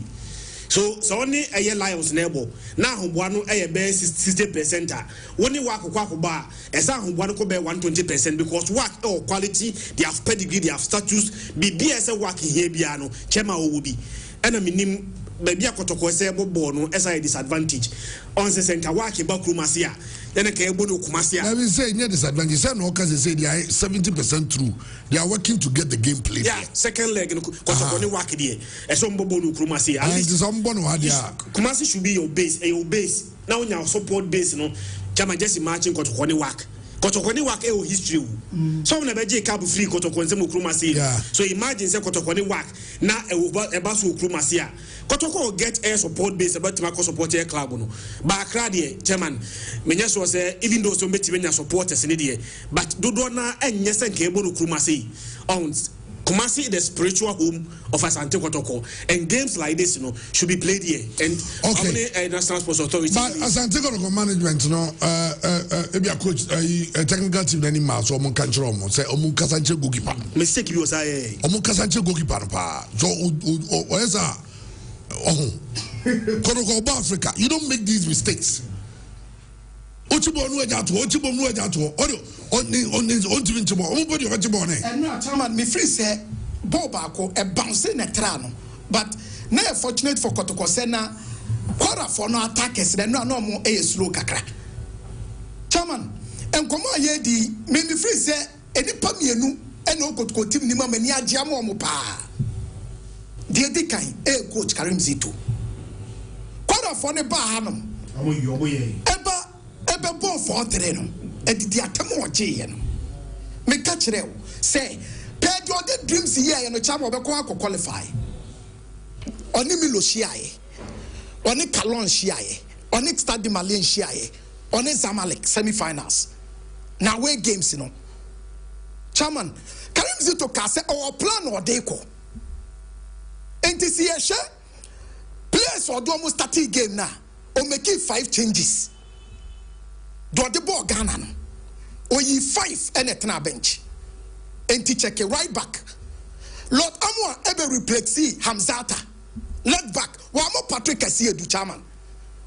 So only a year Lions neighbor now Humbuano a bear 60%. Only work bar as I Humbuano be 120% because work or quality, they have pedigree, they have status, BBS a working here piano, Chema will be. And I mean baby a kotoko say bono as a disadvantage. On the center work about Krumasia. Then a cable Kumasia. I will say near disadvantage. Some because they say they are 70% true. They are working to get the game played. Yeah, second leg in Kotoko work here. As some bono Krumasia. Kumasi should be your base. Now in your support base, you know, Chama just imagine Kotoko work. Kotoko work a history. Some never J cab free Kotoko Krumasi. So imagine say Kotoko work now a basu Krumasia. Kotoko get air support base about to support air club. But Crady, Chairman, Menyas was even though some Betimania supporters in the but Dodona and Yasan Cable Krumasi owns Kumasi the spiritual home of Asante Kotoko, and games like this, you know, should be played here. And okay, National Sports Authority. But Asante Kotoko management, you know, maybe a coach, a technical team, any mouse or Munkanchromo, say Omunkasanche goalkeeper. Mistake you say Omunkasanche goalkeeper. So, where's that? Kotoko Africa, you don't make these mistakes. And now, Chairman, me free say Bobako a bouncing a trano, but now fortunate for Kotoko Sena, quarter for no attackers, then no more a slow kakra. Chairman, and come on, ye di, me free say, any pamienu, and no Kotoko team Nima Mania Jamo Mopa. Dear Dikai, a coach Karim Zito. Quarter for the Bahanum. Ebe bon for terreno e di atamo oje no me ka kire wo say Pedro the dreams here no chama obekọ akọ qualify oni Milo shiaye oni Kalon shiaye oni Stade Malien shiaye oni Zamalek semi-finals na away games no chairman Karim Zito ka say our plan or dey ko enti si ye hwe players or do almost 30 game na o make 5 changes. Do the ball Ghana no. Or ye 5 and a tena bench. And to check a right back. Lord Amwa ebe replace Hamzata. Left back. Wamo Patrick Kasiedu chairman.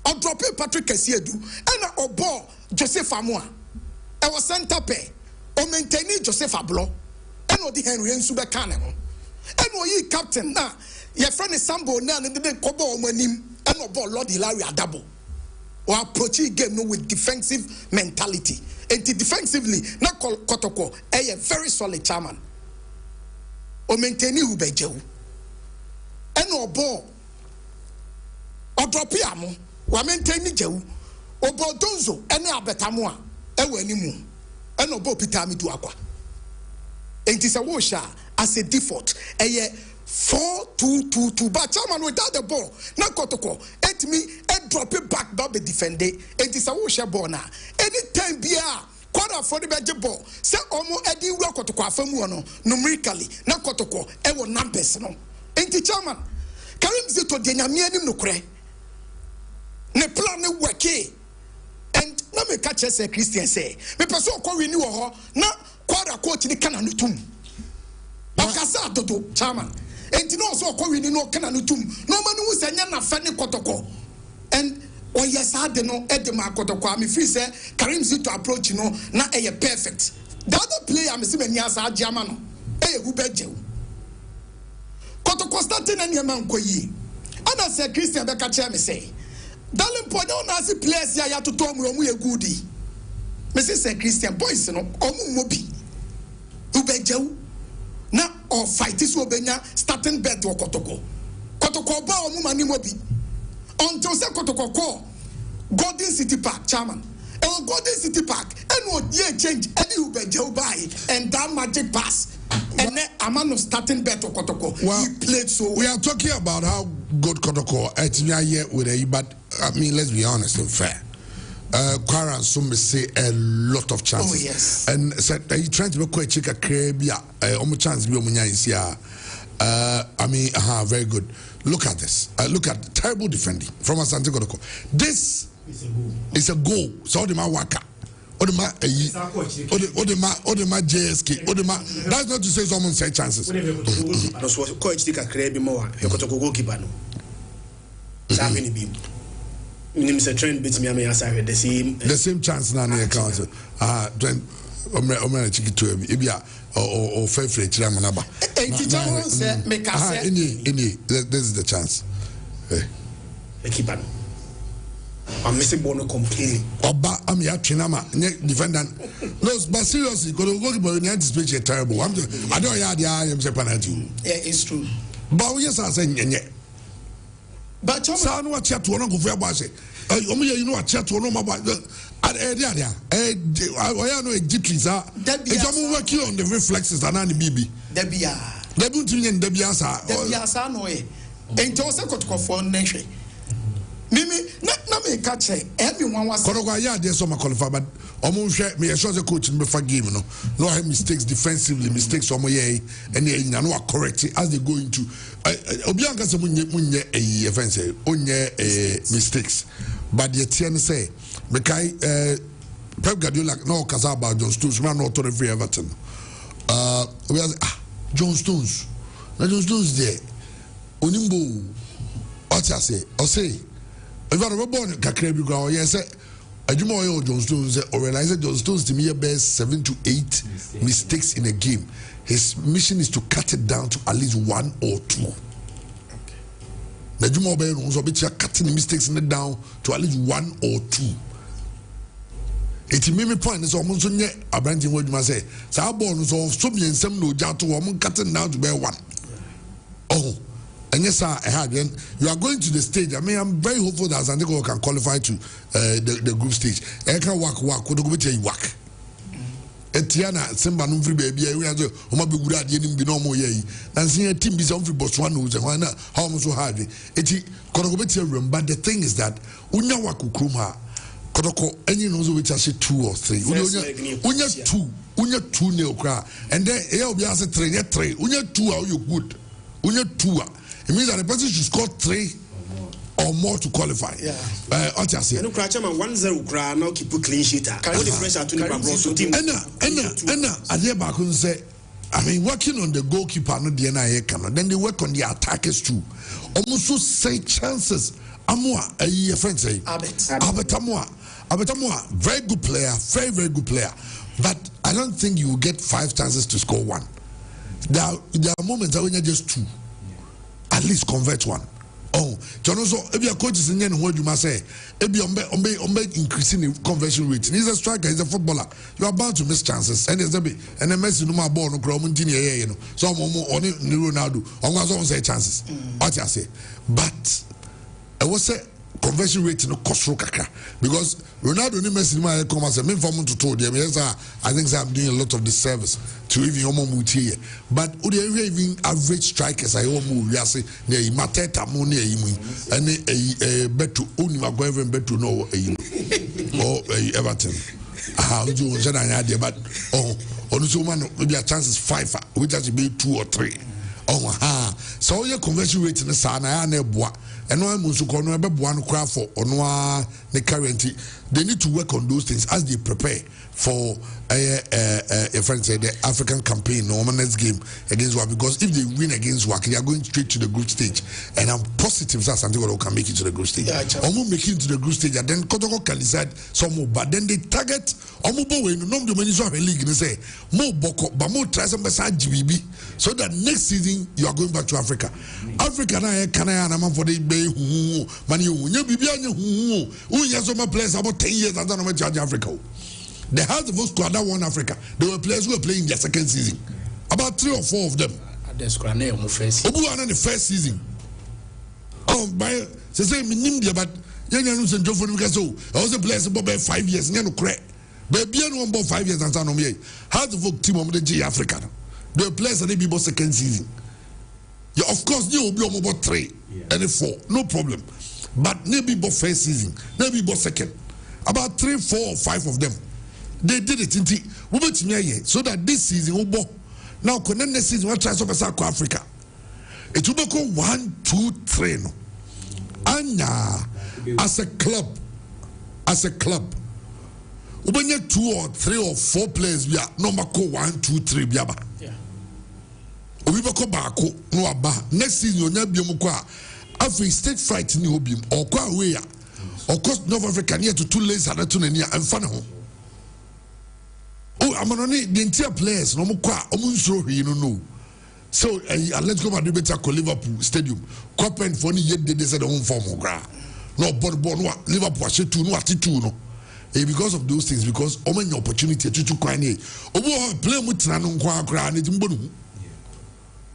Or drop Patrick Kasiedu. And a ball Joseph Amwa. I was center pay. Or maintain Joseph Ablo. And or the Henry and Sube Canem. And or ye captain na. Your friend is Sambo na and the Kobo Omanim. And or ball Lord Hilary Adabo. Or approaching game no with defensive mentality. And defensively, not Kotoko, a very solid chairman. Or maintaining Ubejo. ɛna ɔbɔ ɔdrɔpi amo wa maintain ni jewu ɔbɔ donzo ɛne abetamo a ɛwɔ animu ɛna ɔbɔ peter amidu akwa enti sɛ wo sha as a default ɛyɛ 4-2-2-2 but chairman without the ball na kotoko etimi e drop it back be defend it sɛ wo hwe ball na anytime bia quarter for the beje ball sɛ omo edi wura kotoko afamu no numerically na kotoko e wo numbers no enti chairman Karim Zito de nyame anim no korɛ ne plan ne work and na me catch say Christian say me person ko wini wo ho na quarter coach ni kana no tum okasa dodo chairman enti no so ko wini no kana no tum no manu hu senya na fa ne kotoko and o yesa de no e de ma kotoko am free say Karim Zito approach no na e perfect the other player am see mani asa agiama no e hu bejew kotoko starting and yema nkoyi ana say Christian be ka chair me say darling ponyo na see players ya ya toto omu ye goodi me say Christian boys no omu mobi hu bejew na or fight is obenya starting bet or kotoko ba omu mani mobi until say kotoko call Golden City Park chairman and Golden City Park and what year change any ubeje buy and that magic pass and then amano starting bet or kotoko he played so we are talking about how good kotoko here with a but I mean let's be honest and fair. Quaran some say a lot of chances. Oh yes. And said he trying to be quite check a crabia chance be I mean very good. Look at this. Look at terrible defending from Asante Kotoko. This is a goal. So the man waka. Odema JSK. Odema that's not to say someone say chances. No so coach take a crabby more. Kotoko goalkeeper no. Samini beam. Mr. Trent beats me the same chance now near council. Trent Omer Chiki to him. Ibia or fair free Chilamanaba. This is the chance. Keeper. I'm missing Bono completely. Oba, I'm your Chinama, defendant. No, but seriously, go to the anticipate a terrible. I don't have the I am Japanese. Yeah, it's true. But yes, I say, but so no chat to one go for base. You know chat to no about at area there. I know exactly sir. It's working on the reflexes and the BB. Debia. Debu tun Debia sir. Debia sir no e. Ento se kotoko for nehwe. Mimi na me ka che everyone was Korogwa ya dey so ma qualify but omo hwe me sure say coach me fa game no have mistakes defensively mistakes omo ye and e nya no correct as they go into obi anka se munye offense onye mistakes but the ten say me kai Pep Guardiola no kasa about John Stones man no to referee Everton we are John Stones there onimbo ocha say if I remember born Kakrebi Ground, yes, Ajumo John Stones or realize John Stones to me best 7 to 8 mistakes in a game. His mission is to cut it down to at least 1 or 2. The Jumo Bay rules of which are cutting the mistakes in it down to at least 1 or 2. It made me point is almost a branching word you must say. So our bonus of Subi and some no jato woman cutting down to bear 1. Oh. And yes, sir, you are going to the stage. I mean, I'm very hopeful that Santiago can qualify to the group stage. I can work. Could go to work. Etiana, Simba, no free baby. We are the Omabi Gura, the be no more. And seeing a team be some free Botswana, and why not? How much so hard? Eti, could go to room. But the thing is that Unya Waku Kruma, Kotoko, any knows which I say 2 or 3. Unya 2 nil cry. And then, he'll be asked 3. Unya 2 are you good? Unya 2. It means that the person should score 3 or more to qualify. Yeah. No crash, man. 1-0 cry now keep a clean sheet. Can the pressure to the team? Enna, Adebakun say, I mean, working on the goalkeeper, not the NIA cannot. Then they work on the attackers too. Almost so say chances. Amwa, a friend say, Albert Amwa, very good player, very, very good player. But I don't think you will get 5 chances to score 1. There are moments when you're just 2. At least convert 1. Oh, John also, if your coach is in the word you must say, if you increasing the conversion rate. He's a striker, he's a footballer. You are bound to miss chances. And there's a bit, and a mess in my ball, no crowd, you know. Some more on it, Ronaldo, almost say chances. What I say, but I was say conversion rate in the cost kakra because Ronaldo ni Messi ma come as a main form to told them yes I think I'm doing a lot of disservice to even Omo but even average strikers I almost we say near Mateta mo near him and betu only ma go even betu no or Everton you said I had but on so man maybe a chances 5 which has to be 2 or 3 so your conversion rate in the sana na boa and no one so no be boa no craft for ono the currently they need to work on those things as they prepare for a friend said the African campaign no next game against WAC because if they win against WAC they are going straight to the group stage and I'm positive that Santiago can make it to the group stage almost make it to the group stage and then Kotoko can decide some more but then they target almost boy no the manager of the league they say more boko but more try some beside GBB so that next season you are going back to Africa na can I am for the man you bibi who yes my players about 10 years and then charge Africa. They had the most squad that won Africa. There were players who were playing their second season. About 3 or 4 of them. Obu the first season. Oh, by say minimum but you know St. John for because so I was a player about 5 years. You know correct. But be no about 5 years and so on. How the folk team of the G Africa. They were players that they be about second season. Yeah, of course you will be about 3 and 4, no problem. But maybe about first season, maybe about second. About 3, 4, or 5 of them. They did it in so that this season now connect next season what try to South Africa. It will go 1, 2, 3 no. Anya as a club when you 2 or 3 or 4 players we are number 1, 2, 3 biaba. Yeah. We go back no aba next season you be mukwa after state fight ni obi or kwa we ya of course North Africa near to 2 lanes and to near and fun. Oh, I'm on the entire players. No more you know. So let's go and debate at Liverpool Stadium. Copen for any yet they said home form of gra. No, but Liverpool should no attitude no. Because of those things, because omen opportunity to kwanye. Obo play with Nanon Kwa and it mbonu.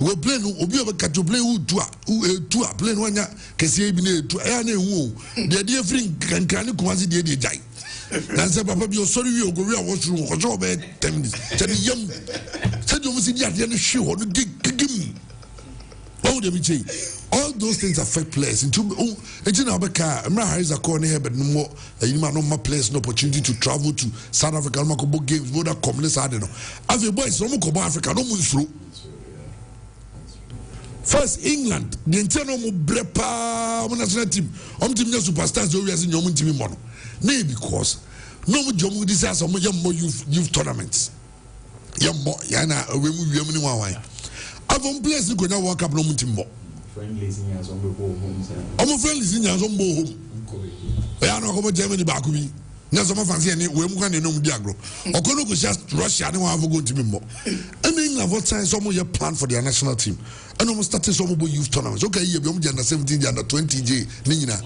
We play no obi obeka to play who to play one ya kesi ebine to ya na hu. The dear friend can kwasi de jai. Nancy Papa be sorry we go we washroom ko job 10 minutes. Said yam said you must see the show or give me. Oh dem say all those things affect players into na obeka Emra Harris a corner here but no more you man no more players no opportunity to travel to South Africa no go games go that come let's add no as a boys no go Africa no mun first England the internal mo brepa national team team superstars always in your team mono. Nay, because no job this has some more youth tournaments. Yana, we move one. I've on place to go now walk up no more. Friendlies in your home. I'm friendlies in your home. I know about Germany back with me. Now, some fancy any way more than no diagro. Or go just Russia, and have go to me more. And England, what time some of your plan for their national team? And almost started some more youth tournaments. Okay, you're under 17, under 20J, Nina.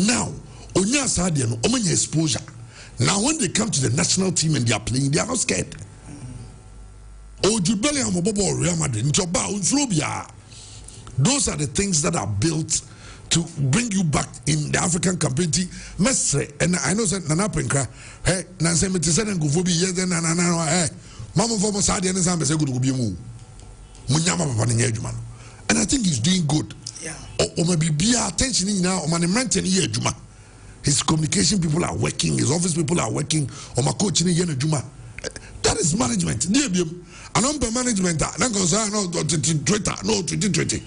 Now, Onya Sadia no omanya exposure. Now when they come to the national team and they are playing, they are not scared. Jude Bellingham or Real Madrid, those are the things that are built to bring you back in the African community. Mestre, and I know that Nana Penka, hey, Nancy Metisen go for be yes, then hey, Mama for Sadia and Sam say good to be moved. Munyama Papa, and I think he's doing good. Yeah. Or maybe be attention now, or man, maintain here, Juma. His communication people are working, his office people are working, or my coach in the Juma. That is management. And number management, no Twitter, no 2020.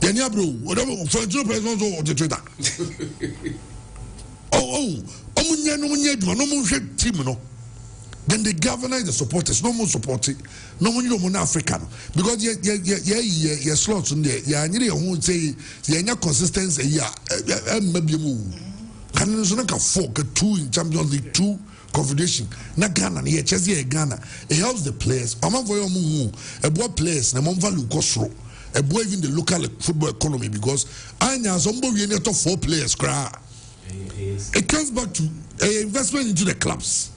Yanya bro, whatever for president or the Twitter. No more team, no. Then the governor, the supporters, no more supporting, no more African. Because yeah, slots in there, yeah, you won't say, yeah, consistency, yeah, maybe move. Can you not afford 2 in Champions League 2 Confederation? Na Ghana, yeah, Chelsea Ghana. It helps the players. I'm for your a boy players, na mom value cost. a boy even the local football economy because anya somebody we need to 4 players cry. It comes back to investment into the clubs.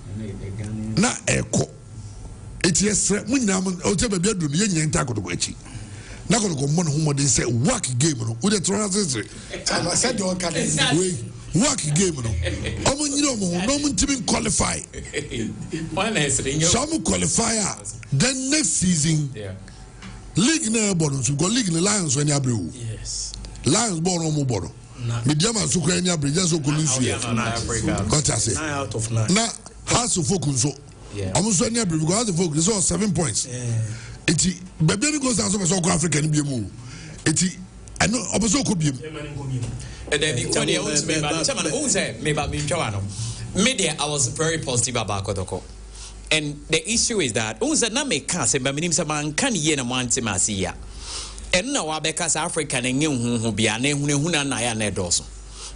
Na eko. It is when na hotel be do ye nyenta ko do echi. Na ko go mon homo dey say work game no. We dey transit. I said you can work game no. Omo nyiro mo no mo ntimi qualify. Some qualify then next season. Yeah. League na bono so go league na Lions when abrew. Yes. Lions bono mo bono. Mediama so kwa nya bridge so ko lusu ya. Got I say. 9 out of 9. Na has to focus so. Yeah. Almost any abrew because the focus so 7 points. Yeah. Iti bebe goes down so African bi mu. Iti I know oboso ko bi mu. Media, I was very positive about Kotoko. And the issue is that na me can say but minim say man kan ye na man timasiya. And now Abeka African and hu bia na hu na ya na doso.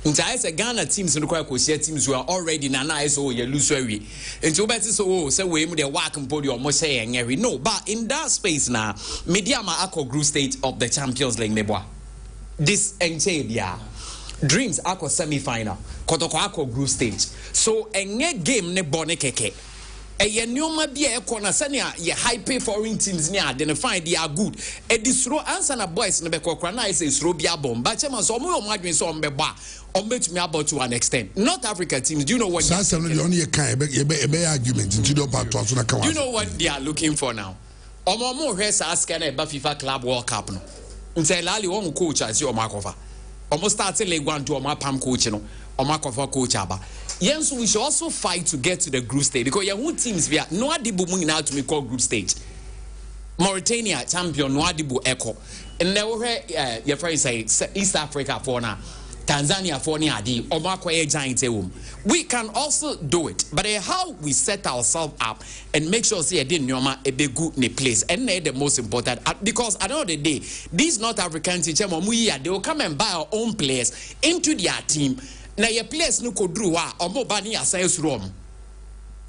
Nti I say Ghana teams no kwa kosia teams who are already na so ye lose we. Nti obeti so say we mu the work podium mo say enyewe. No, but in that space na media ma akọ group stage of the Champions League meboa. This enche bia. Dreams akọ semi-final. Kotoko akọ group stage. So enye game ne bone keke. Eye nyoma bia e kona sania ye hype foreign teams ni identify they are good. E disro answer na boys ne be kokra na say sro bia bomb. Ba chema so mo adwen so mbeba. Ombetumi about to an extent. North Africa teams, do you know what the argument into the part to na kan. Do you know what they are looking for now? Omo hwesa aska na FIFA Club World Cup no. Nse lali won coach as your makofa. Almost started League 1 to Omar Pam coach, no, Omar Kofa coach. Yes, we should also fight to get to the group stage because your whole teams we are no adibu moving out to make call group stage. Mauritania champion no adibu echo, and there were your friends say East Africa for now, Tanzania for ni adi, Omar Kwaye giant we can also do it, but how we set ourselves up and make sure say didn't nyoma a big good in place, and they're the most important because at the end of the day, these North African teams they will come and buy our own players into their team. Now your players no could draw or more bani as room.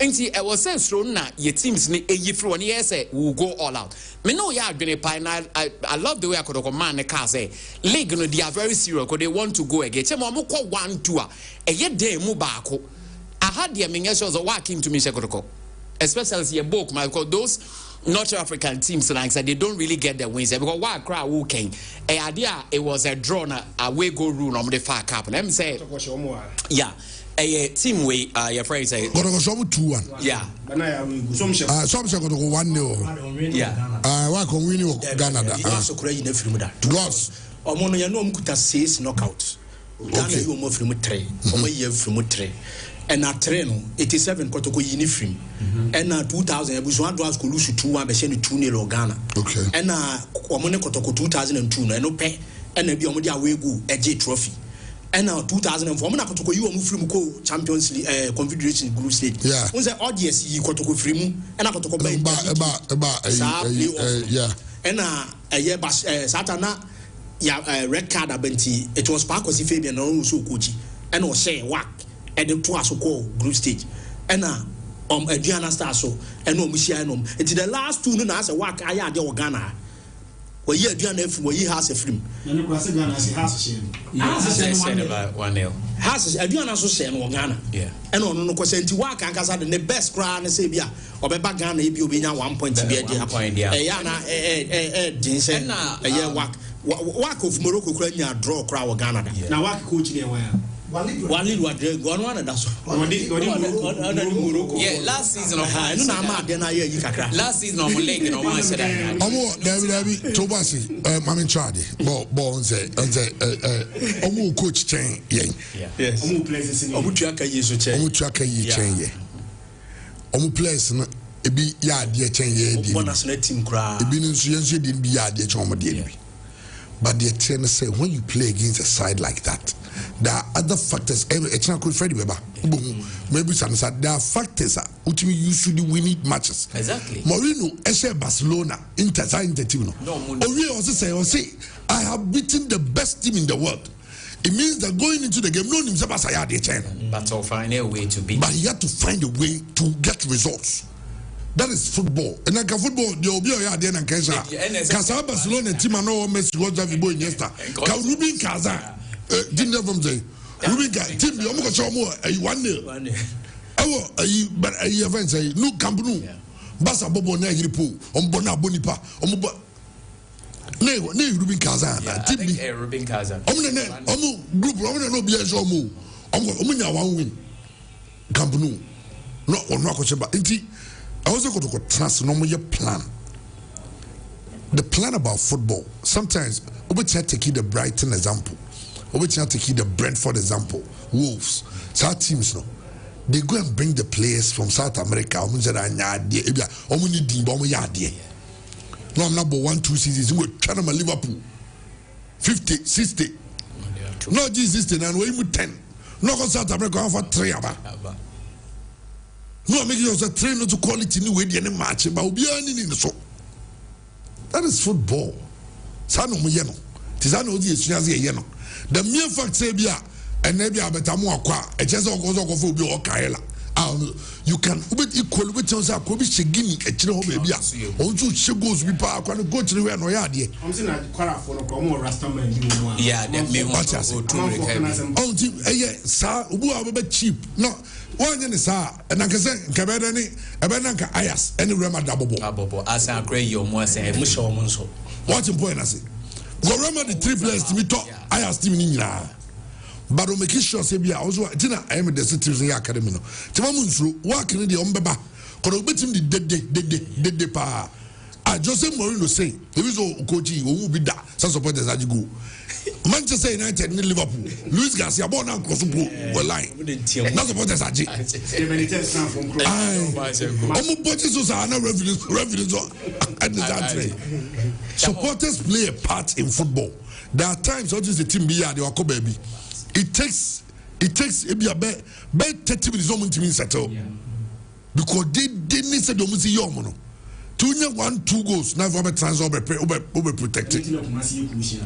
And see, I was saying, so now your teams need a year from yes, will go all out. Me know you are going to pine. I love the way I could command the car say, League, no, they are very serious because they want to go again. Chemo 1 tour, a yet day mubako. I had the ammunitions of walking to me, especially a book, because those North African teams, like I said, they don't really get the wins because why crowd walking a idea it was a draw away go rule on the far cap. Let me say, yeah. A team way, your friend say, got to go 2-1. Yeah. Some say got to go 1-0. Yeah. Why can we know Ghana? Loss. Omono ya no mkuta 6 knockout. Ghana you mo from 3. Omo ye from 3. And at 3 no 87 kotoko yini film. And 2000 ebuso ado as ko lose 2-1 be she 2-0 Ghana. Okay. And omo ne kotoko 2002 no eno pe. And bi omo de away go eje trophy. And now 2004 na kotoko yi omo film ko Champions League Confederation Group Stage. Yeah. Unse audience yi kotoko film and na kotoko ba yeah. And Satana red card abenti it was Parkosi Fabian no so coach and o say work and the two asoko group stage and Adriana star so and no musia no it the last two no na say work aya de Ghana we ye Adriana film we has a film no ko say Ghana say has share about 1-0 has Adriana so say no Ghana yeah and no ko say nti work an kasa the best cry na say bia obeba Ghana e bi obenya 1 point bia dey ya na din say work of Morocco kura nya draw kura wa Ghana da na work coach ne wa Walid Wadre go on that so yeah last season of no na ma de na ye kakra last season of league no man said that omo David Tobasi mama charge bo say omo coach chen yen yes omo players ni omo tuaka yi so chen omo tuaka yi chen ye omo players no ebi ya ade chen ye bi omo national team kra ebi nso yenso de bi ya ade chen omo de bi but the trainer say when you play against a side like that there are other factors it's not good Freddie Weber maybe some there are factors which we usually win matches exactly Mourinho ese Barcelona Inter team no Ori also say I have beaten the best team in the world. It means that going into the game no him say Basaya dey chen but to find a way to beat but he had to find a way to get results That is football. And like football, the Obio Yadian and Kesha. Casa Barcelona team and no Messi was Javibo Iniesta. Rubin Kaza. Didn't know from say. Rubin team, the Omo Chomo, a 1-0. But a event say, no Campunu. Basa Bobo Negripo, Ombona Bonipa, Omoba. Ne Rubin Kaza. Team Rubin Kaza. Omo group, Omo no Biajomo. Omo one win. Campunu. No, or no Kocheba. I also got to trust no more plan. The plan about football. Sometimes we try to keep the Brighton example. We try to keep the Brentford example. Wolves. South teams no. They go and bring the players from South America. No, I'm number 1-2 seasons. We try to Liverpool. 50, 60. No, Jesus 60 and we 10. No, South America for 3 about. No, make yourself train to quality new way any match, but we are in so. That is football. Sano Muyano. Tizano the Yeno. The mere fact say bia and maybe I better more qua a chance of goes off will or Kaela. You can equal with yourself, could be Shigini, a chino baby. Also, she goes with power, go to the way no yard. I'm saying I quite for a more Rastaman. Yeah, that may watch us. Oh, sir, who are a bit cheap. No. One in the Sa, and I can say, Cabani, Abanaka Ayas, and Rama Double. As I agree, you must say, Musho Monso. What's important? I say, go Rama the 3 players to me talk. I asked him in ya. But on making sure, say, I was dinner. I am the city academy. Timamunsu, walking in the Ombeba, could have bet him the dead pa. Jose Mourinho say, there is no coach who will be that. Some supporters as you go. Manchester United in Liverpool. Luis Garcia born out cross the line. Not supporters as you. Supporters play a part in football. There are times what is the team be at the Wako baby. It takes maybe a bad 30 minutes to settle. Because they need to see your mono. 1-2 goals now for transfer over protected.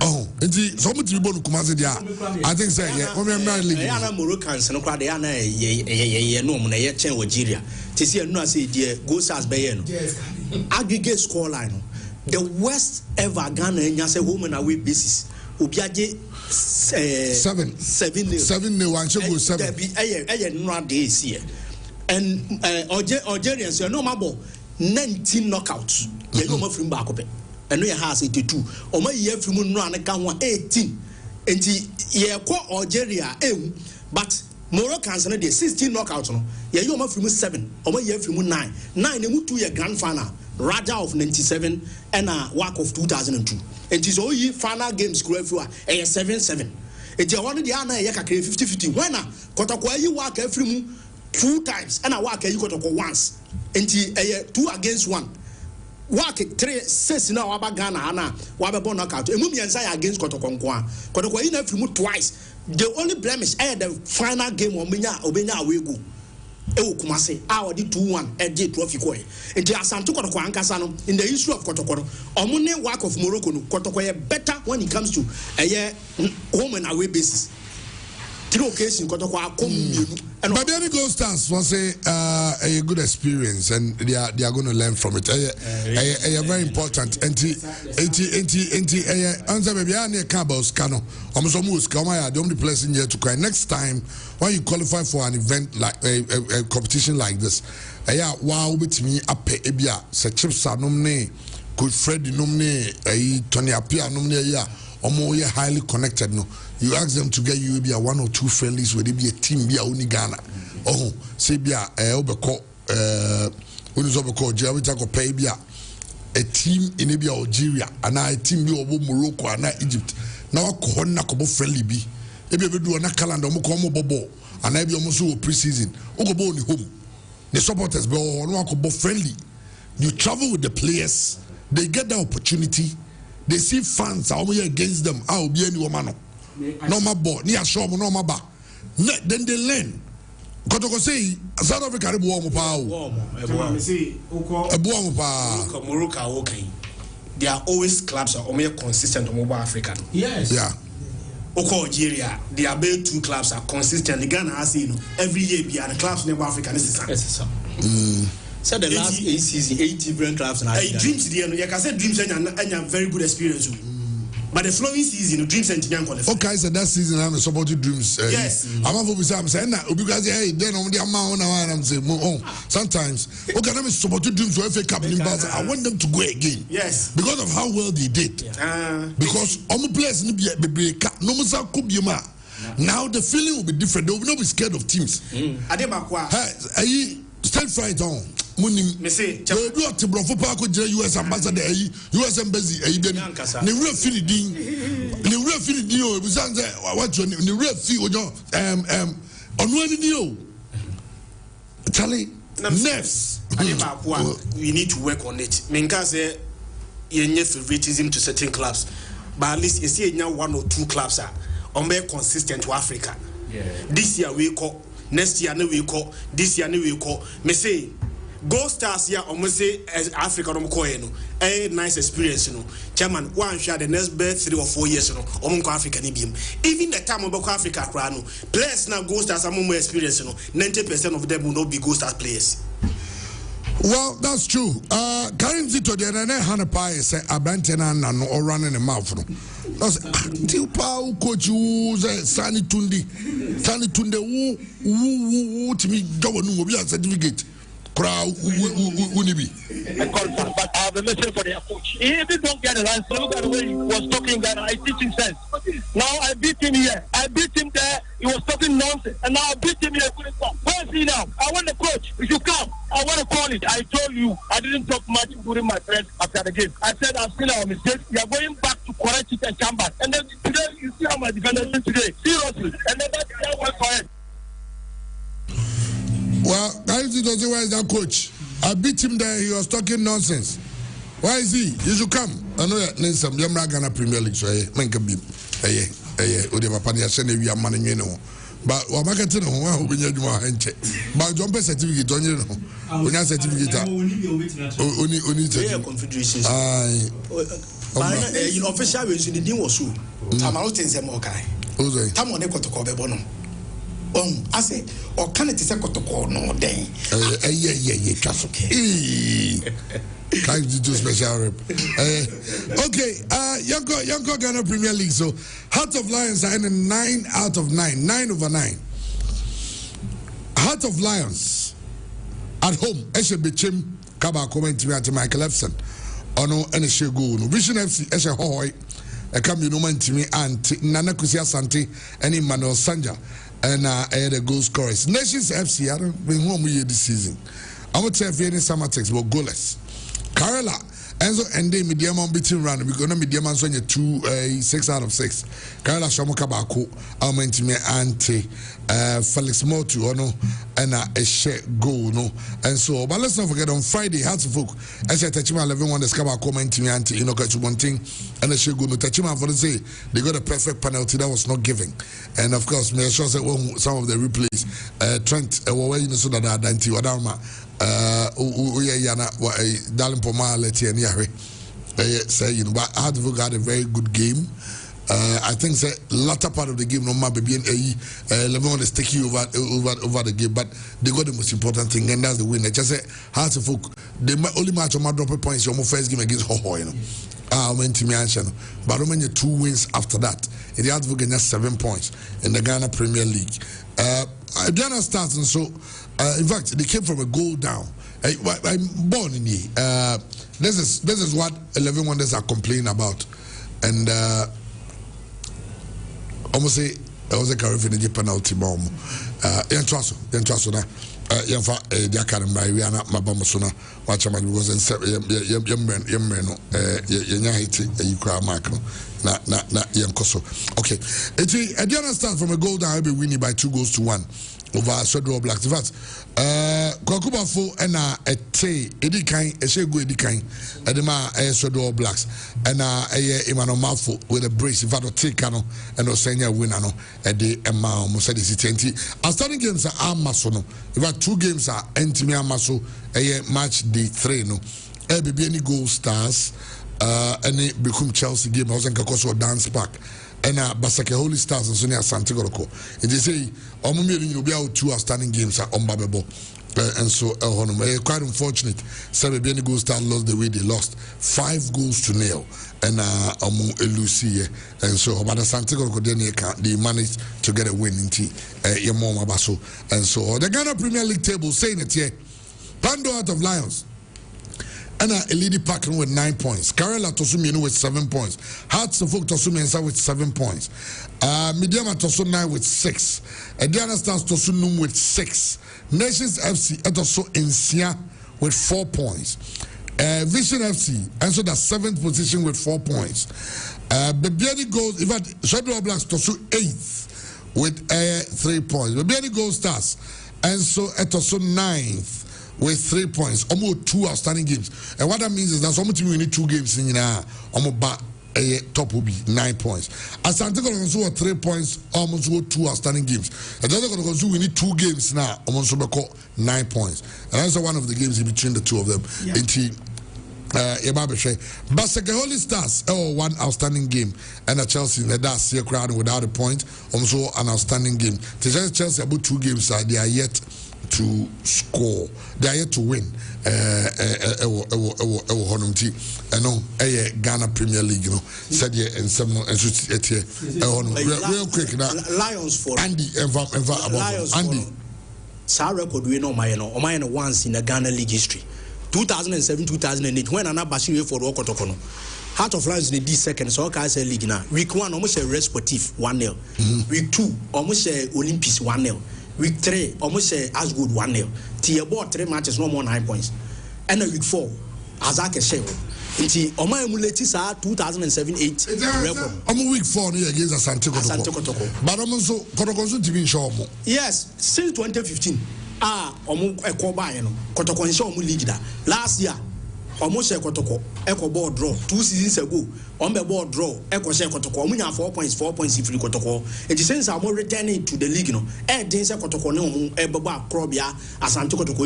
Oh, and some to be born Kumasi there. I think say yeah, we are married. Ana Moroccans no kwa de ana ye no na ye chen Nigeria. Ti see no say there goals as be no. Aggregate score line. The worst ever Ghana enya say home and away basis. Obiaje 7-0 one should go 7. No dey see. And Algerians no mabo 19 knockouts. You know, from back up. And we has 82. Or my year from run account 18. And ye call Algeria, but Moroccans and 16 knockouts. Yeah, you from 7. Or my year from 9. 9 moved to your grand final. Raja of 97 and a work of 2002. And it is all ye final games go everywhere. 7-7. It's one of the Anna Yaka 50-50. When a Kotakwa you work every 2 times and I work you got once. And 2 against 1. Work 3 6 now about Ghana Anna Wababon knockout. A movie against Kotokonkwa. Kotokwa in every twice. The only blemish I had the final game of Obenya Awego. Kumase, our 2-1 at the trophy koi. And the Asanto Kotokwa Ankasano in the history of Kotokoro. Omune work of Morocco, Kotokwa better when it comes to a home and away basis. 3 occasions Kotokwa and but the other goal stars was a good experience and they are going to learn from it. Very important. Answer baby I Cabos Cano. Almost come the only place in here to cry. Next time when you qualify for an event like a competition like this, wow with me up ebia se chips are nomne could Freddy nomne Tony Apia nomne ya highly connected no. You ask them to get you be a 1 or 2 friendlies where they be a team be a only Ghana. Oh, say be a Obeko Unizobeko Jawita pay be a team in Libya Algeria and a team be over Morocco and Egypt. Now a corner couple friendly be. Maybe we do a calendar Mokomo Bobo and I be almost pre-season. Ogobo on the home. The supporters be all friendly. You travel with the players, they get the opportunity, they see fans are against them. I'll be any woman. No my boy, near show no my ba. Then they learn. Kotoko say South Africa be warm pa. Morocco okay. They are always clubs are more consistent on mobile Africa. Yes. Yeah. Oko Algeria, they are 2 clubs are consistent. The Ghana has every year be the clubs in Africa is the same. So the last 8 seasons, 8 different clubs. Dreams, you can say Dreams and very good experience. But the following season, Dreams and Tian qualified. Okay, so that season I'm supporting Dreams. Yes. I'm not saying because hey, then on the amount now I'm saying sometimes okay, I'm supporting Dreams for FA Cup in Basel. I want them to go again. Yes. Because of how well they did. Because on the players no musa kubiema. Now the feeling will be different. They will not be scared of teams. Adebakwa. Hey, stand right on. Me say, they do at Brofo Park with US ambassador, US embassy, the real feeling, the real feeling, it was what your the real feel, on one new Charlie, nerves. We need to work on it. Minka say, you favoritism to certain clubs, but at least you see now 1 or 2 clubs are more consistent to Africa. This year we call, next year we call, this year we call. Me say. Go Stars here, almost say as Africa a nice experience, Chairman, one shot the next 3 or 4 years, African even the time of Africa, players now Go Stars are more experience, 90% of them will not be Go Stars players. Well, that's true. Currently today, Hannah Pie said Abantena no or running a mouth. That's till Pau coach you Sani Tunde who to me double no certificate. Crowd Unibi. But I have a message for their coach. If you don't get an answer, look at the way he was talking that I teach him sense. Now I beat him here. I beat him there. He was talking nonsense. And now I beat him here. Where is he now? I want the coach. If you come, I want to call it. I told you I didn't talk much during my press after the game. I said I've seen our mistake. We are going back to correct it and come back. And then today you see how my defenders did today. Seriously. And then that's how I went for it. Well, where is that coach? I beat him there. He was talking nonsense. Why is he? You should come. I know that there's some Ghana Premier League. So man can be. But what I can tell you, who be your hand. But jump certificate on you. When you certificate, only confederations. You know, official ways in the deal was so. I'm out in Zemokai. Come on, to call Bono. I say, or can it is a protocol no day? Yeah, that's okay. Can't do special rep. Okay, young Ghana Premier League. So, Heart of Lions are in 9 out of 9, 9 over 9. Heart of Lions at home. Eshe Bichim Kaba comment to me at Michael Epson. Ono ene shego no Vision FC eshe hohoi. Come you know man to me and Nana Kusia Santi and Emmanuel Sanja. And the goal scorers. Nations FC, I don't been home with you this season. I would say if any summer text, but goalless. Kerala, Enzo and they medium on beating run. We're gonna medium on 6 out of 6. Kerala Shamoka Bako, Almentime Ante, Felix Motu, ono, and a share goal, no. And so, but let's not forget on Friday, Hearts of Folk, as I touch my 11 1, the Scaba comment to me, Ante, you know, catch one thing, and a share goal, no touch him for the say, they got a perfect penalty that was not given. And of course, me sure that some of the replays, Trent, where you know, so that I didn't Wadama. Darling Poma Letty and Yahweh say, you know, but Hartford had a very good game. I think the latter part of the game, no matter being Levon is taking over the game, but they got the most important thing, and that's the win. I just say Hartford, the only match on my drop points, your first game against Hoho, you know. I went to Mianchano, but how many 2 wins after that? It had to get 7 points in the Ghana Premier League. Ghana starts, and so in fact they came from a goal down. I'm born in here. This is what 11 Wonders are complaining about, and almost say I was a carry penalty bomb. Trust na. Yamfa the academy we are not mabamosona watch am because yemmen no yenya hiti yikra mark no na yenkoso. Okay, Ediana starts from a goal down, will be winning by 2-1 over Swedwell Blacks. In fact, Kwakuba Fo and a Edikan, a Shego Edikan, Edema, Swedwell Blacks, and Emmanuel Malfo with a brace. In fact, Tikano and Osenya winner at the Emma Musadisi 20. Our starting games are Amasono. In fact, 2 games are Entimia Maso, a match day 3. No, any goal stars. Any become Chelsea game, I was in Kakoso Dance Park. and Basake Holy Stars and Sonia Santigoroko. And they say, you'll be out 2 outstanding games at Ombabebo. And so, quite unfortunate. Seven Gold Star lost the way they lost 5-0 and Lucia. And so, but Santigoroko they managed to get a win in Yamoma Basso. And so, the Ghana Premier League table saying it here. Pando out of Lions. And Elidi Parkin with 9 points. Karela Tosumi with 7 points. Hearts of Folk Tosumi with 7 points. Mediama Tosu 9 with 6. Diana Stars Tosunum with 6. Nations FC Etoso Insia with 4 points. Vision FC and so the 7th position with 4 points. Bebiani Gold, in fact, Shadow Blacks Tosu 8th with 3 points. Bebiani Gold Stars and so Etoso 9th. With 3 points, almost 2 outstanding games. And what that means is that some team we need 2 games in almost top will be 9 points. Asante Kotoko 3 points, almost 2 outstanding games. And the other Kotoko we need 2 games now, almost 9 points. And that's one of the games in between the two of them. Basake Holy Stars, 1 outstanding game, and a Chelsea that's here crowd without a point, also an outstanding game. Chelsea about 2 games, they are yet to score. They are yet to win. Ghana Premier League, said here and some real quick now. Lions for Andy, Andy. Sa record we know my once in the Ghana League history. 2007-2008 when Anabashiri for Okotokono. Heart of Lions in the second, so I say league now. Week 1 almost a Sportif 1-0. Week 2 almost a Olympics 1-0. Week 3 almost a Asgood 1-0. Till about 3 matches, no more 9 points. And then week 4, Azaka Shew. Until Oma emulates our 2007-8 record. Week 4 against Asante Kotoko. But also Kotoko TV show. Yes, since 2015. Omu Ekoba Kotoko and show league last year. Almost a Kotoko, board draw 2 seasons ago. On the board draw, Echo Share Kotoko, we have 4 points if you Kotoko. It is I'm more returning to the league, Dins Kotoko, Ebaba, Krobia, Asante Kotoko,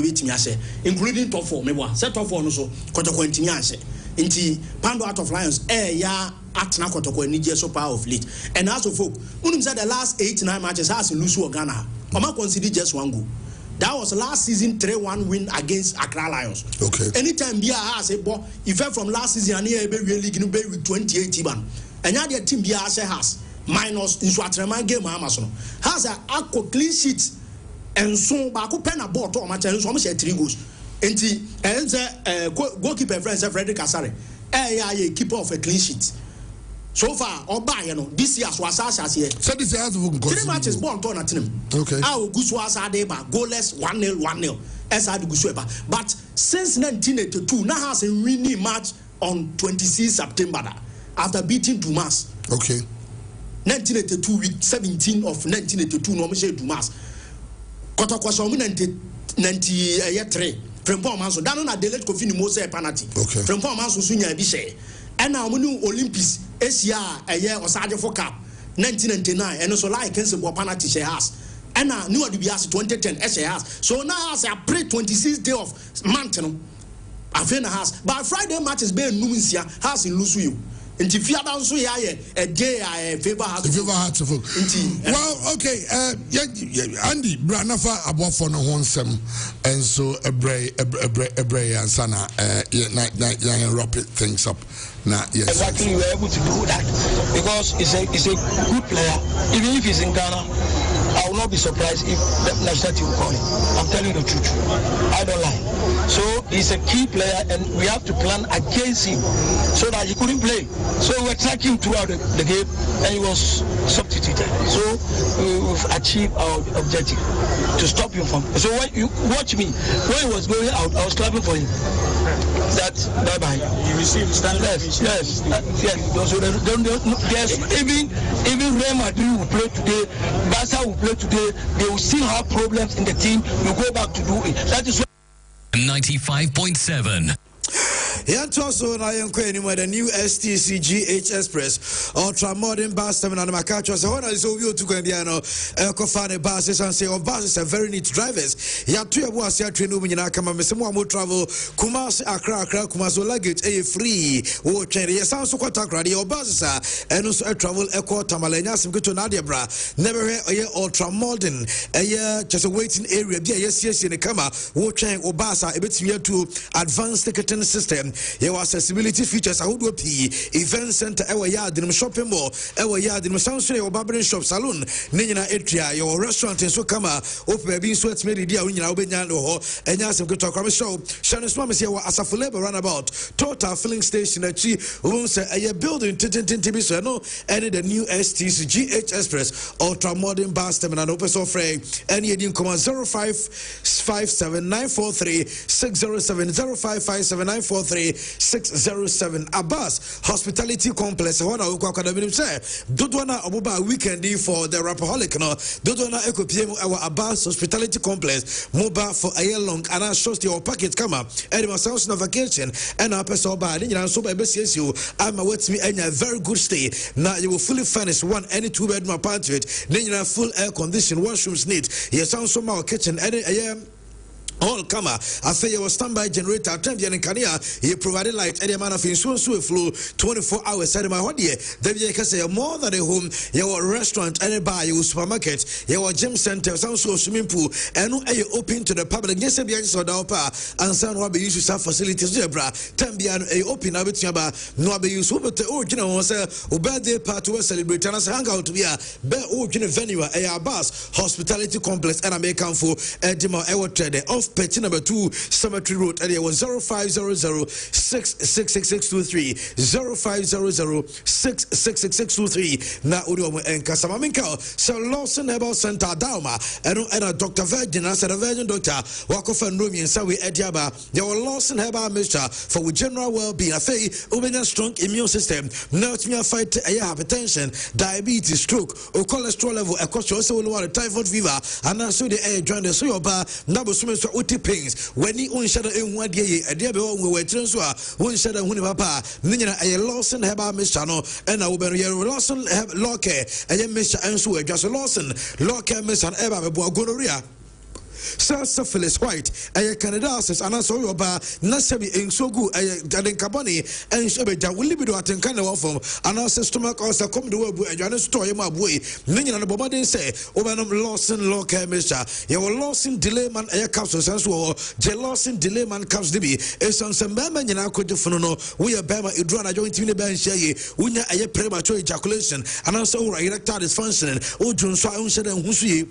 including top 4, maybe set top 4 also, Kotoko and Tiniase. Inti Pando out of Lions, ya Atna Kotoko and Niger so power of late. And as of folk, Unum said the last 8-9 matches has in Lusu or Ghana. Oma consider just 1 goal. That was last season 3-1 win against Accra Lions. Okay. Anytime Bia has a ball, if from last season and here really going to be with 28 ban. And now the team Bia has minus in Swatreman game Amazon has a clean sheet and so Baku pen a ball to a match and so much 3 goals. And the goalkeeper friends Frederick Asare. Keeper of a clean sheet. So far, this year was here. So this year 3 matches born to at him. Okay. Our Guswas are there, goalless 1-0, 1-0. As I do Gusweba. But since 1982, now has a winning match on 26 September after beating Dumas. Okay. 1982 week 17 of 1982, no Michel Dumas. Kotoko 93. From Pomanso, down on a delayed Kofini Mose penalty. Okay. From Pomanso Sunya Bishay. And now we knew Olympics. Asia a year or Sergeant for Cup 1999 and also like against the penalty she has and now new to be asked 2010 she has so now as a pre 26th day of month Avena has by Friday matches be Numisia has in Lusu and if you are so a day I favor has well okay Andy Branafa about for no one sem and so a bray and sana wrap it things up. Nah, yes. Exactly, we were able to do that because it's a good player. Even if he's in Ghana, I will not be surprised if the national team will call him. I'm telling you the truth. I don't lie. So he's a key player, and we have to plan against him so that he couldn't play. So we were tracking throughout the game, and he was substituted. So we've achieved our objective to stop him from. So when you watch me, when he was going out, I was clapping for him. That's bye-bye. He received standard. Yes. So there's even Real Madrid will play today, Barca will play today. They will still have problems in the team. You go back to do it. That is 95.7. Yantoso na yenkwe ni the new STC GH Express ultra modern bus terminal na makacho se hona so bi otu kan bia no ekofane buses and say buses are very neat drivers yatu ya buase atwe no nyina kama mesemo amo travel Kumasi Accra Kumasi luggage free wo twere yesan so kwata Accra the buses eno so travel eko tamalenya simketo na de bra never hear ultra modern just a waiting area bia yes ne kama wo twen obasa ebetimi to advanced ticketing system your accessibility features ahodo p event center ewa yard in shopping mall ewa yard in sanso your barbering shop salon ne nyina etria your restaurant so kama open be so etime dia nyina obenya no ho enya asem keto kwame show shane so amese wa asafo labor runabout total filling station achi won say a building tintin so no any the new STC GH Express ultra modern bus terminal open so free any edin come 0557943607 Abbas Hospitality Complex one we kwa kadabim say dodwana oboba weekend for the rapaholic no dodwana ekopiem our Abbas Hospitality Complex mobile for a year long and I trust your package come up and my source of vacation and our person by you so by BCSU I'm with me and a very good stay now you will fully furnish one any 2-bedroom apartment then full air condition washrooms need yes sound so my kitchen any all come I say your standby generator time and Kania he provided light any amount of insurance flow 24 hours at my hot year then you can say more than a home your restaurant any bar your supermarket your gym center some swimming pool and no open to the public yes be so down pa and some will be use some facilities there bra time be open a bit no be use but original was a birthday party we celebrate and hang out we are be original venue a Abbas Hospitality Complex and American for Edima Ewa Trade off Petit number 2 Cemetery Road area was 0500-666-623 0500-666-623 na udio enkasa maminkao so Lawson Herbal Center Dauma and Dr. Virgin as a Virgin Doctor Wakofa Nromi and Sawi Ediaba there were Lawson Herbal Mixture for general well-being a fay ubenya strong immune system now to fight hypertension diabetes stroke or cholesterol level across also water typhoid fever and also the air join the so your bar nabo sumenso uti pains when you unshada enwa die e dia be wo wetren so a unshada huni papa ninyina e Lawson Herbal Mixture no and na wo be no Lawson Loke e mixture enso adwaso Lawson Loke Mixture eba be bo gonorrhea syphilis white candidiasis and also your bar nasabi in so good and carboni and shobeja will libido atenka na wafom and also stomach ulcer come the way and you store my boy meaning and boba dey say obanum Lawson Local Mixture you will Lawson delay man capsules and so Lawson delay man caps dibi is on some mama nyina kojefuno no we are bema idru na joint ni ban share unya premature ejaculation and also erectile dysfunction o junso unshede husuye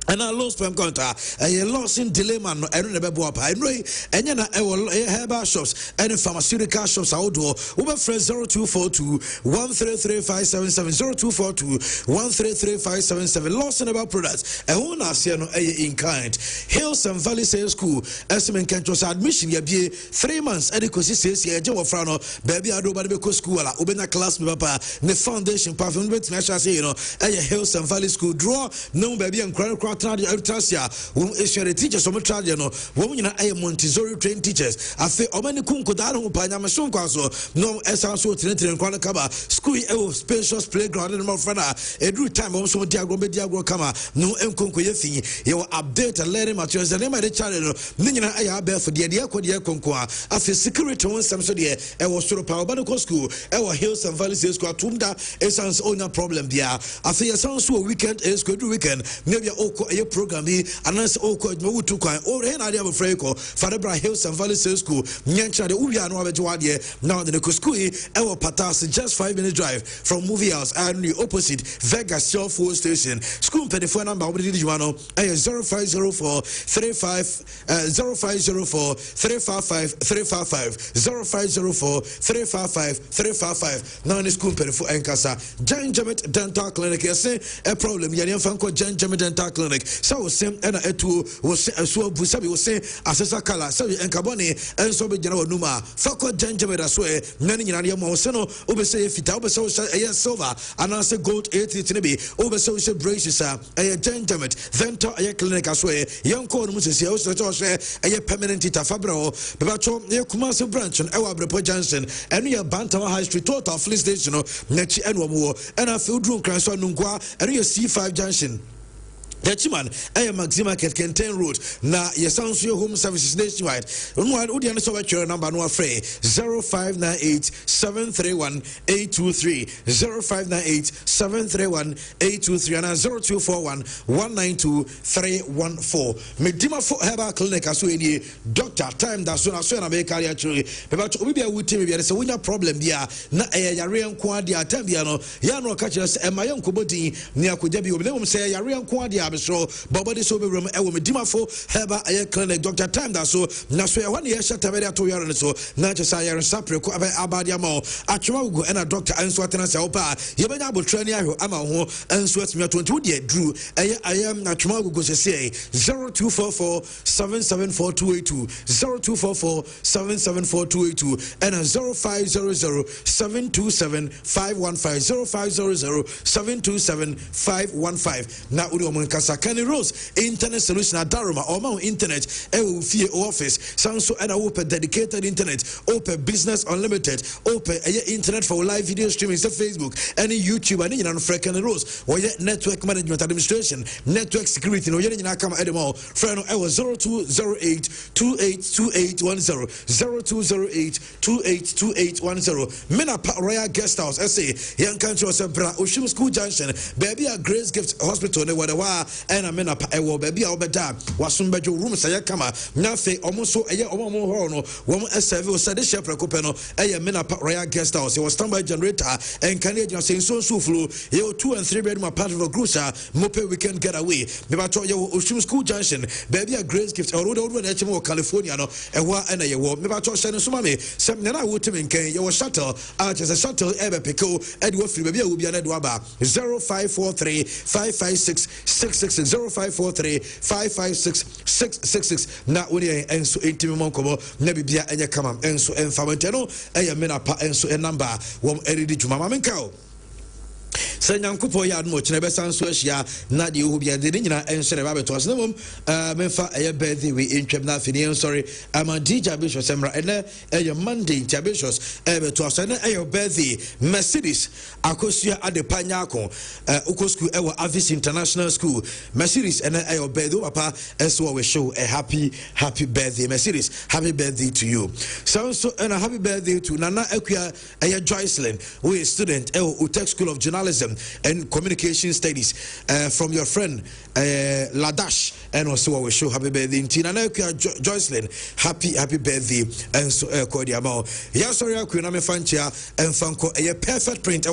and I lost from counter a Lawson delay man no eno nebe boa pa enroi enya na herbal shops and pharmaceutical shops outdoor over friend 0242-133-577 Lawson Herbal products and who na see no in kind Hills and Valley Sales School esmen kantos admission ya bie 3 months adequacy says ye je wofra no baby ado ba be ko school ala obenya class me papa ne foundation perform bet na sha say no Hills and Valley School draw no baby and Trasia, whom is the teachers from Tradiano, woman I am Montessori trained teachers. I feel Omani Kunko Dano Panama Sonkaso, no Essanso Trinity and Kwanakaba, school spacious playground and Mofrana, every time also Diago Kama, no Mkunko Yethi, you update and learning materials and name of the channel, Nina I bear for the Diaco Diaconqua, after security on some Sodia, I was to Power Banaco School, our Hills and Valley Sales Tunda, Essence owner problem there. I feel a sound so weekend is good weekend, maybe a program and answer all quite no to quite or any idea of Franco, Father Hills and Valley Sales School, Nyancha the Ubia no Abajuadia, now the Kuskui, our Patas, just 5-minute drive from movie house and the opposite Vegas Shell Fuel Station. School telephone number 0504 35 0504 355 355 0504 355 355. Now in school telephone and Casa Jan Jamet Dental Clinic. Yes, a problem. Yanian Franco Jan Jamet Dental Clinic. clinic so same and etu was so busabi was say asesa kala so enkaboni enso be jena wanuma fako janjebe da so e nani nyina ye mo se no obese fita obese wo silver and say gold 80 be obese wo braces janjebe vento clinic as well yanko no musisi wo so permanent itafabra bebacho ye Kumasi branch on Ewa Brepo Johnson and your Bantam High Street total fleet station nechi enwo and a field room crash on Nungwa and your C5 junction. Dechiman, Maxima Kenten Road. Na sounds your home services nationwide. Unwide Udian Sovature number no afraid 0598 731 823 0598 731 823 and 0241 192 314. Medima for Herbal Clinic as we doctor time that soon as I make career actually. But we be a wood team, there's a winner problem here. Na Yarian Quadia Tabiano, Yano catches and my uncle Bodi near Kudebi. We say Yarian Quadia. So Bobody so be room e medima for Heba aye clinic Dr. Time that so na so one year shata very to yaro so na chesa yaro sapre ko abadia mo atwa go na doctor anso atena se opa ye benya bo training aho ama ho anso atimi 20 de drew I am atwa go se say 0244 774282 0244 774282 and 0500 727 515 0500 727 515 na uri Sakani Rose Internet Solution at Daruma or Mount Internet fee office Sanso and open dedicated internet open business unlimited open internet for live video streaming to Facebook any YouTube and in African Rose or network management administration network security no yen come edemo friend 0208 282810 0208 282810 Mena Royal Guest House SA Young Country Osebra Oshim School Junction baby a Grace Gift Hospital ne wadawa and I'm in a baby obeda was some bedroom room say kama nafe almost so omo hono woman service said the shepherd copeno a minapa royal guest house was standby generator and Canadian saying so flu 2 and 3 bedroom apartment for cruiser mope weekend getaway me ba to Oshim School Junction baby a Grace Gift or road over in California no and a war me ba to send so mame sem na wotim nken your shuttle out as a shuttle ebe pico edwo free baby will be an edwaba 0543 556 660 556 666 na woni enso entimi monkobo na bibia enye kama enso enfamanteno eye menapa enso number wom eridi juma mamenkao Sanyankupo ya admo chine besan so ahia na de ohu bia de nyina enhre ba beto asna mom memfa eye birthday we intwem na afini sorry ama DJ Bishop semra ene eye Monday Bishop beto asna eye birthday Mercedes akosua adepanya akon ukosku ewo Avis International School Mercedes ene eye birthday papa enso we show a happy birthday Mercedes happy birthday to you so and a happy birthday to Nana Akua eye Joycelyn we student ewo Utech School of Journalism and Communication Studies from your friend Ladash and also we show happy birthday Tina Joycelyn happy birthday and so Kodiamo ya sorry akuna me fanchia and fanko a perfect print